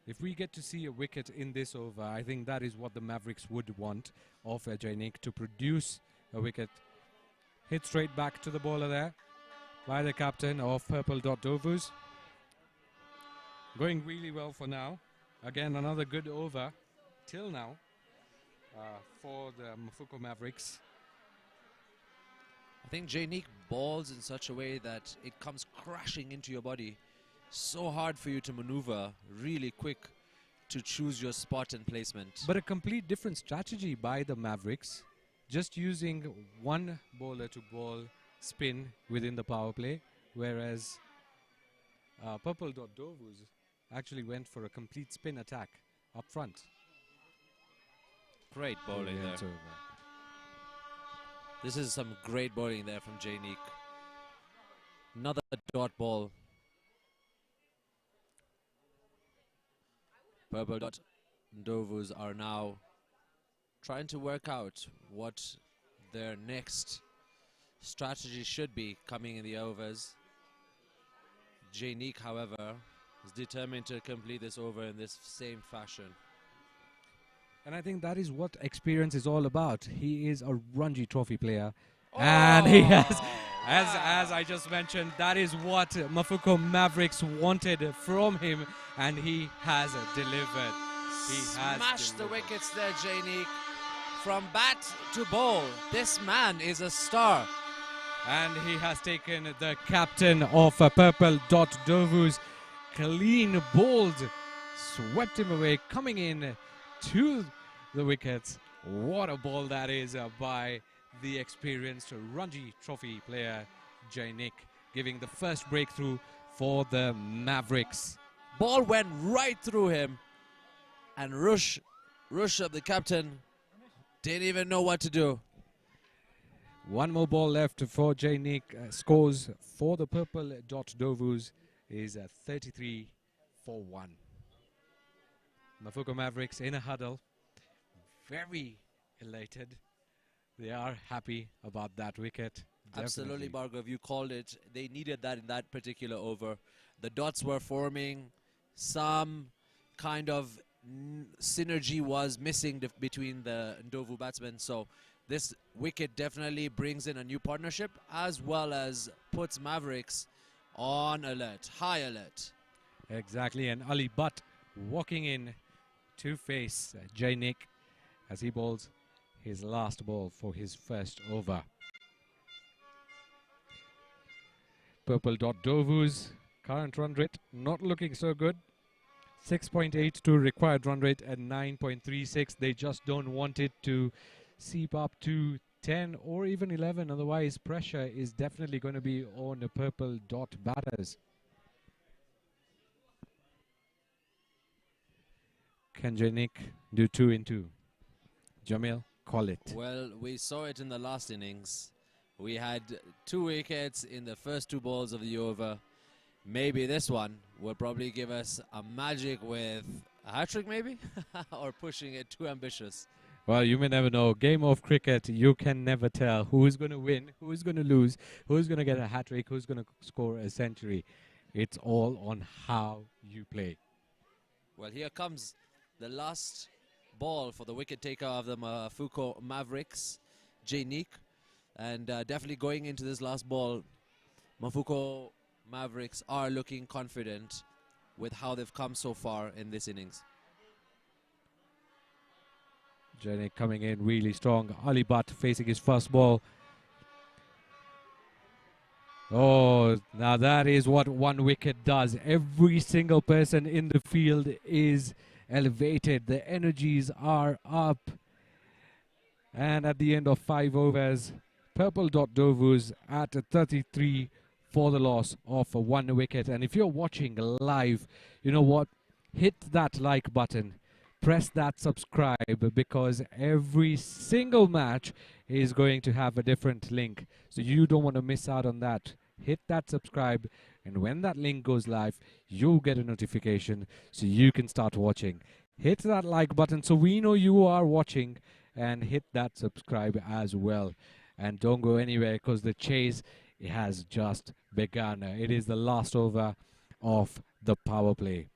If we get to see a wicket in this over, I think that is what the Mavericks would want of Jainik, to produce a wicket. Hit straight back to the bowler there by the captain of Purple Dot Ndovus. Going really well for now. Again, another good over till now for the Mafuko Mavericks. I think Jainik balls in such a way that it comes crashing into your body. So hard for you to maneuver, really quick to choose your spot and placement. But a complete different strategy by the Mavericks. Just using one bowler to bowl spin within the power play, whereas Purple Dot Ndovus actually went for a complete spin attack up front. Great bowling there. This is some great bowling there from Jainik. Another dot ball. Purple Dot Ndovus are now trying to work out what their next strategy should be coming in the overs. Jainik, however, is determined to complete this over in this same fashion. And I think that is what experience is all about. He is a Ranji Trophy player. And he has, as I just mentioned, that is what Mafuko Mavericks wanted from him. And he has delivered. He has smashed the wickets there, Jainik. From bat to bowl, this man is a star. And he has taken the captain of Purple Dot Ndovus, clean bowled, swept him away, coming in to the wickets. What a ball that is by the experienced Ranji Trophy player Jainik, giving the first breakthrough for the Mavericks. Ball went right through him, and Rushabh, the captain, didn't even know what to do. One more ball left for Jainik. Scores for the Purple Dot Ndovus is 33 for 1. Mafuko Mavericks in a huddle, very elated. They are happy about that wicket. Absolutely, Bhargav, you called it. They needed that in that particular over. The dots were forming. Some kind of synergy was missing between the Ndovu batsmen. So this wicket definitely brings in a new partnership, as well as puts Mavericks on alert, high alert. Exactly, and Ali Butt walking in to face Jainik as he bowls his last ball for his first over. Purple Dot Ndovus, current run rate not looking so good. 6.82 required run rate at 9.36. They just don't want it to seep up to 10 or even 11. Otherwise, pressure is definitely going to be on the purple dot batters. Can Nick do 2 in 2? Jamil, call it. Well, we saw it in the last innings. We had 2 wickets in the first 2 balls of the over. Maybe this one will probably give us a magic with a hat-trick maybe? Or pushing it too ambitious. Well, you may never know. Game of cricket, you can never tell who is going to win, who is going to lose, who is going to get a hat-trick, who is going to score a century. It's all on how you play. Well, here comes the last ball for the wicket taker of the Mafuko Mavericks, Nick. And definitely going into this last ball, Mafuko Mavericks are looking confident with how they've come so far in this innings. Nick coming in really strong. Ali Butt facing his first ball. Oh, now that is what 1 wicket does. Every single person in the field is elevated. The energies are up. And at the end of 5 overs, Purple Dot Ndovus at 33 for the loss of 1 wicket. And if you're watching live, you know what? Hit that like button. Press that subscribe, because every single match is going to have a different link. So you don't want to miss out on that. Hit that subscribe, and when that link goes live, you'll get a notification so you can start watching. Hit that like button so we know you are watching, and hit that subscribe as well. And don't go anywhere, because the chase has just begun. It is the last over of the power play.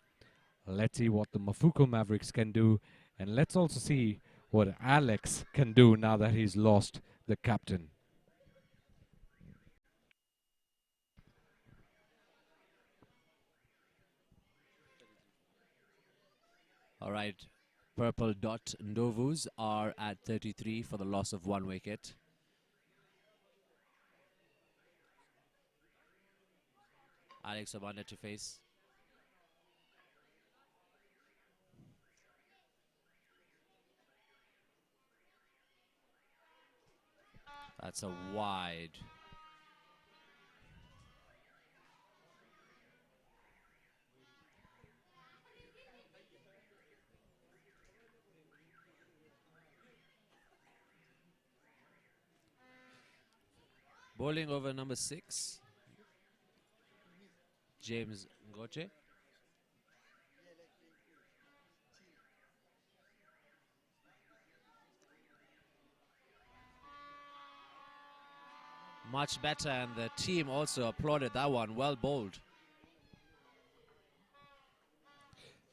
Let's see what the Mafuko Mavericks can do, and let's also see what Alex can do now that he's lost the captain. All right, Purple Dot Ndovus are at 33 for the loss of 1 wicket. Alex Abanda to face. That's a wide. Bowling over number 6, James Ngoche. Much better, and the team also applauded that one. Well bowled.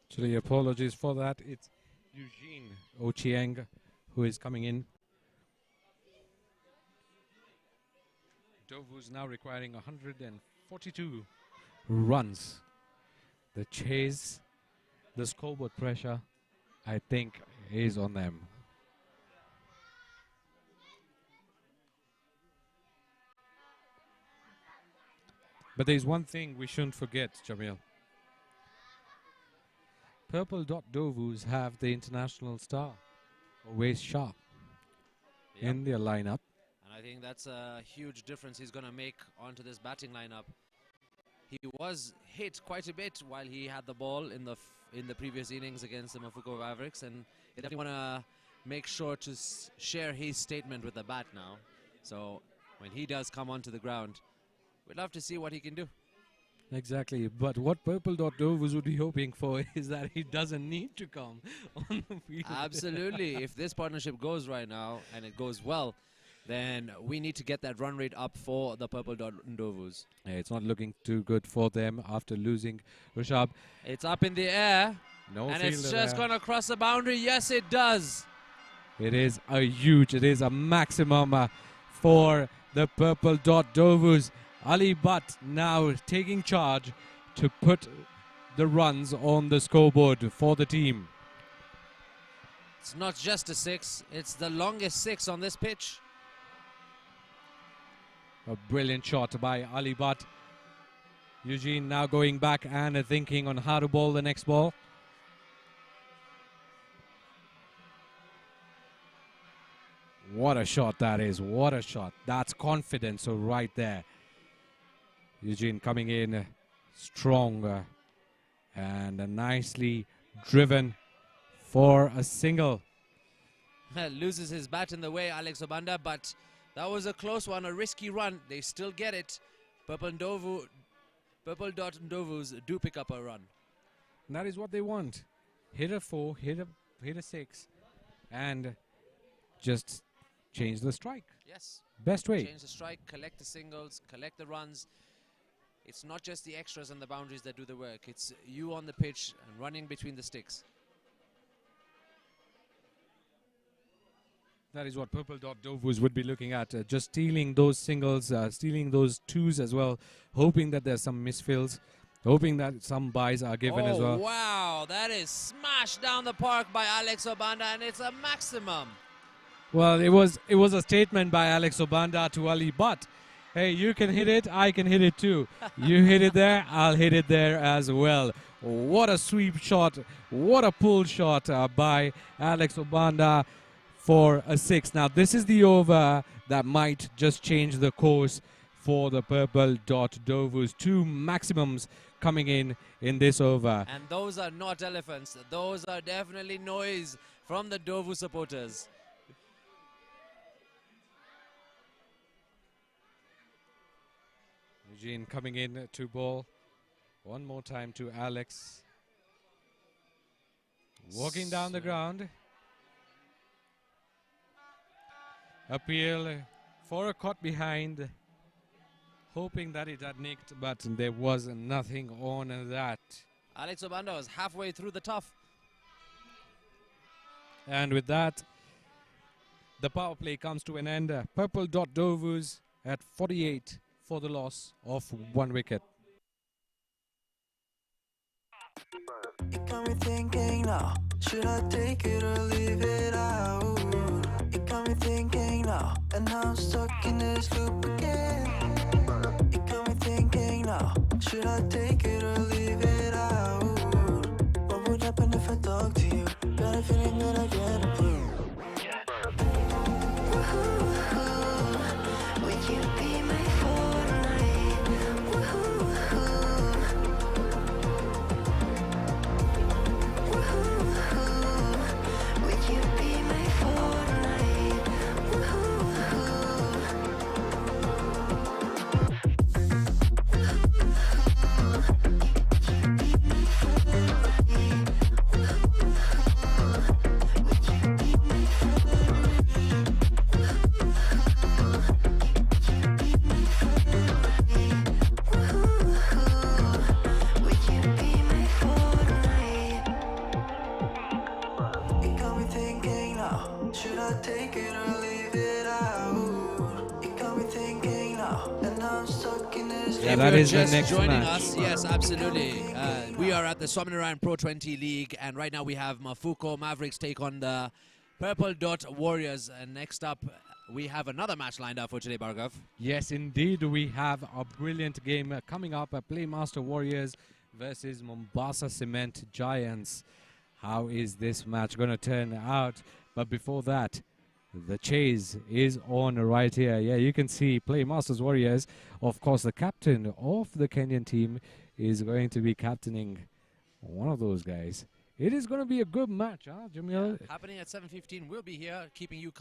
Actually, apologies for that. It's Eugene Ochieng who is coming in. Ndovus now requiring 142 runs. The chase, the scoreboard pressure, I think, is on them. But there's one thing we shouldn't forget, Jamil. Purple Dot Ndovus have the international star, Always Shah, in their lineup. And I think that's a huge difference he's going to make onto this batting lineup. He was hit quite a bit while he had the ball in the previous innings against the Mafuko Mavericks, and they definitely want to make sure to share his statement with the bat now. So when he does come onto the ground, we'd love to see what he can do. Exactly, but what Purple Dot Ndovus would be hoping for is that he doesn't need to come on the field. Absolutely. If this partnership goes right now and it goes well, then we need to get that run rate up for the Purple Dot Ndovus. Yeah, it's not looking too good for them after losing Rishabh. It's up in the air. No and it's fielder just there. going to cross the boundary. Yes, it does. It is a maximum for the Purple Dot Ndovus. Ali Butt now taking charge to put the runs on the scoreboard for the team. It's not just a 6, it's the longest 6 on this pitch. A brilliant shot by Ali Butt. Eugene now going back and thinking on how to bowl the next ball. What a shot that is. What a shot. That's confidence right there. Eugene coming in strong and nicely driven for a single. Loses his bat in the way, Alex Obanda, but that was a close one, a risky run. They still get it. Purple Dot Ndovus do pick up a run. And that is what they want. Hit a 4, hit a 6, and just change the strike. Yes. Best way. Change the strike, collect the singles, collect the runs. It's not just the extras and the boundaries that do the work. It's you on the pitch and running between the sticks. That is what Purple Dot Ndovus would be looking at. Just stealing those singles, stealing those twos as well, hoping that there's some misfills, hoping that some buys are given as well. Wow, that is smashed down the park by Alex Obanda, and it's a maximum. Well, it was a statement by Alex Obanda to Ali, but hey, you can hit it, I can hit it too. You hit it there, I'll hit it there as well. What a sweep shot, what a pull shot by Alex Obanda for a 6. Now, this is the over that might just change the course for the Purple Dot Ndovus. 2 maximums coming in this over. And those are not elephants. Those are definitely noise from the Ndovus supporters. Eugene coming in to ball. One more time to Alex. Walking down the ground. Appeal for a caught behind. Hoping that it had nicked, but there was nothing on that. Alex Obanda was halfway through the tough. And with that, the power play comes to an end. Purple Dot Ndovus at 48 for the loss of 1 wicket. It got me thinking now, should I take it or leave it out? It got me thinking now, and now I'm stuck in this loop again. It got me thinking now, should I take it or leave it out? What would happen if I talk to you? Got a feeling that I get a clue. Would you be my fortnight? Would you be my fortnight? It got me thinking now, should I take it or leave it out? It got me thinking now, and now I'm stuck in this. Yeah, that is the just next joining match. us, yes, absolutely. We are at the Swaminarayan Pro20 League, and right now we have Mafuko Mavericks take on the Purple Dot Warriors. And next up, we have another match lined up for today, Bhargav. Yes, indeed, we have a brilliant game coming up. Playmaster Warriors versus Mombasa Cement Giants. How is this match going to turn out? But before that, the chase is on right here. Yeah, you can see Playmasters Warriors. Of course, the captain of the Kenyan team is going to be captaining one of those guys. It is going to be a good match, huh, Jamil? Happening at 7:15. We'll be here keeping you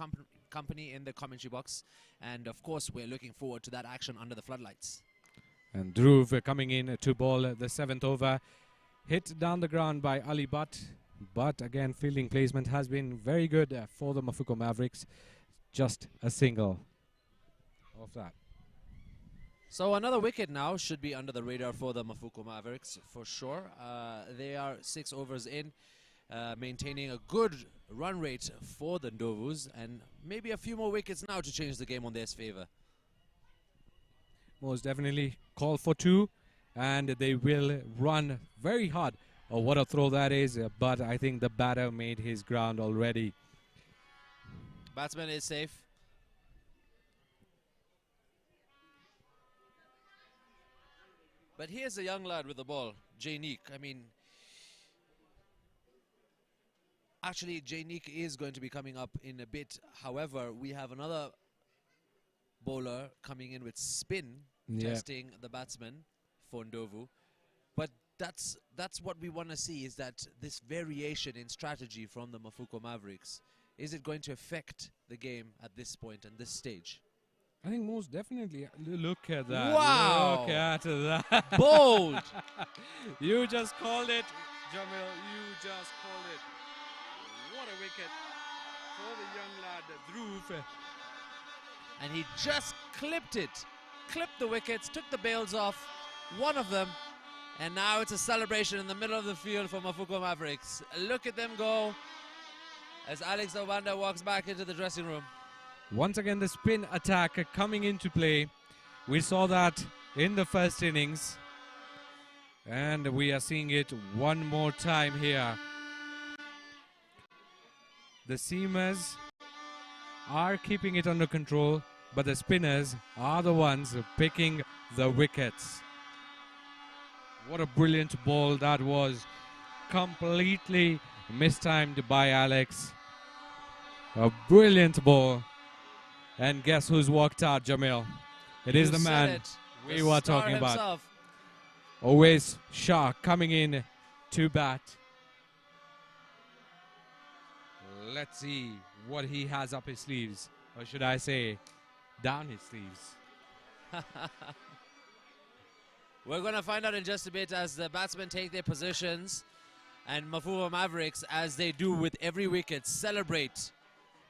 company in the commentary box. And of course, we're looking forward to that action under the floodlights. And Dhruv coming in to ball the 7th over. Hit down the ground by Ali Butt. But again, fielding placement has been very good for the Mafuko Mavericks. Just a single of that. So another wicket now should be under the radar for the Mafuko Mavericks for sure. They are 6 overs in, maintaining a good run rate for the Ndovus, and maybe a few more wickets now to change the game on their favor. Most definitely call for 2, and they will run very hard. Oh, what a throw that is, but I think the batter made his ground already. Batsman is safe. But here's a young lad with the ball, Jainik. I mean, Actually, Jainik is going to be coming up in a bit. However, we have another bowler coming in with spin, testing the batsman for Ndovus. But that's what we want to see, is that this variation in strategy from the Mafuko Mavericks. Is it going to affect the game at this point and this stage? I think most definitely. Look at that. Wow. Look at that. Bold. You just called it, Jamil. You just called it. What a wicket for the young lad, Dhruv. And he just clipped it. Clipped the wickets, took the bails off, one of them. And now it's a celebration in the middle of the field for Mafuko Mavericks. Look at them go as Alex Obanda walks back into the dressing room. Once again, the spin attack coming into play. We saw that in the first innings. And we are seeing it one more time here. The seamers are keeping it under control, but the spinners are the ones picking the wickets. What a brilliant ball that was. Completely mistimed by Alex. A brilliant ball. And guess who's walked out, Jamil? It is the man we were talking about. Always Shah coming in to bat. Let's see what he has up his sleeves. Or should I say, down his sleeves. We're going to find out in just a bit as the batsmen take their positions. And Mafuko Mavericks, as they do with every wicket, celebrate.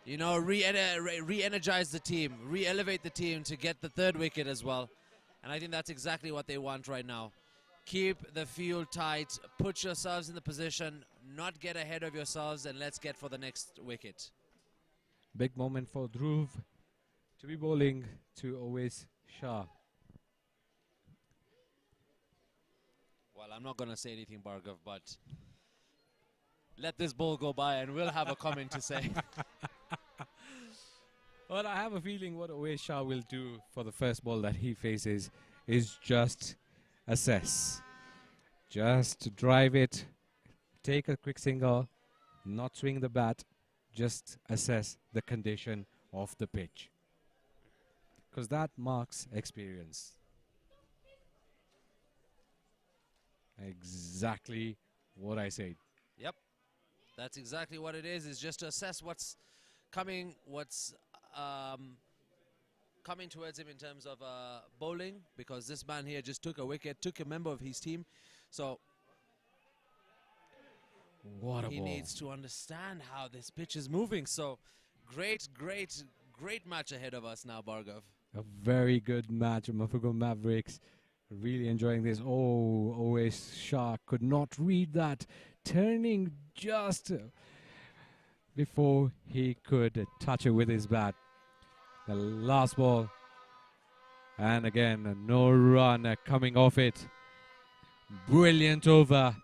You know, re-energize the team, re-elevate the team to get the third wicket as well. And I think that's exactly what they want right now. Keep the field tight, put yourselves in the position, not get ahead of yourselves, and let's get for the next wicket. Big moment for Dhruv to be bowling to always Shah. Well, I'm not going to say anything, Bhargav, but let this ball go by and we'll have a comment to say. Well, I have a feeling what Always Shah will do for the first ball that he faces is just assess. Just drive it, take a quick single, not swing the bat, just assess the condition of the pitch. Because that marks experience. Exactly what I said. Yep, that's exactly what it is just to assess what's coming, coming towards him in terms of bowling, because this man here just took a wicket, took a member of his team. So what a he ball. needs to understand how this pitch is moving. So great match ahead of us now, Bhargav. A very good match. Mafuko Mavericks really enjoying this. Oh, Always Shah could not read that. Turning just before he could touch it with his bat. The last ball. And again, no run coming off it. Brilliant over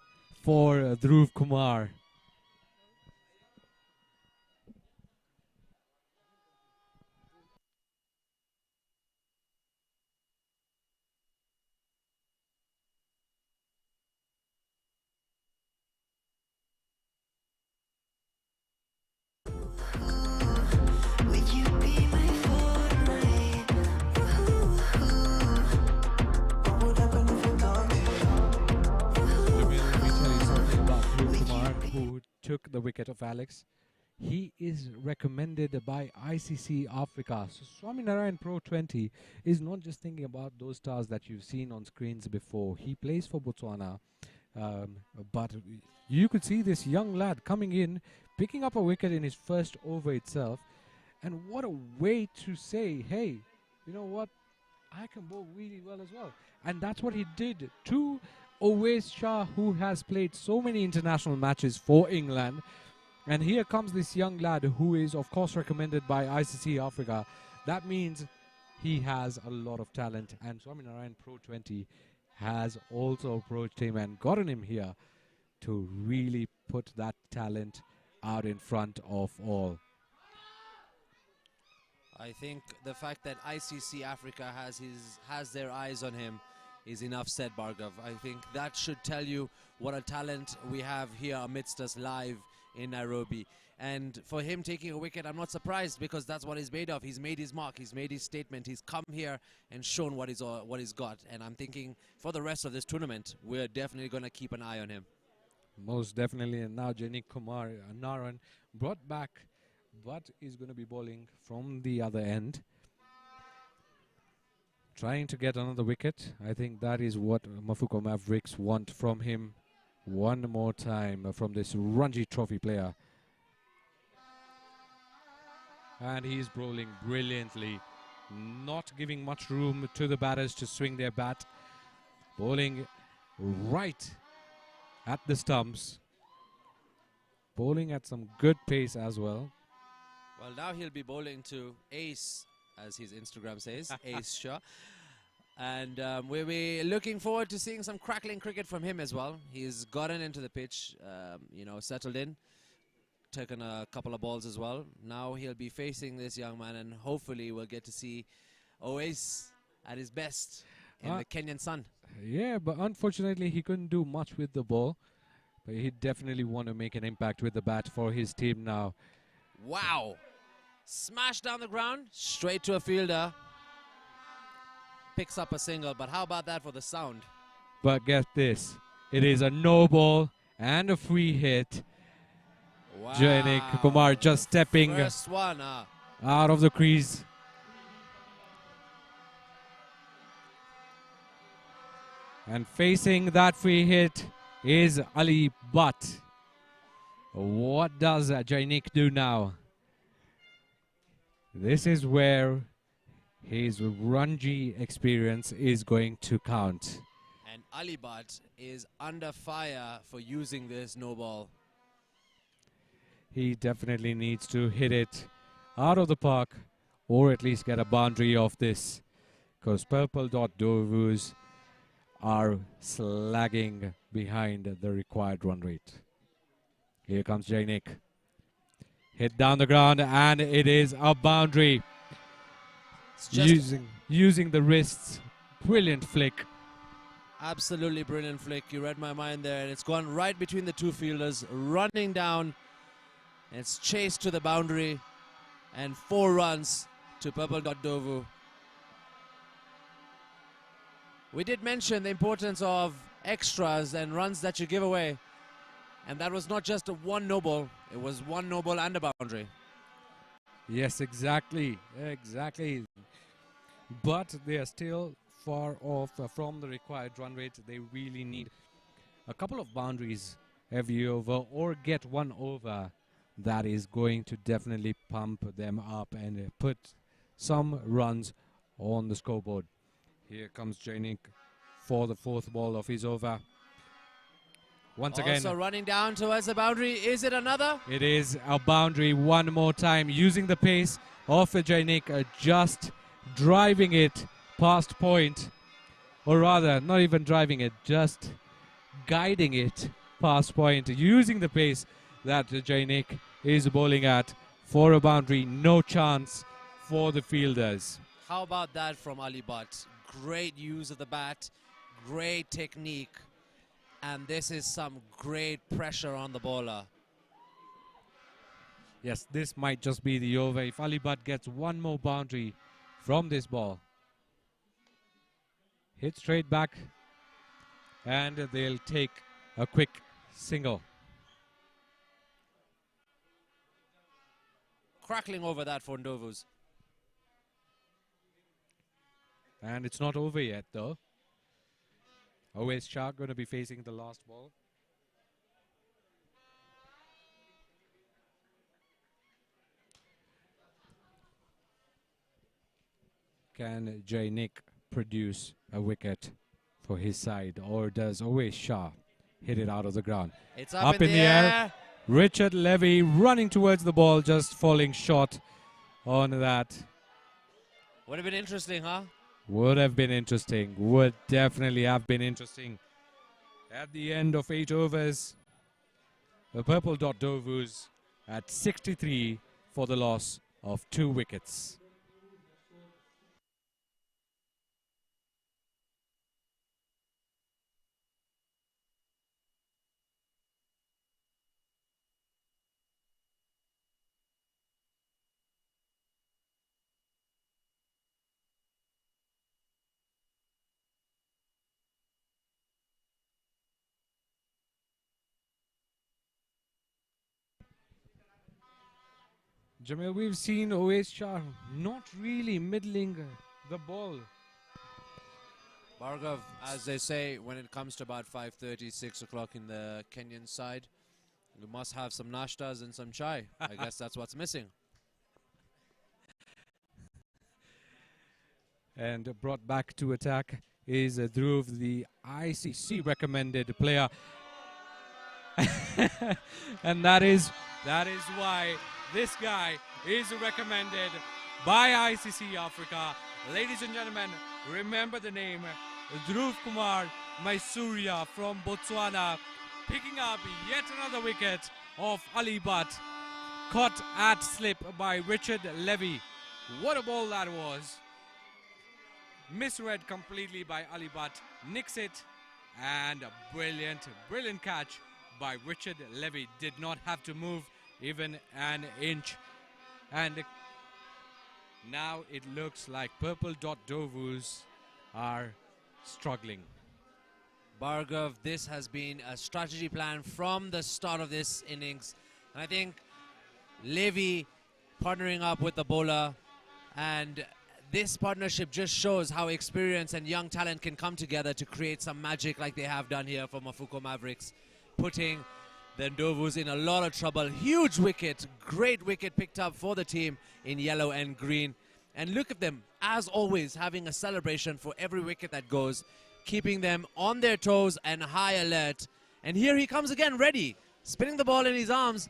for Dhruv Kumar. Would you be my fortnight? What would happen if you don't? Let me tell you something about Dhruv Kumar, who took the wicket of Alex. He is recommended by ICC Africa. So Swaminarayan Pro20 is not just thinking about those stars that you've seen on screens before. He plays for Botswana. But you could see this young lad coming in, picking up a wicket in his first over itself. And what a way to say, hey, you know what? I can bowl really well as well. And that's what he did to Always Shah, who has played so many international matches for England. And here comes this young lad who is, of course, recommended by ICC Africa. That means he has a lot of talent. And Swaminarayan Pro20 has also approached him and gotten him here to really put that talent out in front of all. I think the fact that ICC Africa has their eyes on him is enough said, Bhargav. I think that should tell you what a talent we have here amidst us live in Nairobi. And for him taking a wicket, I'm not surprised, because that's what he's made of. He's made his mark. He's made his statement. He's come here and shown what he's got. And I'm thinking for the rest of this tournament, we're definitely going to keep an eye on him. Most definitely. And now Jainik Kumar Naran brought back, but is going to be bowling from the other end, trying to get another wicket. I think that is what Mafuko Mavericks want from him one more time from this Ranji Trophy player. And he's bowling brilliantly, not giving much room to the batters to swing their bat. Bowling right at the stumps. Bowling at some good pace as well. Well, now he'll be bowling to Ace, as his Instagram says, Ace Shah. And we'll be looking forward to seeing some crackling cricket from him as well. He's gotten into the pitch, you know, settled in, taken a couple of balls as well. Now he'll be facing this young man, and hopefully we'll get to see Oasis at his best in the Kenyan sun. Yeah, but unfortunately he couldn't do much with the ball. But he definitely want to make an impact with the bat for his team now. Wow. Smash down the ground, straight to a fielder. Picks up a single, but how about that for the sound? But get this, it is a no ball and a free hit. Wow. Jainik Kumar just stepping First one, out of the crease. And facing that free hit is Ali Butt. What does Jainik do now? This is where his Ranji experience is going to count. And Ali Butt is under fire for using this no ball. He definitely needs to hit it out of the park, or at least get a boundary of this, because Purple Dot Ndovus are slagging behind the required run rate. Here comes Jainik. Hit down the ground, and it is a boundary. Using the wrists. Brilliant flick. Absolutely brilliant flick. You read my mind there. And it's gone right between the two fielders, running down. It's chased to the boundary, and 4 runs to Purple Dot Ndovu. We did mention the importance of extras and runs that you give away. And that was not just a one no ball, it was one no ball and a boundary. Yes, exactly. Exactly. But they are still far off from the required run rate. They really need a couple of boundaries every over, or get one over. That is going to definitely pump them up and put some runs on the scoreboard. Here comes Jainik for the 4th ball of his over. Once again, also running down towards the boundary. Is it another? it is a boundary one more time, using the pace of Jainik, just driving it past point, or rather not even driving it, just guiding it past point, using the pace that Jainik is bowling at for a boundary. No chance for the fielders. How about that from Ali Butt? Great use of the bat, great technique, and this is some great pressure on the bowler. Yes, this might just be the over if Ali Butt gets one more boundary from this ball. Hit straight back, and they'll take a quick single. Crackling over that for Ndovus. And it's not over yet, though. Always Shah going to be facing the last ball. Can Jainik produce a wicket for his side, or does Always Shah hit it out of the ground? It's up in the air. Richard Levy running towards the ball, just falling short on that. Would have been interesting, huh? Would have been interesting. Would definitely have been interesting. At the end of 8 overs, the Purple Dot Ndovus at 63 for the loss of 2 wickets. Jamil, we've seen Oais Shah not really middling the ball. Bhargav, as they say, when it comes to about 5:30, 6 o'clock in the Kenyan side, you must have some nashtas and some chai. I guess that's what's missing. And brought back to attack is Dhruv, the ICC recommended player. And that is why this guy is recommended by ICC Africa. Ladies and gentlemen, remember the name Dhruv Kumar Maisuria from Botswana, picking up yet another wicket of Ali Butt, caught at slip by Richard Levy. What a ball that was. Misread completely by Ali Butt, nicks it, and a brilliant catch by Richard Levy. Did not have to move even an inch. And now it looks like Purple Dot Ndovus are struggling. Bhargav, this has been a strategy plan from the start of this innings. And I think Levy partnering up with the bowler, and this partnership just shows how experience and young talent can come together to create some magic like they have done here for Mafuko Mavericks, putting the Ndovus in a lot of trouble. Huge wicket, great wicket picked up for the team in yellow and green. And look at them, as always, having a celebration for every wicket that goes, keeping them on their toes and high alert. And here he comes again, ready, spinning the ball in his arms,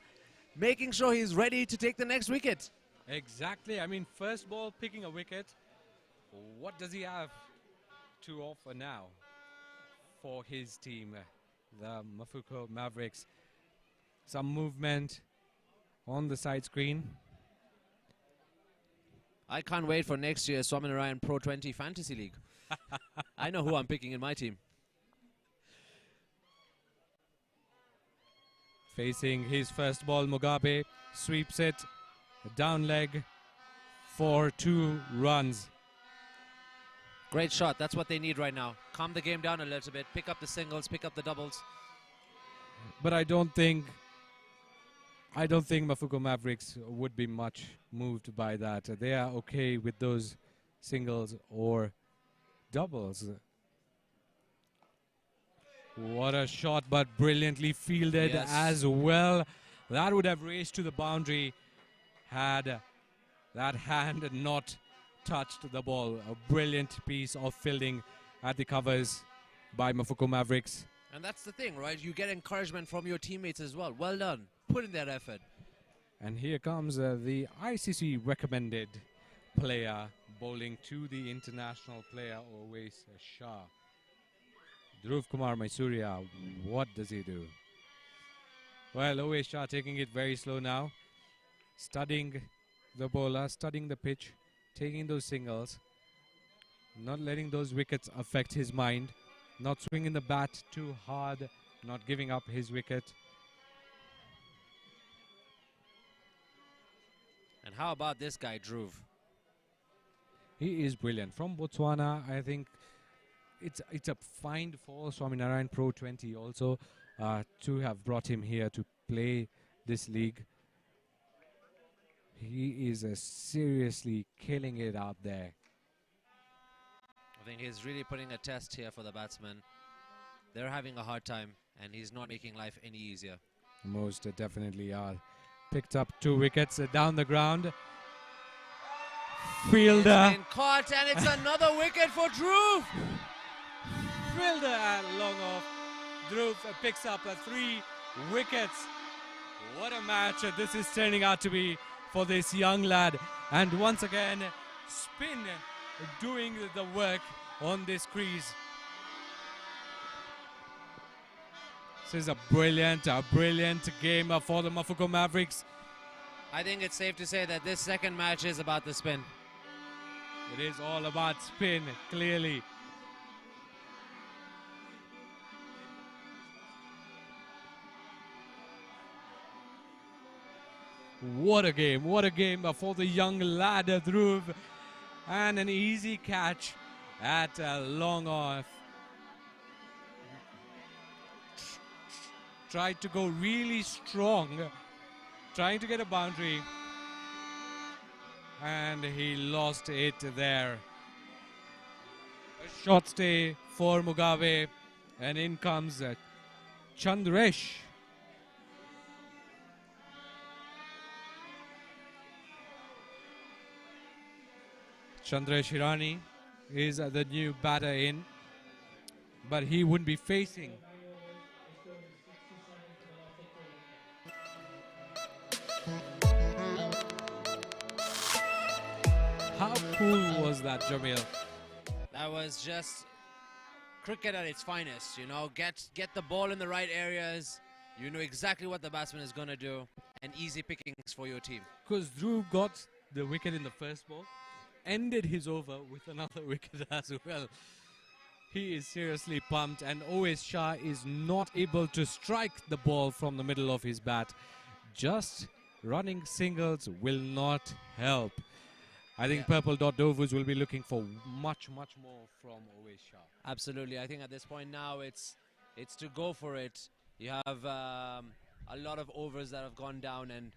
making sure he's ready to take the next wicket. Exactly. I mean, first ball, picking a wicket. What does he have to offer now for his team, the Mafuko Mavericks? Some movement on the side screen. I can't wait for next year's Swaminarayan Pro20 Fantasy League. I know who I'm picking in my team. Facing his first ball, Mugabe sweeps it down leg for 2 runs. Great shot. That's what they need right now. Calm the game down a little bit. Pick up the singles, pick up the doubles. But I don't think Mafuko Mavericks would be much moved by that. They are okay with those singles or doubles. What a shot, but brilliantly fielded as well. That would have raced to the boundary had that hand not touched the ball. A brilliant piece of fielding at the covers by Mafuko Mavericks. And that's the thing, right? You get encouragement from your teammates as well. Well done. Put in that effort. And here comes the ICC recommended player bowling to the international player, Oais Shah. Dhruv Kumar Maisuria, what does he do? Well, Oais Shah taking it very slow now. Studying the bowler, studying the pitch, taking those singles, not letting those wickets affect his mind, not swinging the bat too hard, not giving up his wicket. And how about this guy, Dhruv? He is brilliant. From Botswana, I think it's a find for Swaminarayan Pro20 also to have brought him here to play this league. He is seriously killing it out there. I think he's really putting a test here for the batsmen. They're having a hard time, and he's not making life any easier. Most definitely are. Picked up 2 wickets down the ground. Fielder. It's been caught, and it's another wicket for Dhruv. Fielder at long off. Dhruv picks up 3 wickets. What a match this is turning out to be for this young lad. And once again, spin doing the work on this crease. This is a brilliant game for the Mafuko Mavericks. I think it's safe to say that this second match is about the spin. It is all about spin, clearly. What a game for the young lad, Dhruv. And an easy catch at long off. Tried to go really strong, trying to get a boundary. and he lost it there. A short stay for Mugabe, and in comes Chandresh. Chandresh Hirani is the new batter in, but he wouldn't be facing How cool was that, Jamil? That was just cricket at its finest, you know. Get the ball in the right areas. You know exactly what the batsman is going to do, and easy pickings for your team. Because Dhruv got the wicket in the first ball, ended his over with another wicket as well. He is seriously pumped, and Owesh Shah is not able to strike the ball from the middle of his bat. Just running singles will not help. I think Purple Dot Ndovus will be looking for much more from Owesh Shah. Absolutely. I think at this point now it's to go for it. You have a lot of overs that have gone down, and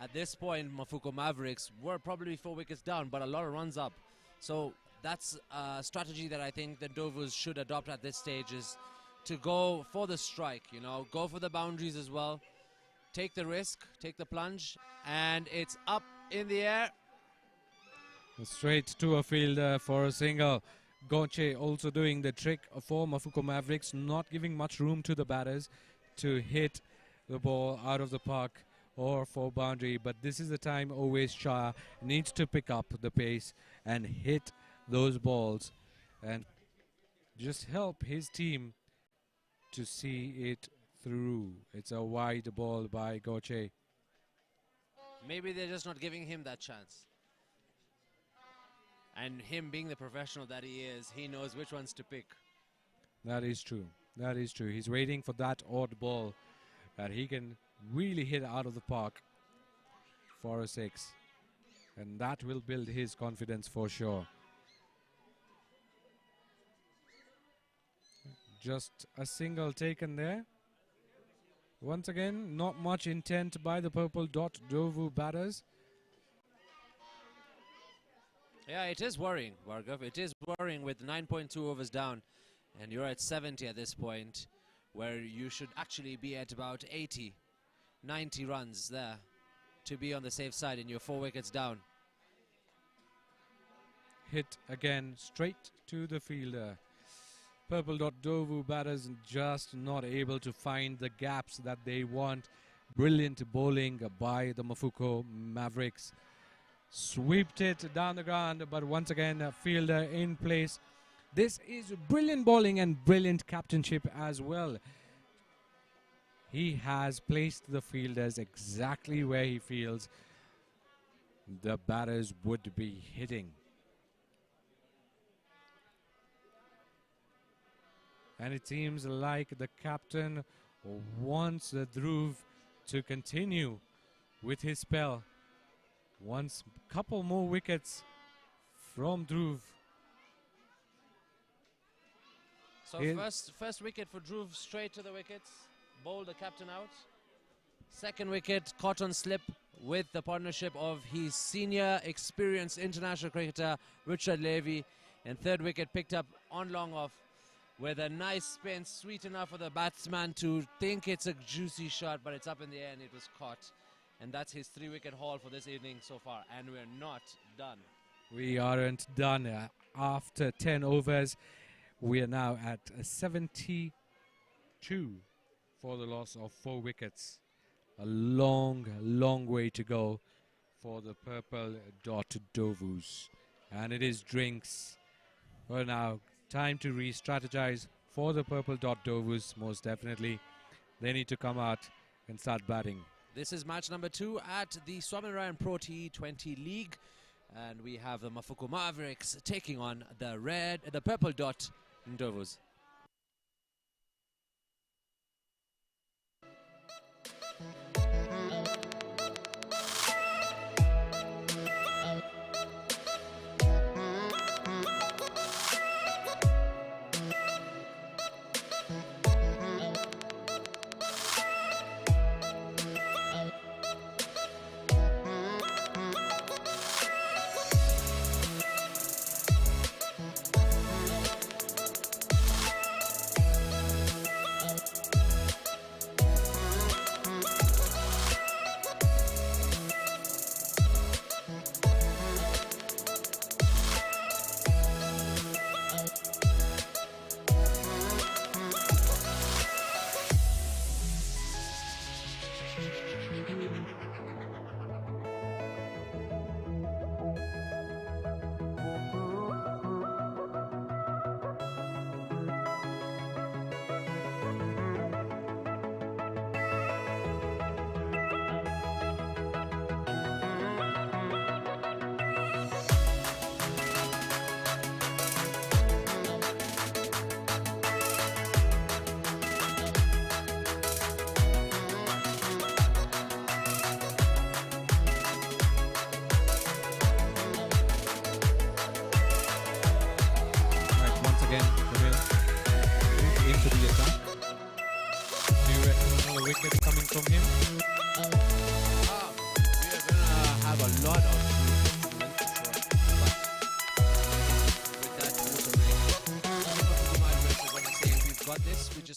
at this point Mafuko Mavericks were probably 4 wickets down, but a lot of runs up. So that's a strategy that I think the Ndovus should adopt at this stage, is to go for the strike, you know, go for the boundaries as well. Take the risk, take the plunge, and it's up in the air. Straight to a fielder for a single. Goche also doing the trick for Mafuko Mavericks, not giving much room to the batters to hit the ball out of the park or for boundary. But this is the time Owesh Shah needs to pick up the pace and hit those balls and just help his team to see it through. It's a wide ball by Goche. Maybe they're just not giving him that chance. And him being the professional that he is, he knows which ones to pick. That is true. That is true. He's waiting for that odd ball that he can really hit out of the park for a 6. And that will build his confidence for sure. Just a single taken there. Once again, not much intent by the Purple Dot Ndovu batters. Yeah, it is worrying, Bhargav. It is worrying with 9.2 overs down, and you're at 70 at this point, where you should actually be at about 80, 90 runs there to be on the safe side, and you're 4 wickets down. Hit again straight to the fielder. Purple Dot Ndovu batters just not able to find the gaps that they want. Brilliant bowling by the Mafuko Mavericks. Swept it down the ground, but once again a fielder in place. This is brilliant bowling and brilliant captainship as well. He has placed the fielders exactly where he feels the batters would be hitting. And it seems like the captain wants Dhruv to continue with his spell. Wants a couple more wickets from Dhruv. So first wicket for Dhruv, straight to the wickets. Bowled the captain out. Second wicket caught on slip with the partnership of his senior experienced international cricketer Richard Levy. And third wicket picked up on long off with a nice spin, sweet enough for the batsman to think it's a juicy shot, but it's up in the air and it was caught. And that's his 3-wicket haul for this evening so far. And we're not done. We aren't done. After 10 overs, we are now at 72 for the loss of 4 wickets. A long way to go for the Purple Dot Ndovus. And it is drinks. Well, now, time to re-strategize for the Purple Dot Ndovus, most definitely. They need to come out and start batting. This is match number 2 at the Swaminarayan Pro20 League, and we have the Mafuko Mavericks taking on the Purple Dot Ndovus.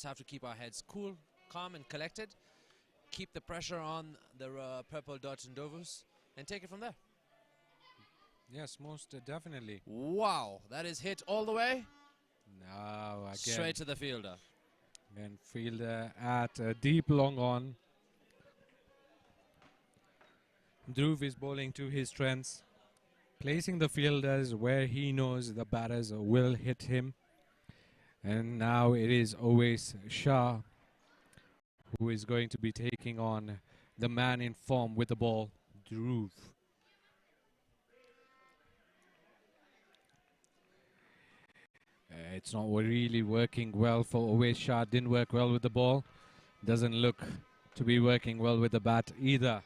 just have to keep our heads cool, calm and collected. Keep the pressure on the purple dot Ndovus and take it from there. Yes, most definitely. Wow, that is hit all the way. Now again. Straight to the fielder. And fielder at deep long on. Dhruv is bowling to his strengths, placing the fielders where he knows the batters will hit him. And now it is always Shah who is going to be taking on the man in form with the ball, Dhruv. It's not really working well for Always Shah. Didn't work well with the ball. Doesn't look to be working well with the bat either.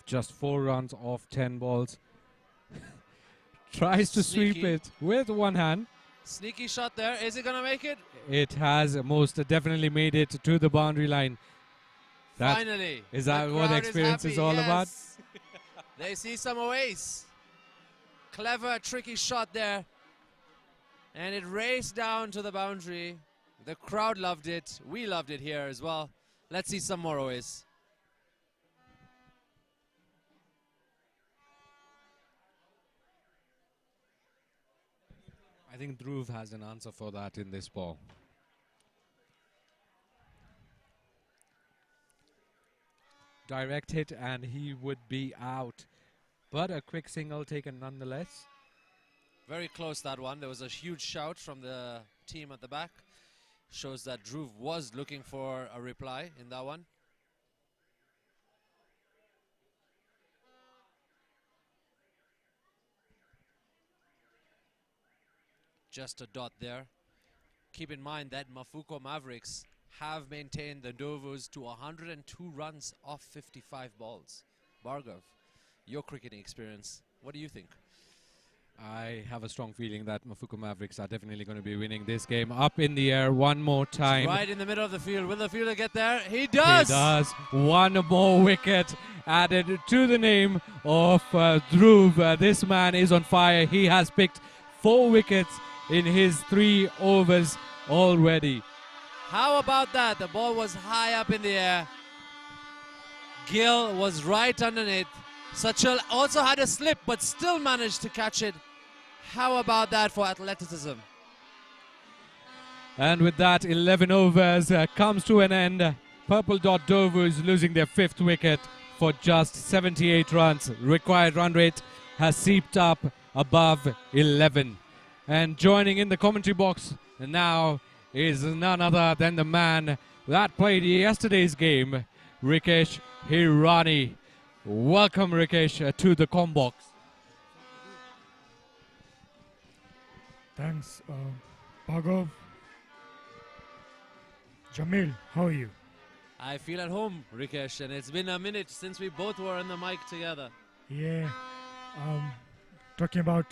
Just 4 runs off 10 balls. Tries to sweep it with one hand. Sneaky shot there. Is it going to make it? It has most definitely made it to the boundary line. Finally. Is that what experience is all about? They see some aways. Clever, tricky shot there. And it raced down to the boundary. The crowd loved it. We loved it here as well. Let's see some more aways. I think Dhruv has an answer for that in this ball. Direct hit and he would be out. But a quick single taken nonetheless. Very close, that one. There was a huge shout from the team at the back. Shows that Dhruv was looking for a reply in that one. Just a dot there. Keep in mind that Mafuko Mavericks have maintained the Ndovus to 102 runs off 55 balls. Bhargav, your cricketing experience, what do you think? I have a strong feeling that Mafuko Mavericks are definitely going to be winning this game. Up in the air one more time. Right in the middle of the field. Will the fielder get there? He does! He does. One more wicket added to the name of Dhruv. This man is on fire. He has picked 4 wickets in his 3 overs already. How about that? The ball was high up in the air. Gill was right underneath. Sachal also had a slip but still managed to catch it. How about that for athleticism? And with that, 11 overs comes to an end. Purple Dot Ndovus losing their 5th wicket for just 78 runs. Required run rate has seeped up above 11. And joining in the commentary box now is none other than the man that played yesterday's game, Rikesh Hirani. Welcome, Rikesh, to the Combox. Thanks, Bhargav. Jamil, how are you? I feel at home, Rikesh, and it's been a minute since we both were on the mic together. Yeah, talking about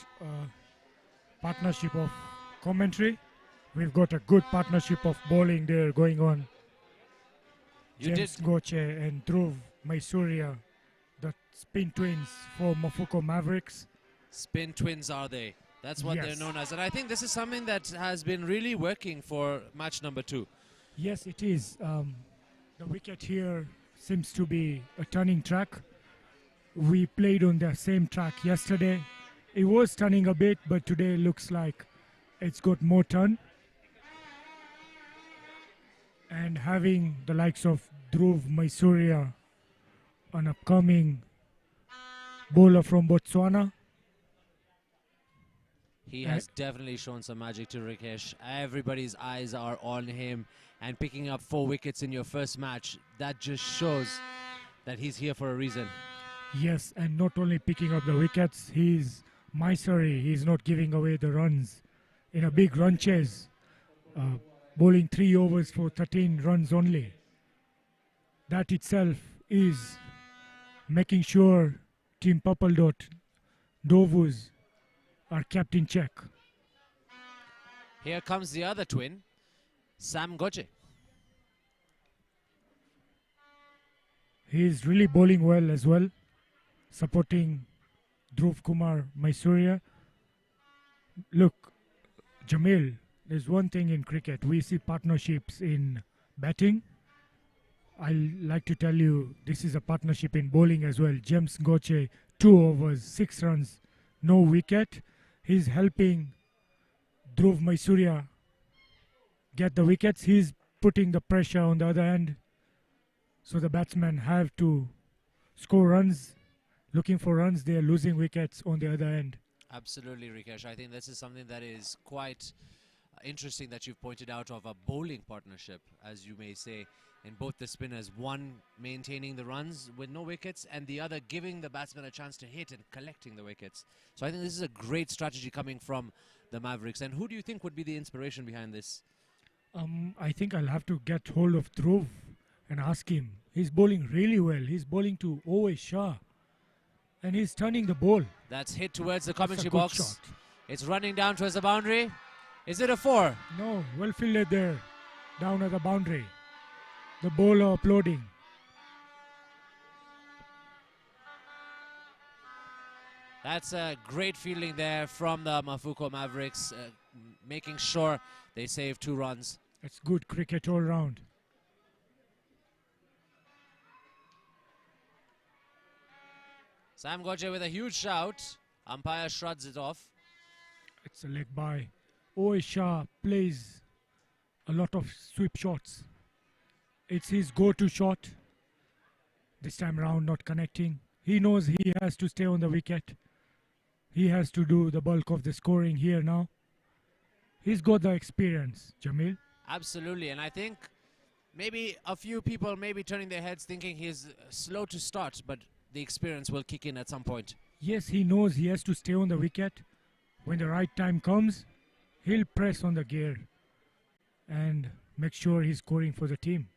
partnership of commentary. We've got a good partnership of bowling there going on. James Goche and Dhruv Maisuria, the spin twins for Mafuko Mavericks. Spin twins are they? That's what they're known as. And I think this is something that has been really working for match number 2. Yes, it is. The wicket here seems to be a turning track. We played on the same track yesterday. It was turning a bit, but today looks like it's got more turn. And having the likes of Dhruv Maisuria, an upcoming bowler from Botswana. He has definitely shown some magic to Rikesh. Everybody's eyes are on him, and picking up 4 wickets in your first match, that just shows that he's here for a reason. Yes, and not only picking up the wickets, he's misery. He's not giving away the runs in a big run chase. Bowling 3 overs for 13 runs only. That itself is making sure Team Purple Dot Ndovus are kept in check. Here comes the other twin, Sam Goche. He is really bowling well as well, supporting Dhruv Kumar Maisuria. Look, Jamil, there's one thing in cricket. We see partnerships in batting. I like to tell you this is a partnership in bowling as well. James Goche, 2 overs, 6 runs, no wicket. He's helping Dhruv Maisuria get the wickets. He's putting the pressure on the other end. So the batsmen have to score runs. Looking for runs, they are losing wickets on the other end. Absolutely, Rikesh. I think this is something that is quite interesting that you've pointed out of a bowling partnership, as you may say, in both the spinners. One maintaining the runs with no wickets and the other giving the batsman a chance to hit and collecting the wickets. So I think this is a great strategy coming from the Mavericks. And who do you think would be the inspiration behind this? I think I'll have to get hold of Dhruv and ask him. He's bowling really well. He's bowling to Owe Shah. And he's turning the ball. That's hit towards the commentary good box. shot. It's running down towards the boundary. Is it a 4? No, well fielded there. Down at the boundary. The bowler applauding. That's a great fielding there from the Mafuko Mavericks, making sure they save 2 runs. It's good cricket all round. Sam Goche with a huge shout. Umpire shrugs it off. It's a leg by. Owe Shah plays a lot of sweep shots. It's his go-to shot. This time round not connecting. He knows he has to stay on the wicket. He has to do the bulk of the scoring here now. He's got the experience, Jamil. Absolutely, and I think maybe a few people may be turning their heads thinking he's slow to start, but the experience will kick in at some point. Yes, he knows he has to stay on the wicket. When the right time comes, he'll press on the gear and make sure he's scoring for the team.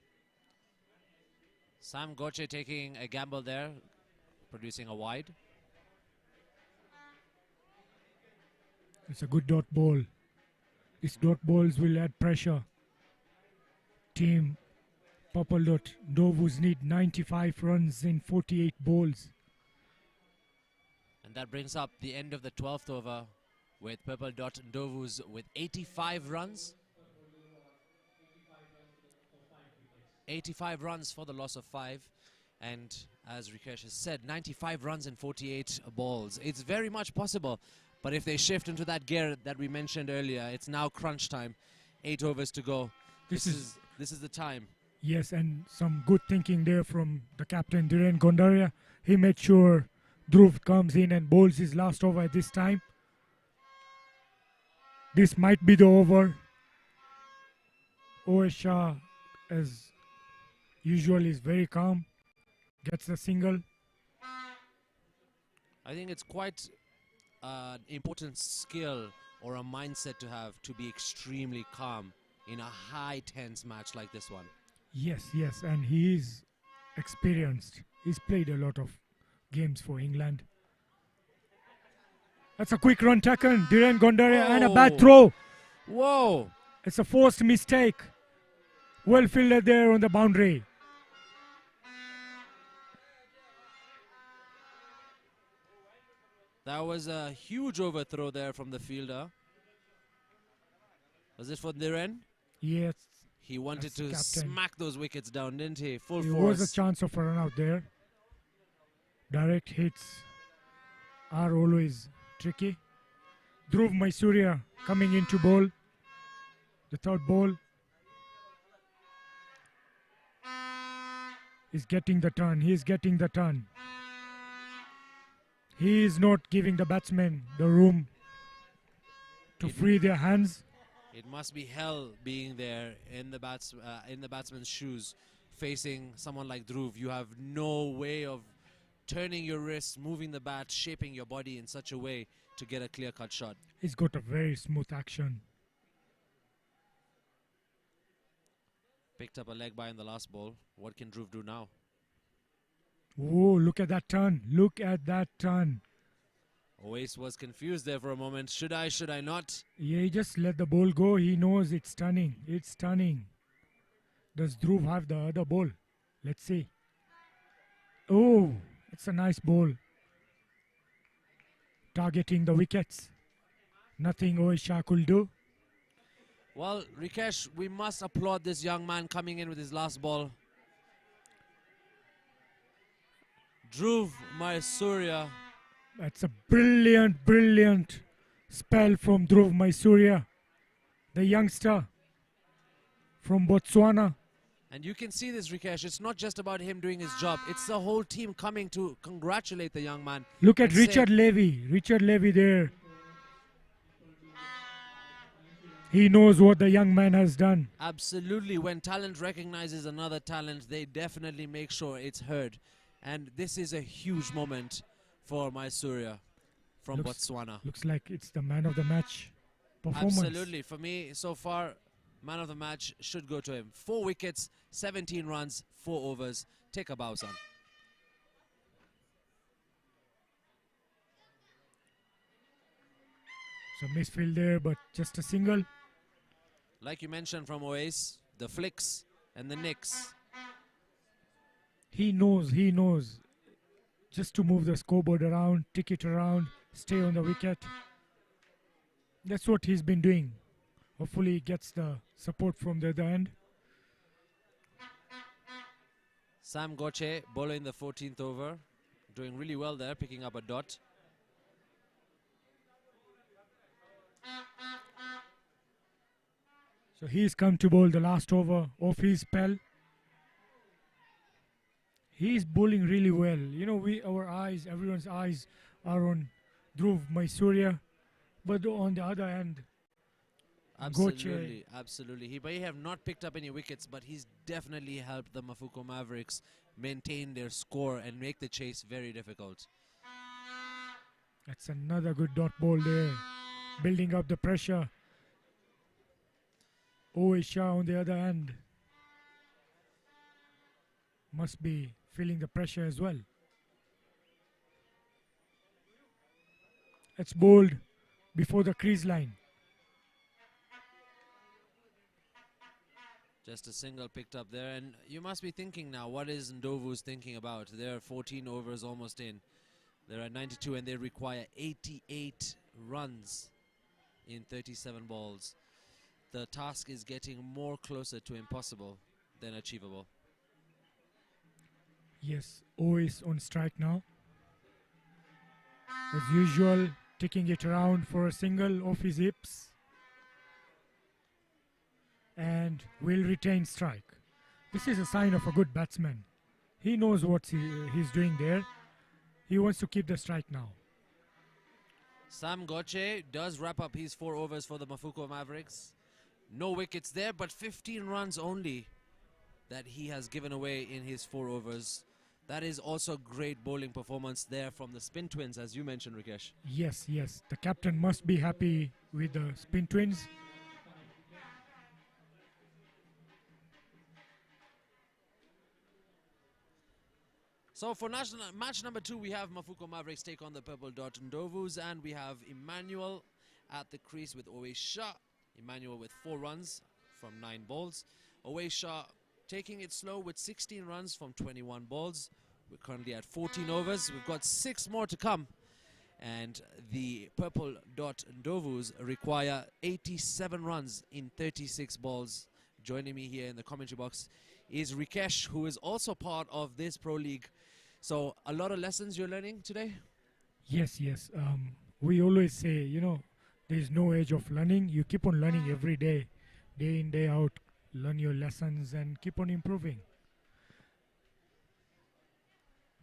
Sam Goche taking a gamble there, producing a wide. It's a good dot ball. These dot balls will add pressure. Team Purple Dot Ndovus need 95 runs in 48 balls. And that brings up the end of the 12th over with Purple Dot Ndovus with 85 runs. 85 runs for the loss of 5. And as Rikesh has said, 95 runs in 48 balls. It's very much possible. But if they shift into that gear that we mentioned earlier, it's now crunch time. 8 overs to go. This is the time. Yes, and some good thinking there from the captain, Dhiren Gondaria. He made sure Dhruv comes in and bowls his last over at this time. This might be the over. Owe Shah, as usual, is very calm. Gets the single. I think it's quite an important skill or a mindset to have to be extremely calm in a high tense match like this one. Yes, and he is experienced. He's played a lot of games for England. That's a quick run taken. Dhiren Gondaria and a bad throw. Whoa. It's a forced mistake. Well fielded there on the boundary. That was a huge overthrow there from the fielder. Was it for Dhiren? Yes. He wanted to captain. smack those wickets down, didn't he? Full There force. was a chance of a run out there. Direct hits are always tricky. Dhruv Maisuria coming into bowl. The third ball. He's getting the turn. He's getting the turn. He is not giving the batsmen the room to free their hands. It must be hell being there in the batsman's shoes, facing someone like Dhruv. You have no way of turning your wrists, moving the bat, shaping your body in such a way to get a clear-cut shot. He's got a very smooth action. Picked up a leg by in the last ball. What can Dhruv do now? Oh, look at that turn. Look at that turn. Oais was confused there for a moment. Should I not? Yeah, he just let the ball go. He knows it's turning. It's turning. Does Dhruv have the other ball? Let's see. Oh, it's a nice ball. Targeting the wickets. Nothing Owe Shah could do. Well, Rikesh, we must applaud this young man coming in with his last ball. Dhruv Maurya. That's a brilliant, brilliant spell from Dhruv Maurya, the youngster from Botswana. And you can see this, Rikesh. It's not just about him doing his job. It's the whole team coming to congratulate the young man. Look at and say- Richard Levy. Richard Levy there. He knows what the young man has done. Absolutely. When talent recognizes another talent, they definitely make sure it's heard. And this is a huge moment for Maurya from Botswana. Looks like it's the man of the match performance. Absolutely. For me, so far, man of the match should go to him. 4 wickets, 17 runs, 4 overs. Take a bow, son. So misfield there, but just a single. Like you mentioned from Oasis, the flicks and the nicks. He knows. Just to move the scoreboard around, tick it around, stay on the wicket. That's what he's been doing. Hopefully he gets the support from the other end. Sam Goche bowling in the 14th over. Doing really well there, picking up a dot. So he's come to bowl the last over of his spell. He's bowling really well. You know, everyone's eyes are on Dhruv Maurya, but on the other end, Absolutely, absolutely. He may have not picked up any wickets, but he's definitely helped the Mafuko Mavericks maintain their score and make the chase very difficult. That's another good dot ball there, building up the pressure. Shah on the other end must be feeling the pressure as well. It's bowled before the crease line. Just a single picked up there, and you must be thinking now, what is Ndovus thinking about? They're 14 overs almost in. They're at 92 and they require 88 runs in 37 balls. The task is getting more closer to impossible than achievable. Yes, O is on strike now. As usual, taking it around for a single off his hips. And will retain strike. This is a sign of a good batsman. He knows what he's doing there. He wants to keep the strike now. Sam Goche does wrap up his 4 overs for the Mafuko Mavericks. No wickets there, but 15 runs only that he has given away in his 4 overs. That is also great bowling performance there from the Spin Twins, as you mentioned, Rikesh. Yes. The captain must be happy with the Spin Twins. So for match number 2, we have Mafuko Mavericks take on the Purple Dot Ndovus, and we have Emmanuel at the crease with Shah. Emmanuel with 4 runs from 9 balls. Shah taking it slow with 16 runs from 21 balls. We're currently at 14 overs. We've got 6 more to come. And the Purple Dot Ndovus require 87 runs in 36 balls. Joining me here in the commentary box is Rikesh, who is also part of this Pro League. So a lot of lessons you're learning today? Yes. We always say, you know, there's no age of learning. You keep on learning every day in, day out. Learn your lessons and keep on improving.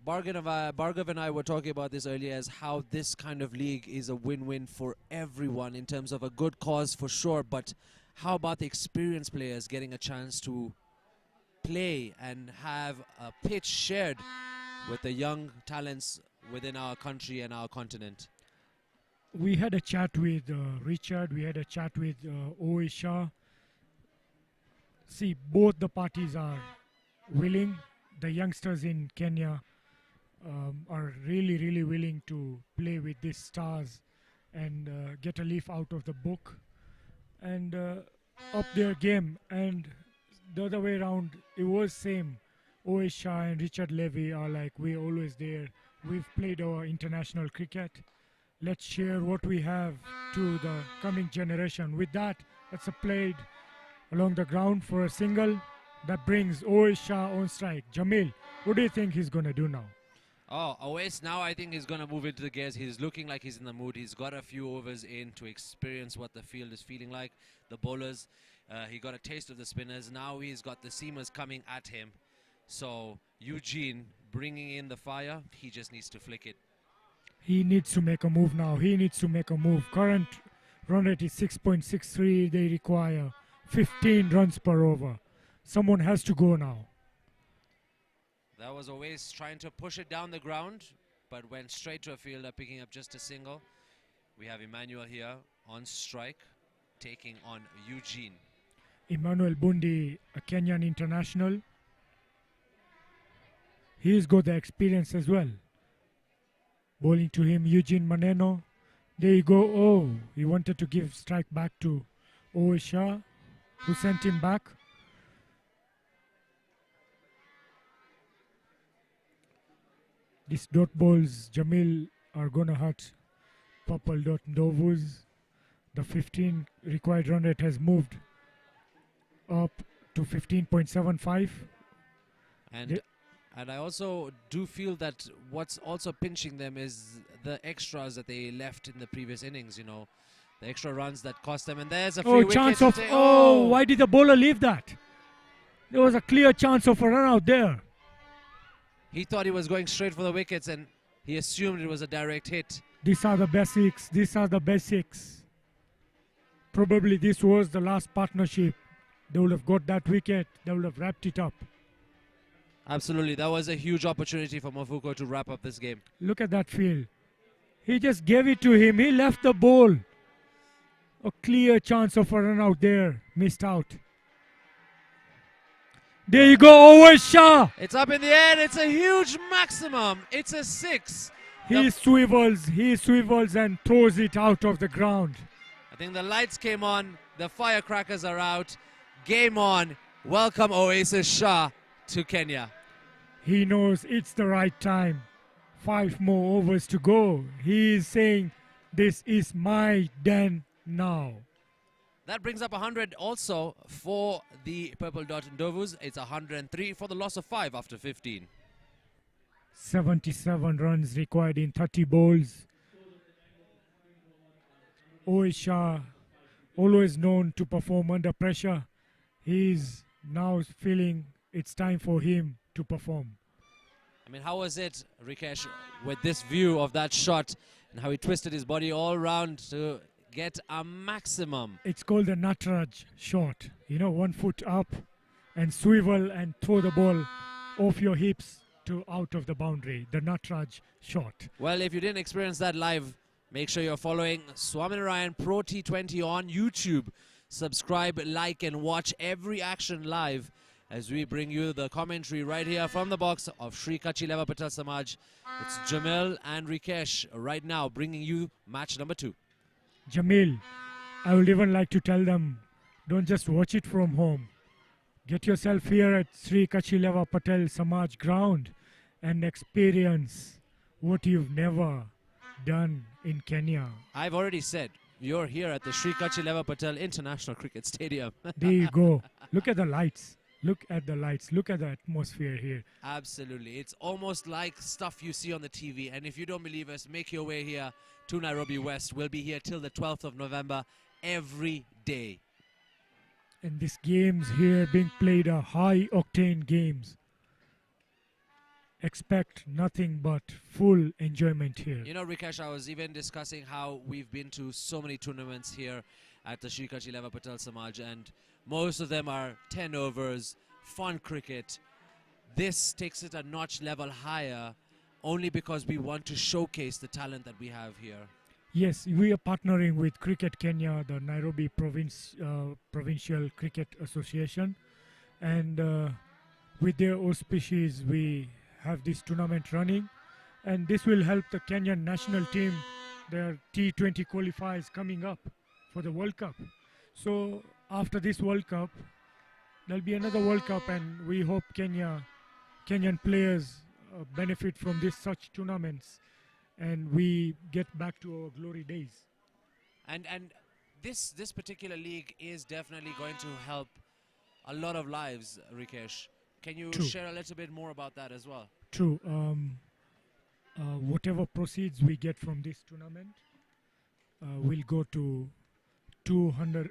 Bhargav and I were talking about this earlier, as how this kind of league is a win-win for everyone in terms of a good cause for sure, but how about the experienced players getting a chance to play and have a pitch shared with the young talents within our country and our continent? We had a chat with Richard, we had a chat with Shah. See, both the parties are willing. The youngsters in Kenya are really willing to play with these stars and get a leaf out of the book and up their game. And the other way around, it was same. Shah and Richard Levy are like, we're always there. We've played our international cricket. Let's share what we have to the coming generation. With that, That's a played along the ground for a single. That brings Ois Shah on strike. Jamil, what do you think he's going to do now? Oh, Ois now I think he's going to move into the gears. He's looking like he's in the mood. He's got a few overs in to experience what the field is feeling like. The bowlers, he got a taste of the spinners. Now he's got the seamers coming at him. So Eugene bringing in the fire. He just needs to flick it. He needs to make a move now. He needs to make a move. Current run rate is 6.63. They require 15 runs per over. Someone has to go now. That was always trying to push it down the ground, but went straight to a fielder, picking up just a single. We have Emmanuel here on strike, taking on Eugene. Emmanuel Bundi, a Kenyan international. He's got the experience as well. Bowling to him, Eugene Maneno. There you go. Oh, he wanted to give strike back to Ois Shah, who sent him back. These dot balls, Jamil, are going to hurt Purple Dot Ndovus. The 15 required run rate has moved up to 15.75. And I also do feel that what's also pinching them is the extras that they left in the previous innings, you know. The extra runs that cost them. And there's a free wicket. Chance of... Oh, why did the bowler leave that? There was a clear chance of a run out there. He thought he was going straight for the wickets and he assumed it was a direct hit. These are the basics. These are the basics. Probably this was the last partnership. They would have got that wicket. They would have wrapped it up. Absolutely. That was a huge opportunity for Mafuko to wrap up this game. Look at that field. He just gave it to him. He left the ball. A clear chance of a run out there. Missed out. There you go, Ois Shah. It's up in the air. It's a huge maximum. It's a 6. He swivels and throws it out of the ground. I think the lights came on. The firecrackers are out. Game on. Welcome Oasis Shah to Kenya. He knows it's the right time. 5 more overs to go. He is saying, this is my den now. That brings up 100 also for the Purple Dot Ndovus. It's 103 for the loss of 5 after 15. 77 runs required in 30 balls. Ois Shah, always known to perform under pressure. He's now feeling it's time for him to perform. I mean, how was it, Rikesh, with this view of that shot and how he twisted his body all around to get a maximum? It's called the Nataraj shot. You know, 1 foot up and swivel and throw the ball off your hips to out of the boundary. The Nataraj shot. Well, if you didn't experience that live, make sure you're following Swaminarayan Pro20 on YouTube. Subscribe, like, and watch every action live as we bring you the commentary right here from the box of Shree Cutch Patel Samaj. It's Jamil and Rikesh right now bringing you match number 2. Jamil, I would even like to tell them, don't just watch it from home. Get yourself here at Shree Cutch Patel Samaj ground and experience what you've never done in Kenya. I've already said, you're here at the Shree Cutch Patel International Cricket Stadium. There you go. Look at the lights. Look at the lights. Look at the atmosphere here. Absolutely. It's almost like stuff you see on the TV. And if you don't believe us, make your way here to Nairobi West. We'll be here till the 12th of November every day. And these games here being played are high-octane games. Expect nothing but full enjoyment here. You know, Rikesh, I was even discussing how we've been to so many tournaments here at the Shree Cutch Patel Samaj, and most of them are 10 overs, fun cricket. This takes it a notch level higher only because we want to showcase the talent that we have here. Yes, we are partnering with Cricket Kenya, the Nairobi Provincial Cricket Association, and with their auspices we have this tournament running, and this will help the Kenyan national team. Their T20 qualifiers coming up for the World Cup. So after this World Cup, there'll be another World Cup, and we hope Kenyan players benefit from such tournaments, and we get back to our glory days. And this particular league is definitely going to help a lot of lives, Rikesh. Can you True. share a little bit more about that as well? True. Whatever proceeds we get from this tournament will go to 200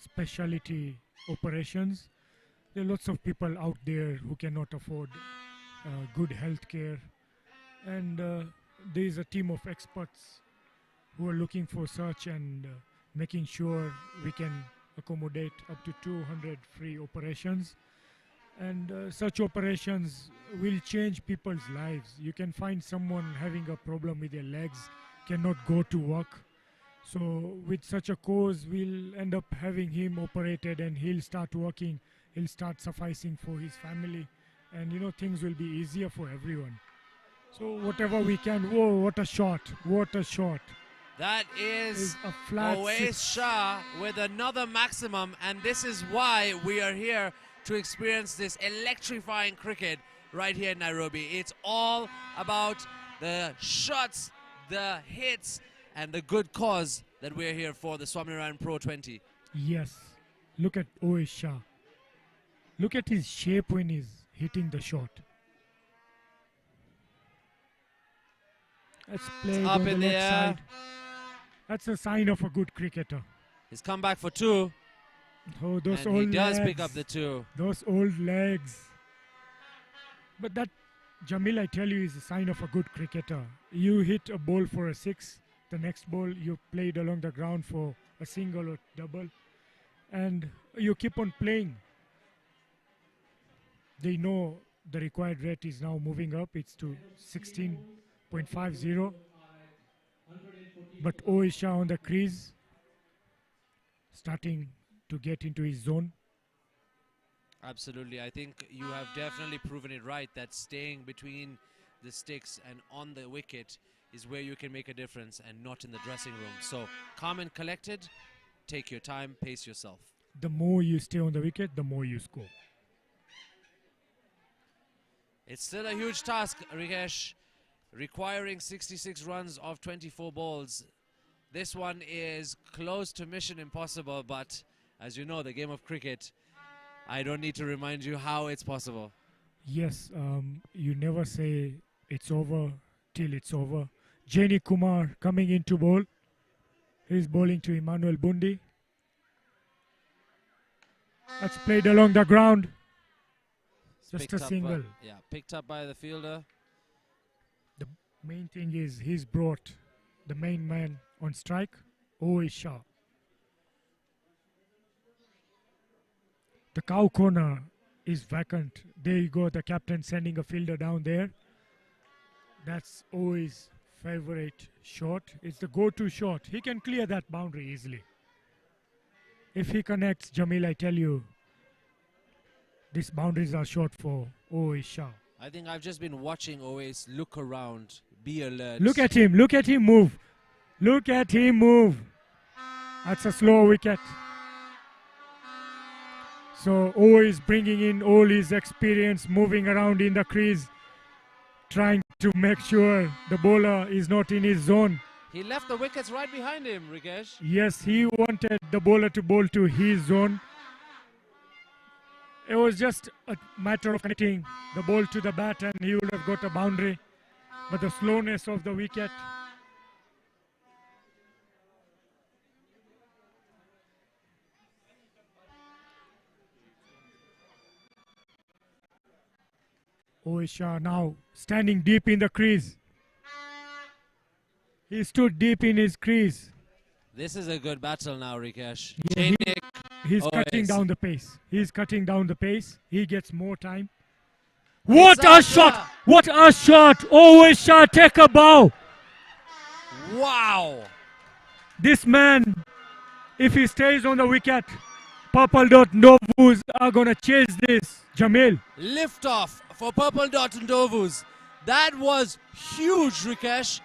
specialty operations. There are lots of people out there who cannot afford good health care, and there is a team of experts who are looking for such and making sure we can accommodate up to 200 free operations. And such operations will change people's lives. You can find someone having a problem with their legs, cannot go to work. So with such a cause, we'll end up having him operated and he'll start working. He'll start sufficing for his family. And you know, things will be easier for everyone. So whatever we can. Whoa, what a shot. What a shot. That is a flat Owais six. Shah with another maximum, and this is why we are here to experience this electrifying cricket right here in Nairobi. It's all about the shots, the hits, and the good cause that we're here for, the Swaminarayan Pro20. Yes. Look at Owais Shah. Look at his shape when he's hitting the shot. That's played up on the in left the air. side. That's a sign of a good cricketer. He's come back for two. Oh, those And old he does legs. pick up the two. Those old legs. But that, Jamil, I tell you, is a sign of a good cricketer. You hit a ball for a six. The next ball you played along the ground for a single or double. And you keep on playing. They know the required rate is now moving up. It's to 16.50. But Owais Shah on the crease, starting to get into his zone. Absolutely. I think you have definitely proven it right that staying between the sticks and on the wicket is where you can make a difference and not in the dressing room. So calm and collected, take your time, pace yourself. The more you stay on the wicket, the more you score. It's still a huge task, Rikesh, requiring 66 runs of 24 balls. This one is close to mission impossible, but as you know, the game of cricket, I don't need to remind you how it's possible. Yes, you never say it's over till it's over. Jenny Kumar coming in to bowl. He's bowling to Emmanuel Bundi. That's played along the ground. Just Picked a up by- single. yeah, picked up by the fielder. The main thing is he's brought the main man on strike, Owais Shah. The cow corner is vacant. There you go, the captain sending a fielder down there. That's Owais' favorite shot. It's the go-to shot. He can clear that boundary easily. If he connects, Jamil, I tell you, these boundaries are short for Owais Shah. I think I've just been watching Owais look around, be alert. Look at him move. Look at him move. That's a slow wicket. So Owais bringing in all his experience, moving around in the crease, trying to make sure the bowler is not in his zone. He left the wickets right behind him, Rikesh. Yes, he wanted the bowler to bowl to his zone. It was just a matter of connecting the ball to the bat and he would have got a boundary. But the slowness of the wicket. Owais Shah now standing deep in the crease. He stood deep in his crease. This is a good battle now, Rikesh. Yeah, he's Owais. cutting down the pace. He's cutting down the pace. He gets more time. What a shot! What a shot! Owais Shah, take a bow. Wow! This man, if he stays on the wicket, Purple Dot Ndovus are gonna chase this. Jamil. Lift off for Purple Dot Ndovus. That was huge, Rikesh.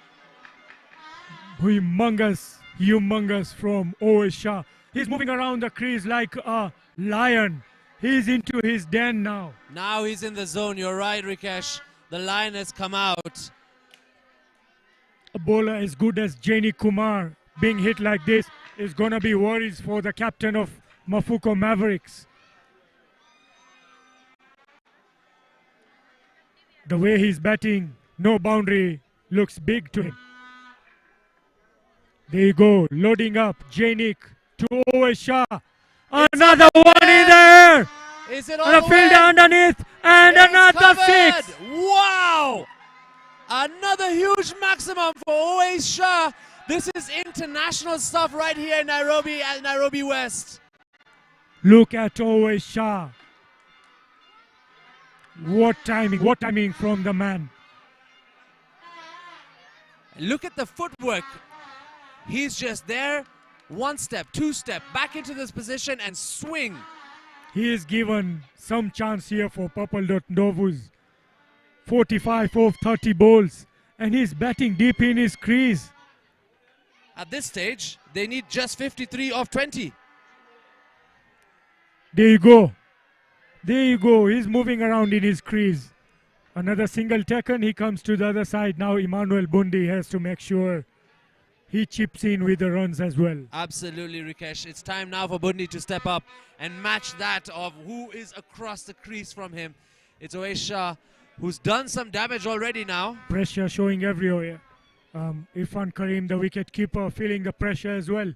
Humongous from Owais Shah. He's moving around the crease like a lion. He's into his den now. Now he's in the zone. You're right, Rikesh. The line has come out. A bowler as good as Jenny Kumar being hit like this. is going to be worries for the captain of Mafuko Mavericks. The way he's batting, no boundary, looks big to him. There you go, loading up, Jainik to Owe Shah. Another one in there! Is it And on a fielder underneath, and It's another covered. 6! Wow! Another huge maximum for Owe Shah. This is international stuff right here in Nairobi at Nairobi West. Look at Owe Shah. What timing from the man. Look at the footwork. He's just there, 1 step, 2 step, back into this position and swing. He is given some chance here for Purple Dot Ndovus. 45 of 30 balls, and he's batting deep in his crease. At this stage, they need just 53 of 20. There you go. There you go. He's moving around in his crease. Another single taken. He comes to the other side. Now Emmanuel Bundi has to make sure he chips in with the runs as well. Absolutely, Rikesh. It's time now for Bundi to step up and match that of who is across the crease from him. It's Owe Shah, who's done some damage already now. Pressure showing everywhere. Irfan Karim, the wicket keeper, feeling the pressure as well.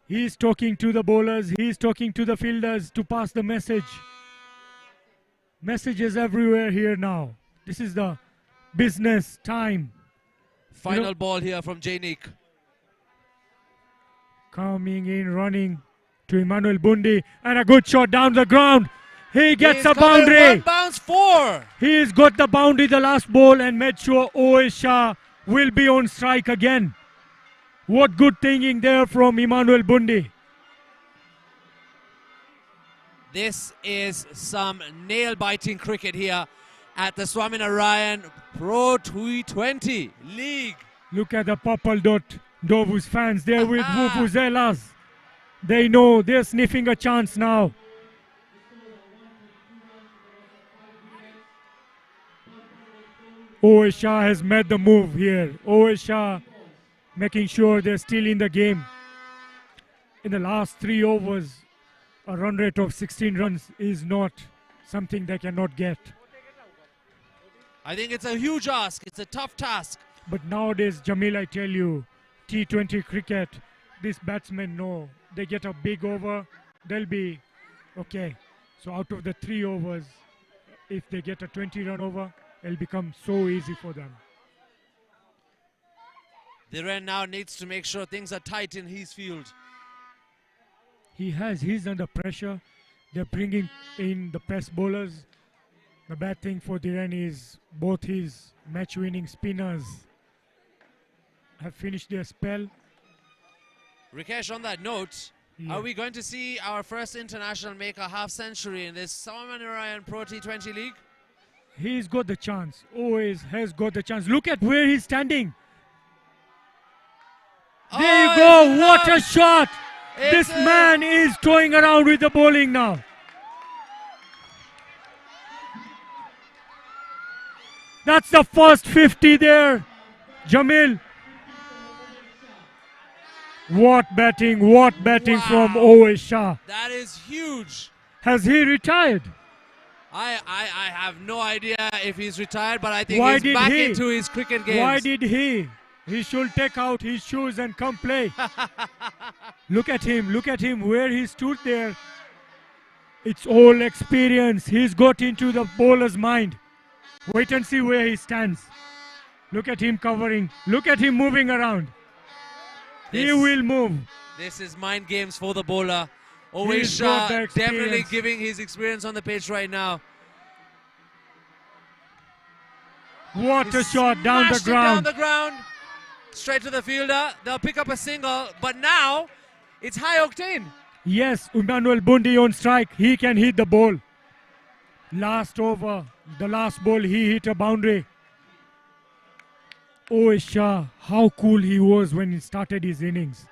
He's talking to the bowlers. He's talking to the fielders to pass the message. Messages everywhere here now. This is the business time. Final ball here from Jainik. Coming in, running to Emmanuel Bundi, and a good shot down the ground. He gets a boundary. 1 bounce 4. He's got the boundary the last ball and made sure Owe Shah will be on strike again. What good thinking there from Emmanuel Bundi. This is some nail-biting cricket here at the Swaminarayan Pro20 League. Look at the Purple Dot Ndovus fans there with Vuvuzelas. They know they're sniffing a chance now. Owe Shah has made the move here. Owe Shah making sure they're still in the game. In the last 3 overs, a run rate of 16 runs is not something they cannot get. I think it's a huge ask. It's a tough task. But nowadays, Jamil, I tell you, T20 cricket, these batsmen know they get a big over, they'll be okay. So out of the 3 overs, if they get a 20-run over, it'll become so easy for them. Dhiren now needs to make sure things are tight in his field. He's under pressure. They're bringing in the pace bowlers. The bad thing for Dhiren is both his match-winning spinners have finished their spell. Rikesh, on that note, are we going to see our first international make a half-century in this Swaminarayan Pro20 League? He's got the chance. Always has got the chance. Look at where he's standing. There you go. What a shot. This man is toying around with the bowling now. That's the first 50 there, Jamil. What batting from Owe Shah. That is huge. Has he retired? I have no idea if he's retired, but I think he's back into his cricket games. Why did he? He should take out his shoes and come play. Look at him where he stood there. It's all experience. He's got into the bowler's mind. Wait and see where he stands. Look at him covering. Look at him moving around. He will move. This is mind games for the bowler. Owe Shah definitely giving his experience on the pitch right now. What a shot down the ground. Down the ground. Straight to the fielder. They'll pick up a single, but now it's high octane. Yes, Emmanuel Bundi on strike. He can hit the ball. Last over, the last ball, he hit a boundary. Owe Shah, how cool he was when he started his innings.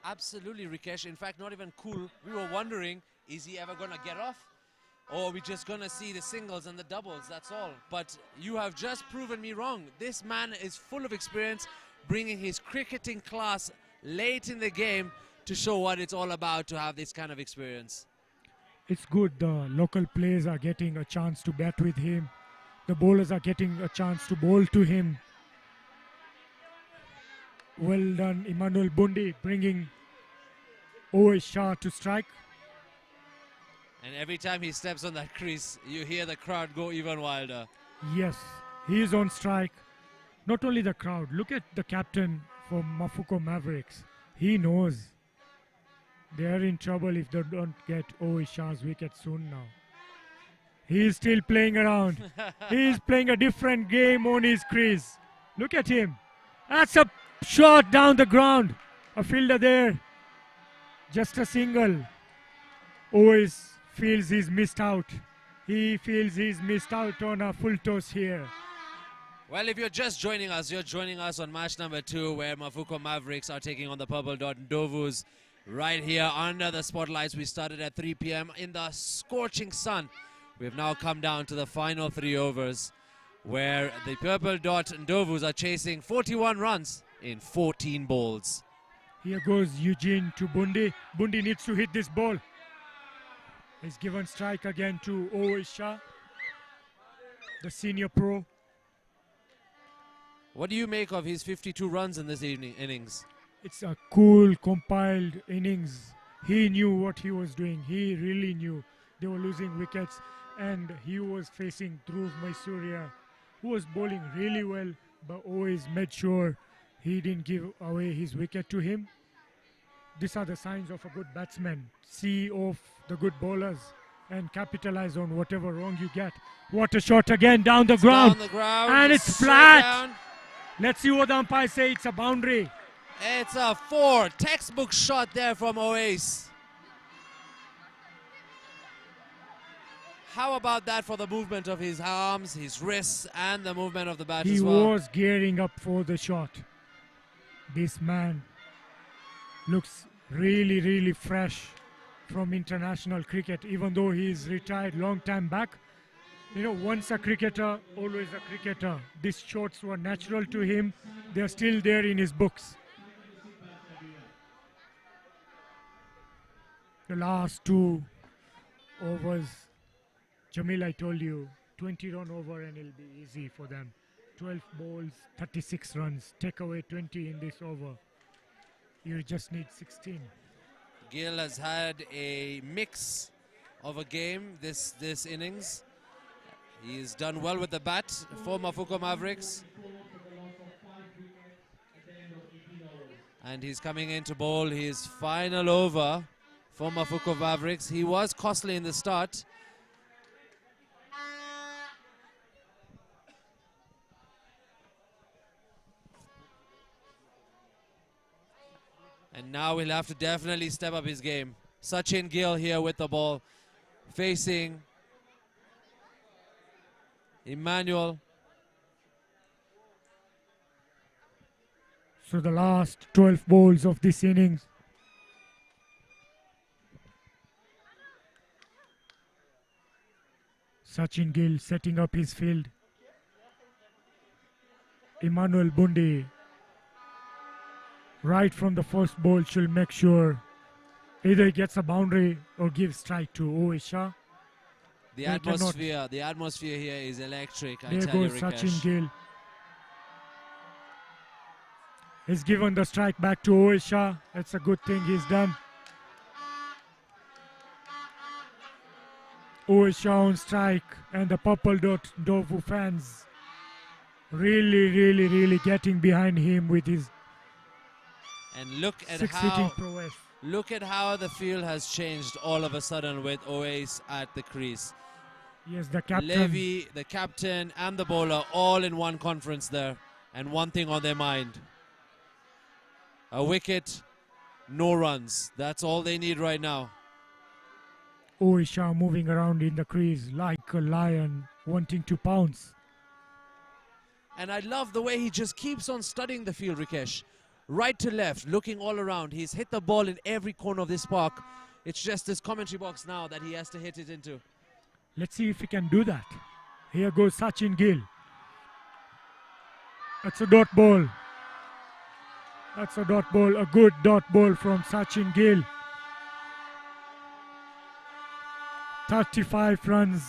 Absolutely, Rikesh. In fact, not even cool. We were wondering, is he ever going to get off? Or are we just going to see the singles and the doubles? That's all. But you have just proven me wrong. This man is full of experience, bringing his cricketing class late in the game to show what it's all about to have this kind of experience. It's good the local players are getting a chance to bat with him. The bowlers are getting a chance to bowl to him. Well done, Emmanuel Bundi, bringing Owe Shah to strike. And every time he steps on that crease, you hear the crowd go even wilder. Yes, he is on strike. Not only the crowd, look at the captain for Mafuko Mavericks. He knows they are in trouble if they don't get Owe Shah's wicket soon now. He is still playing around. He is playing a different game on his crease. Look at him. That's a shot down the ground. A fielder there. Just a single. Always feels he's missed out. He feels he's missed out on a full toss here. Well, if you're just joining us, you're joining us on match number 2 where Mafuko Mavericks are taking on the Purple Dot Ndovus right here under the spotlights. We started at 3 p.m. in the scorching sun. We've now come down to the final 3 overs where the Purple Dot Ndovus are chasing 41 runs in 14 balls. Here goes Eugene to Bundi. Bundi needs to hit this ball. He's given strike again to Owe Shah, the senior pro. What do you make of his 52 runs in this innings? It's a cool, compiled innings. He knew what he was doing. He really knew. They were losing wickets and he was facing Dhruv Maisuria, who was bowling really well, but always made sure he didn't give away his wicket to him. These are the signs of a good batsman. See off the good bowlers and capitalize on whatever wrong you get. What a shot again down the ground. Down the ground. And it's flat. Down. Let's see what the umpire say. It's a boundary. It's a 4. Textbook shot there from Oace. How about that for the movement of his arms, his wrists, and the movement of the bat as well? He was gearing up for the shot. This man looks really, really fresh from international cricket, even though he's retired long time back. You know, once a cricketer, always a cricketer. These shots were natural to him. They're still there in his books. The last 2 overs, Jamil, I told you, 20 run over and it'll be easy for them. 12 balls, 36 runs. Take away 20 in this over. You just need 16. Gill has had a mix of a game this innings. He's done well with the bat for Mafuko Mavericks. And he's coming in to bowl his final over for Mafuko Mavericks. He was costly in the start. And now he'll have to definitely step up his game. Sachin Gill here with the ball, facing Emmanuel. So the last 12 balls of this innings. Sachin Gill setting up his field. Emmanuel Bundi, right from the first ball, should make sure either he gets a boundary or gives strike to Owe Shah. The atmosphere here is electric. There goes Sachin Gill. He's given the strike back to Owe Shah. That's a good thing he's done. Owe Shah on strike, and the Purple Dot Ndovu fans really getting behind him with his and look at six-hitting prowess. Look at how the field has changed all of a sudden with Oace at the crease. Yes, the captain. Levy, the captain, and the bowler all in one conference there, and one thing on their mind. A wicket, no runs. That's all they need right now. Owe Shah moving around in the crease like a lion wanting to pounce. And I love the way he just keeps on studying the field, Rikesh. Right to left, looking all around. He's hit the ball in every corner of this park. It's just this commentary box now that he has to hit it into. Let's see if he can do that. Here goes Sachin Gill. It's a dot ball. That's a dot ball, a good dot ball from Sachin Gill. 35 runs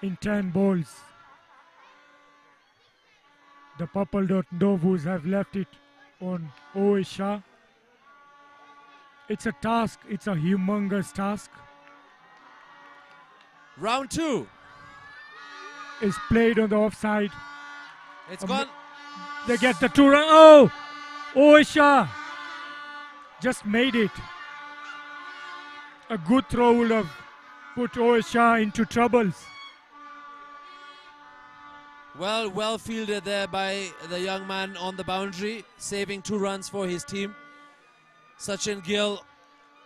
in 10 balls. The purple dot Ndovus have left it on Oesha. It's a task, it's a humongous task. Round 2. Is played on the offside. It's gone. They get the 2 run. Oh! Oesha just made it. A good throw would have put Oesha into troubles. Well fielded there by the young man on the boundary, saving 2 runs for his team. Sachin Gill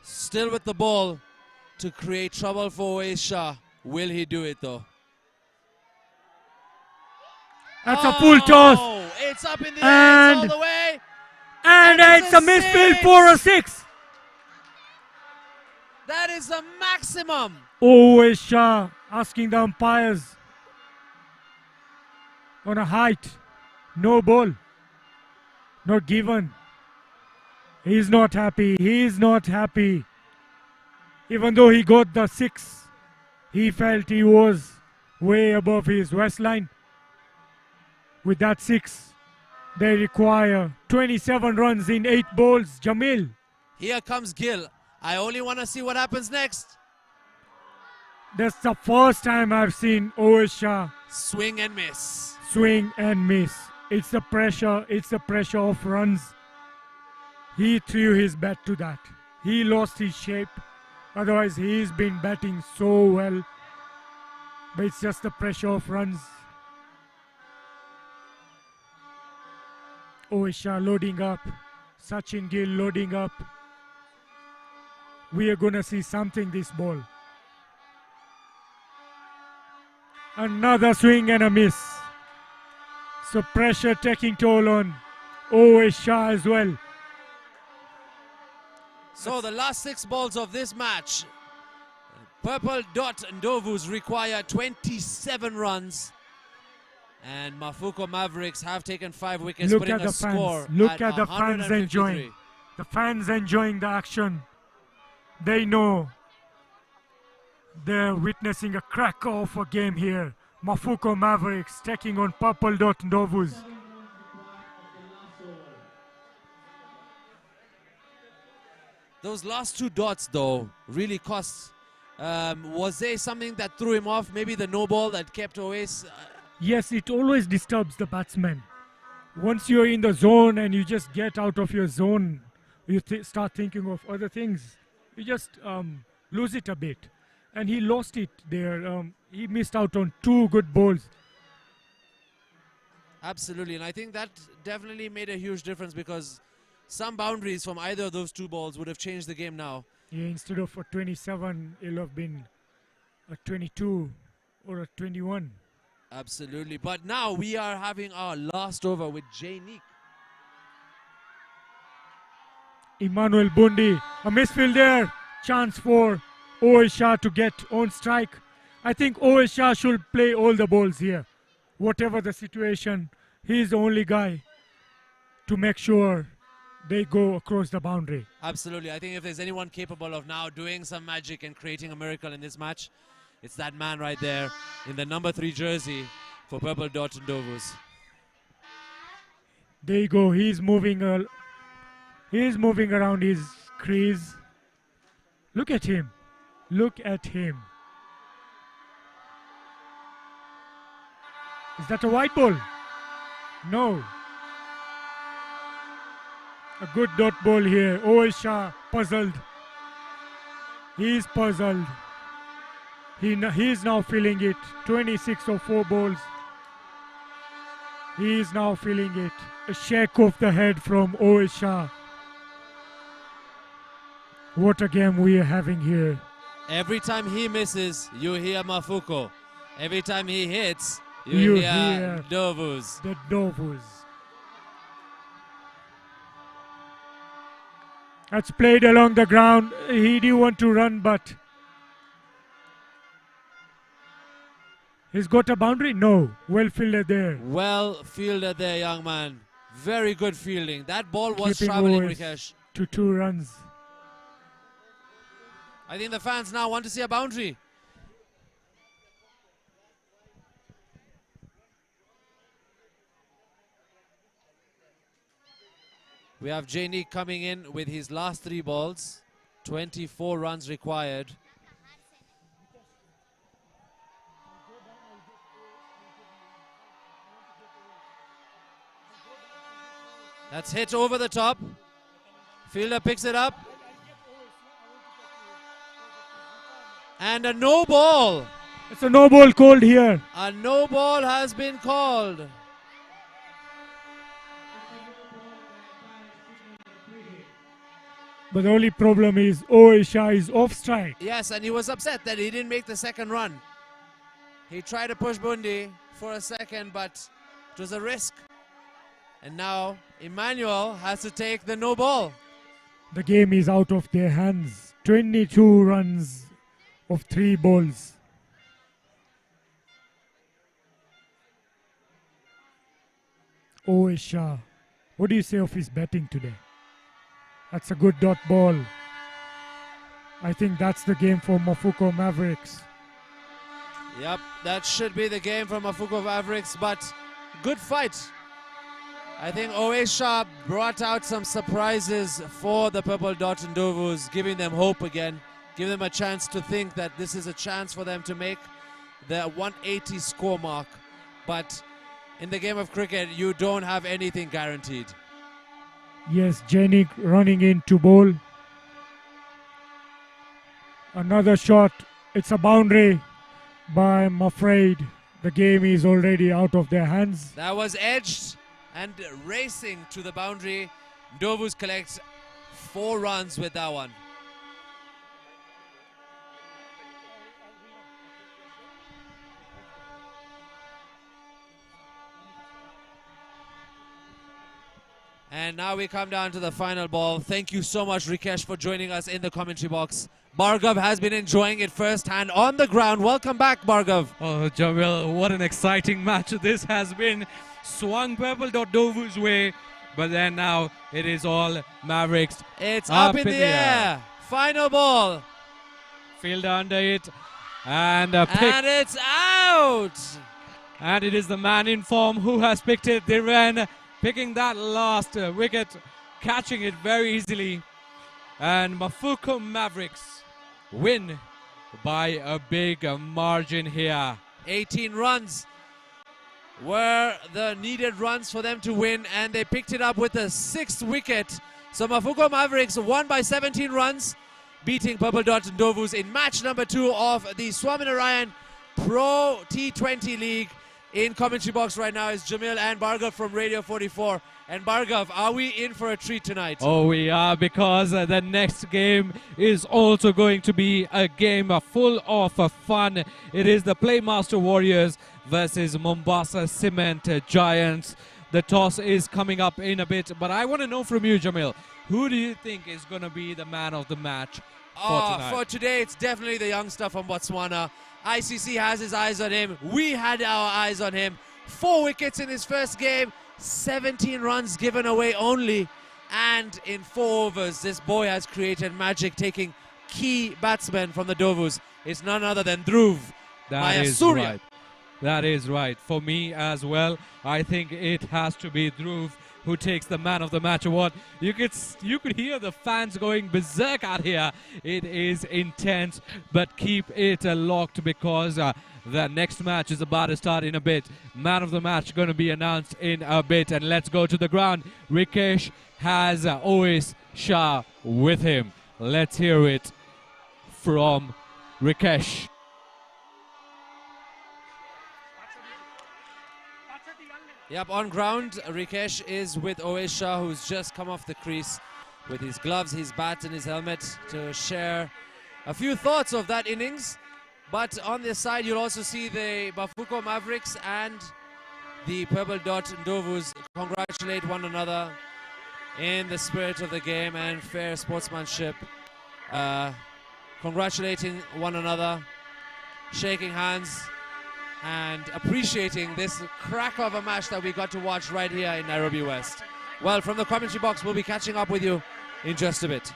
still with the ball to create trouble for Oesha. Will he do it though? That's a full toss. It's up in the air, it's all the way. And it's a misfield for a 6. That is the maximum. Oesha asking the umpires on a height. No ball. Not given. He's not happy. He's not happy. Even though he got the 6, he felt he was way above his waistline. With that 6, they require 27 runs in 8 balls. Jamil. Here comes Gill. I only want to see what happens next. That's the first time I've seen Oesha swing and miss. Swing and miss. It's the pressure. It's the pressure of runs. He threw his bat to that. He lost his shape. Otherwise, he's been batting so well. But it's just the pressure of runs. Oesha loading up. Sachin Gill loading up. We are going to see something this ball. Another swing and a miss. So pressure taking toll on Oesha as well. So the last 6 balls of this match, purple dot Ndovus require 27 runs. And Mafuko Mavericks have taken 5 wickets, Look putting at a the score fans. Look at the 153. fans enjoying. The fans enjoying the action. They know they're witnessing a cracker of a game here. Mafuko Mavericks taking on purple dot Ndovus. Those last 2 dots though really cost. Was there something that threw him off? Maybe the no ball that kept Oes? Yes, it always disturbs the batsman. Once you're in the zone and you just get out of your zone, you start thinking of other things. You just lose it a bit. And he lost it there. He missed out on 2 good balls. Absolutely, and I think that definitely made a huge difference because some boundaries from either of those 2 balls would have changed the game now. Yeah, instead of a 27, it'll have been a 22 or a 21. Absolutely, but now we are having our last over with Jainik. Emmanuel Bundi, a misfield there. Chance for Oesha to get on strike. I think Oesha should play all the balls here. Whatever the situation, he's the only guy to make sure they go across the boundary. Absolutely, I think if there's anyone capable of now doing some magic and creating a miracle in this match, it's that man right there in the number 3 jersey for purple dot Ndovus. There you go. He's moving around his crease. Look at him. Look at him. Is that a white ball? No. A good dot ball here. Oesha puzzled. He's puzzled. He's now feeling it. 26 or 4 balls. He's now feeling it. A shake of the head from Oesha. What a game we are having here. Every time he misses, you hear Mafuko. Every time he hits, you hear Ndovus. The Ndovus. That's played along the ground. He didn't want to run, but he's got a boundary? No. Well fielded there. Well fielded there, young man. Very good fielding. That ball was Keeping traveling, Owais Rikesh. to 2 runs. I think the fans now want to see a boundary. We have Jainik coming in with his last 3 balls. 24 runs required. That's hit over the top. Fielder picks it up. And a no ball. It's a no ball called here. A no ball has been called. But the only problem is Oesha is off strike. Yes, and he was upset that he didn't make the second run. He tried to push Bundi for a second, but it was a risk. And now Emmanuel has to take the no ball. The game is out of their hands. 22 runs of 3 balls. Oesha, what do you say of his batting today? That's a good dot ball. I think that's the game for Mafuko Mavericks. Yep, that should be the game for Mafuko Mavericks, but good fight. I think Oesha brought out some surprises for the Purple Dot Ndovus, giving them hope again, giving them a chance to think that this is a chance for them to make the 180 score mark. But in the game of cricket, you don't have anything guaranteed. Yes, Jainik running in to bowl. Another shot. It's a boundary, but I'm afraid the game is already out of their hands. That was edged and racing to the boundary. Ndovus collects 4 runs with that one. And now we come down to the final ball. Thank you so much, Rikesh, for joining us in the commentary box. Bhargav has been enjoying it firsthand on the ground. Welcome back, Bhargav. Oh, Jamil, what an exciting match this has been. Swung Purple Ndovus' way, but then now it is all Mavericks. It's up in the air. Final ball. Fielder under it. And a pick. And it's out. And it is the man in form who has picked it. Dhiren picking that last wicket, catching it very easily. And Mafuko Mavericks win by a big margin here. 18 runs were the needed runs for them to win, and they picked it up with the 6th wicket. So Mafuko Mavericks won by 17 runs, beating Purple Dot Ndovus in match number 2 of the Swaminarayan Pro T20 League. In commentary box right now is Jamil and Bhargav from Radio 44. And Bhargav, are we in for a treat tonight? Oh, we are, because the next game is also going to be a game full of fun. It is the Playmaster Warriors versus Mombasa Cement Giants. The toss is coming up in a bit, but I want to know from you, Jamil, who do you think is going to be the man of the match for tonight? For today, it's definitely the youngster from Botswana. ICC has his eyes on him. We had our eyes on him. 4 wickets in his first game, 17 runs given away only. And in 4 overs, this boy has created magic, taking key batsmen from the Ndovus. It's none other than Dhruv. That is right. That is right. For me as well, I think it has to be Dhruv who takes the Man of the Match award. You could hear the fans going berserk out here. It is intense, but keep it locked, because the next match is about to start in a bit. Man of the Match going to be announced in a bit, and let's go to the ground. Rikesh has Owais Shah with him. Let's hear it from Rikesh. Yep, on ground, Rikesh is with Owais Shah, who's just come off the crease with his gloves, his bat and his helmet, to share a few thoughts of that innings. But on this side, you'll also see the Mafuko Mavericks and the Purple Dot Ndovus congratulate one another in the spirit of the game and fair sportsmanship. Congratulating one another, shaking hands, and appreciating this crack of a match that we got to watch right here in Nairobi West. Well, from the commentary box, we'll be catching up with you in just a bit.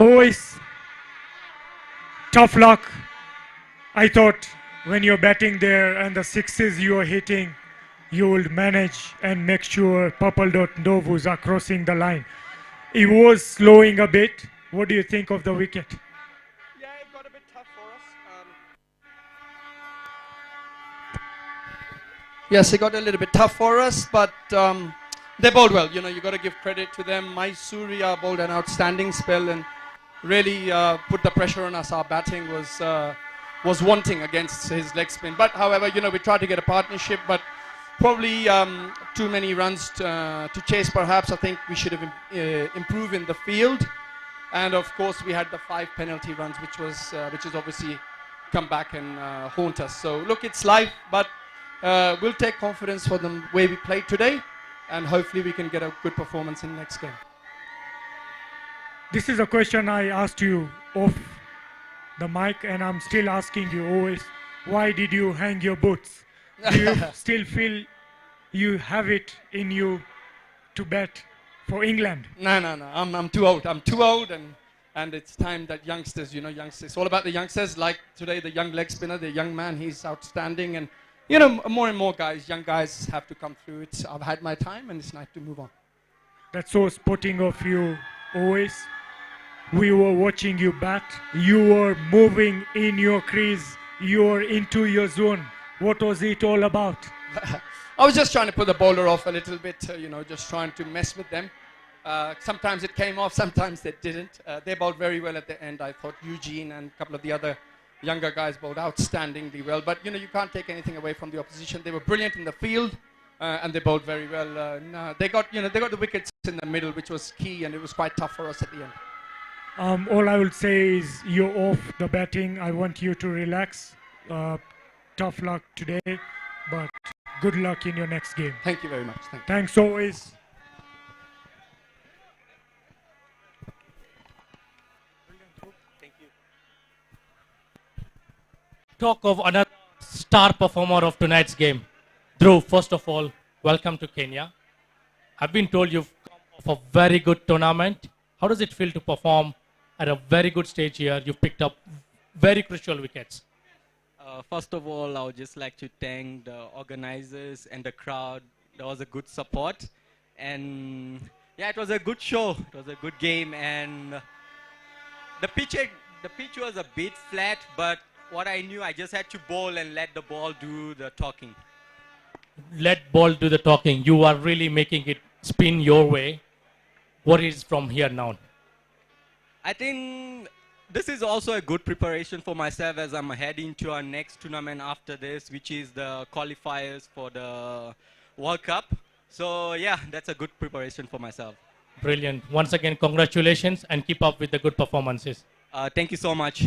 Always tough luck. I thought when you're batting there and the sixes you are hitting, you will manage and make sure Purple Dot Ndovus are crossing the line. It was slowing a bit. What do you think of the wicket? Yeah, it got a bit tough for us. Yes, it got a little bit tough for us, but they bowled well. You know, you got to give credit to them. Surya bowled an outstanding spell and really put the pressure on us. Our batting was wanting against his leg spin. But however, you know, we tried to get a partnership, but probably too many runs to chase perhaps. I think we should have improved in the field. And of course, we had the 5 penalty runs, which is obviously come back and haunt us. So look, it's life, but we'll take confidence for the way we played today, and hopefully we can get a good performance in the next game. This is a question I asked you off the mic, and I'm still asking you always, why did you hang your boots? Do you still feel you have it in you to bat for England? No. I'm too old. I'm too old, and it's time that youngsters, you know, youngsters. It's all about the youngsters. Like today, the young leg spinner, the young man, he's outstanding. And, you know, more and more guys, young guys have to come through. I've had my time, and it's nice to move on. That's so sporting of you always. We were watching you bat. You were moving in your crease. You were into your zone. What was it all about? I was just trying to put the bowler off a little bit, you know, just trying to mess with them. Sometimes it came off, sometimes it didn't. They bowled very well at the end. I thought Eugene and a couple of the other younger guys bowled outstandingly well. But, you know, you can't take anything away from the opposition. They were brilliant in the field, and they bowled very well. They got the wickets in the middle, which was key, and it was quite tough for us at the end. All I would say is you're off the batting. I want you to relax. Tough luck today, but good luck in your next game. Thank you very much. Thanks always. Thank you. Talk of another star performer of tonight's game. Dhruv, first of all, welcome to Kenya. I've been told you've come off a very good tournament. How does it feel to perform at a very good stage here? You've picked up very crucial wickets. First of all, I would just like to thank the organizers and the crowd. There was a good support, and yeah, it was a good show. It was a good game, and the pitch was a bit flat, but what I knew, I just had to bowl and let the ball do the talking. Let ball do the talking. You are really making it spin your way. What is from here now? I think this is also a good preparation for myself as I'm heading to our next tournament after this, which is the qualifiers for the World Cup. So yeah, that's a good preparation for myself. Brilliant. Once again, congratulations and keep up with the good performances. Thank you so much.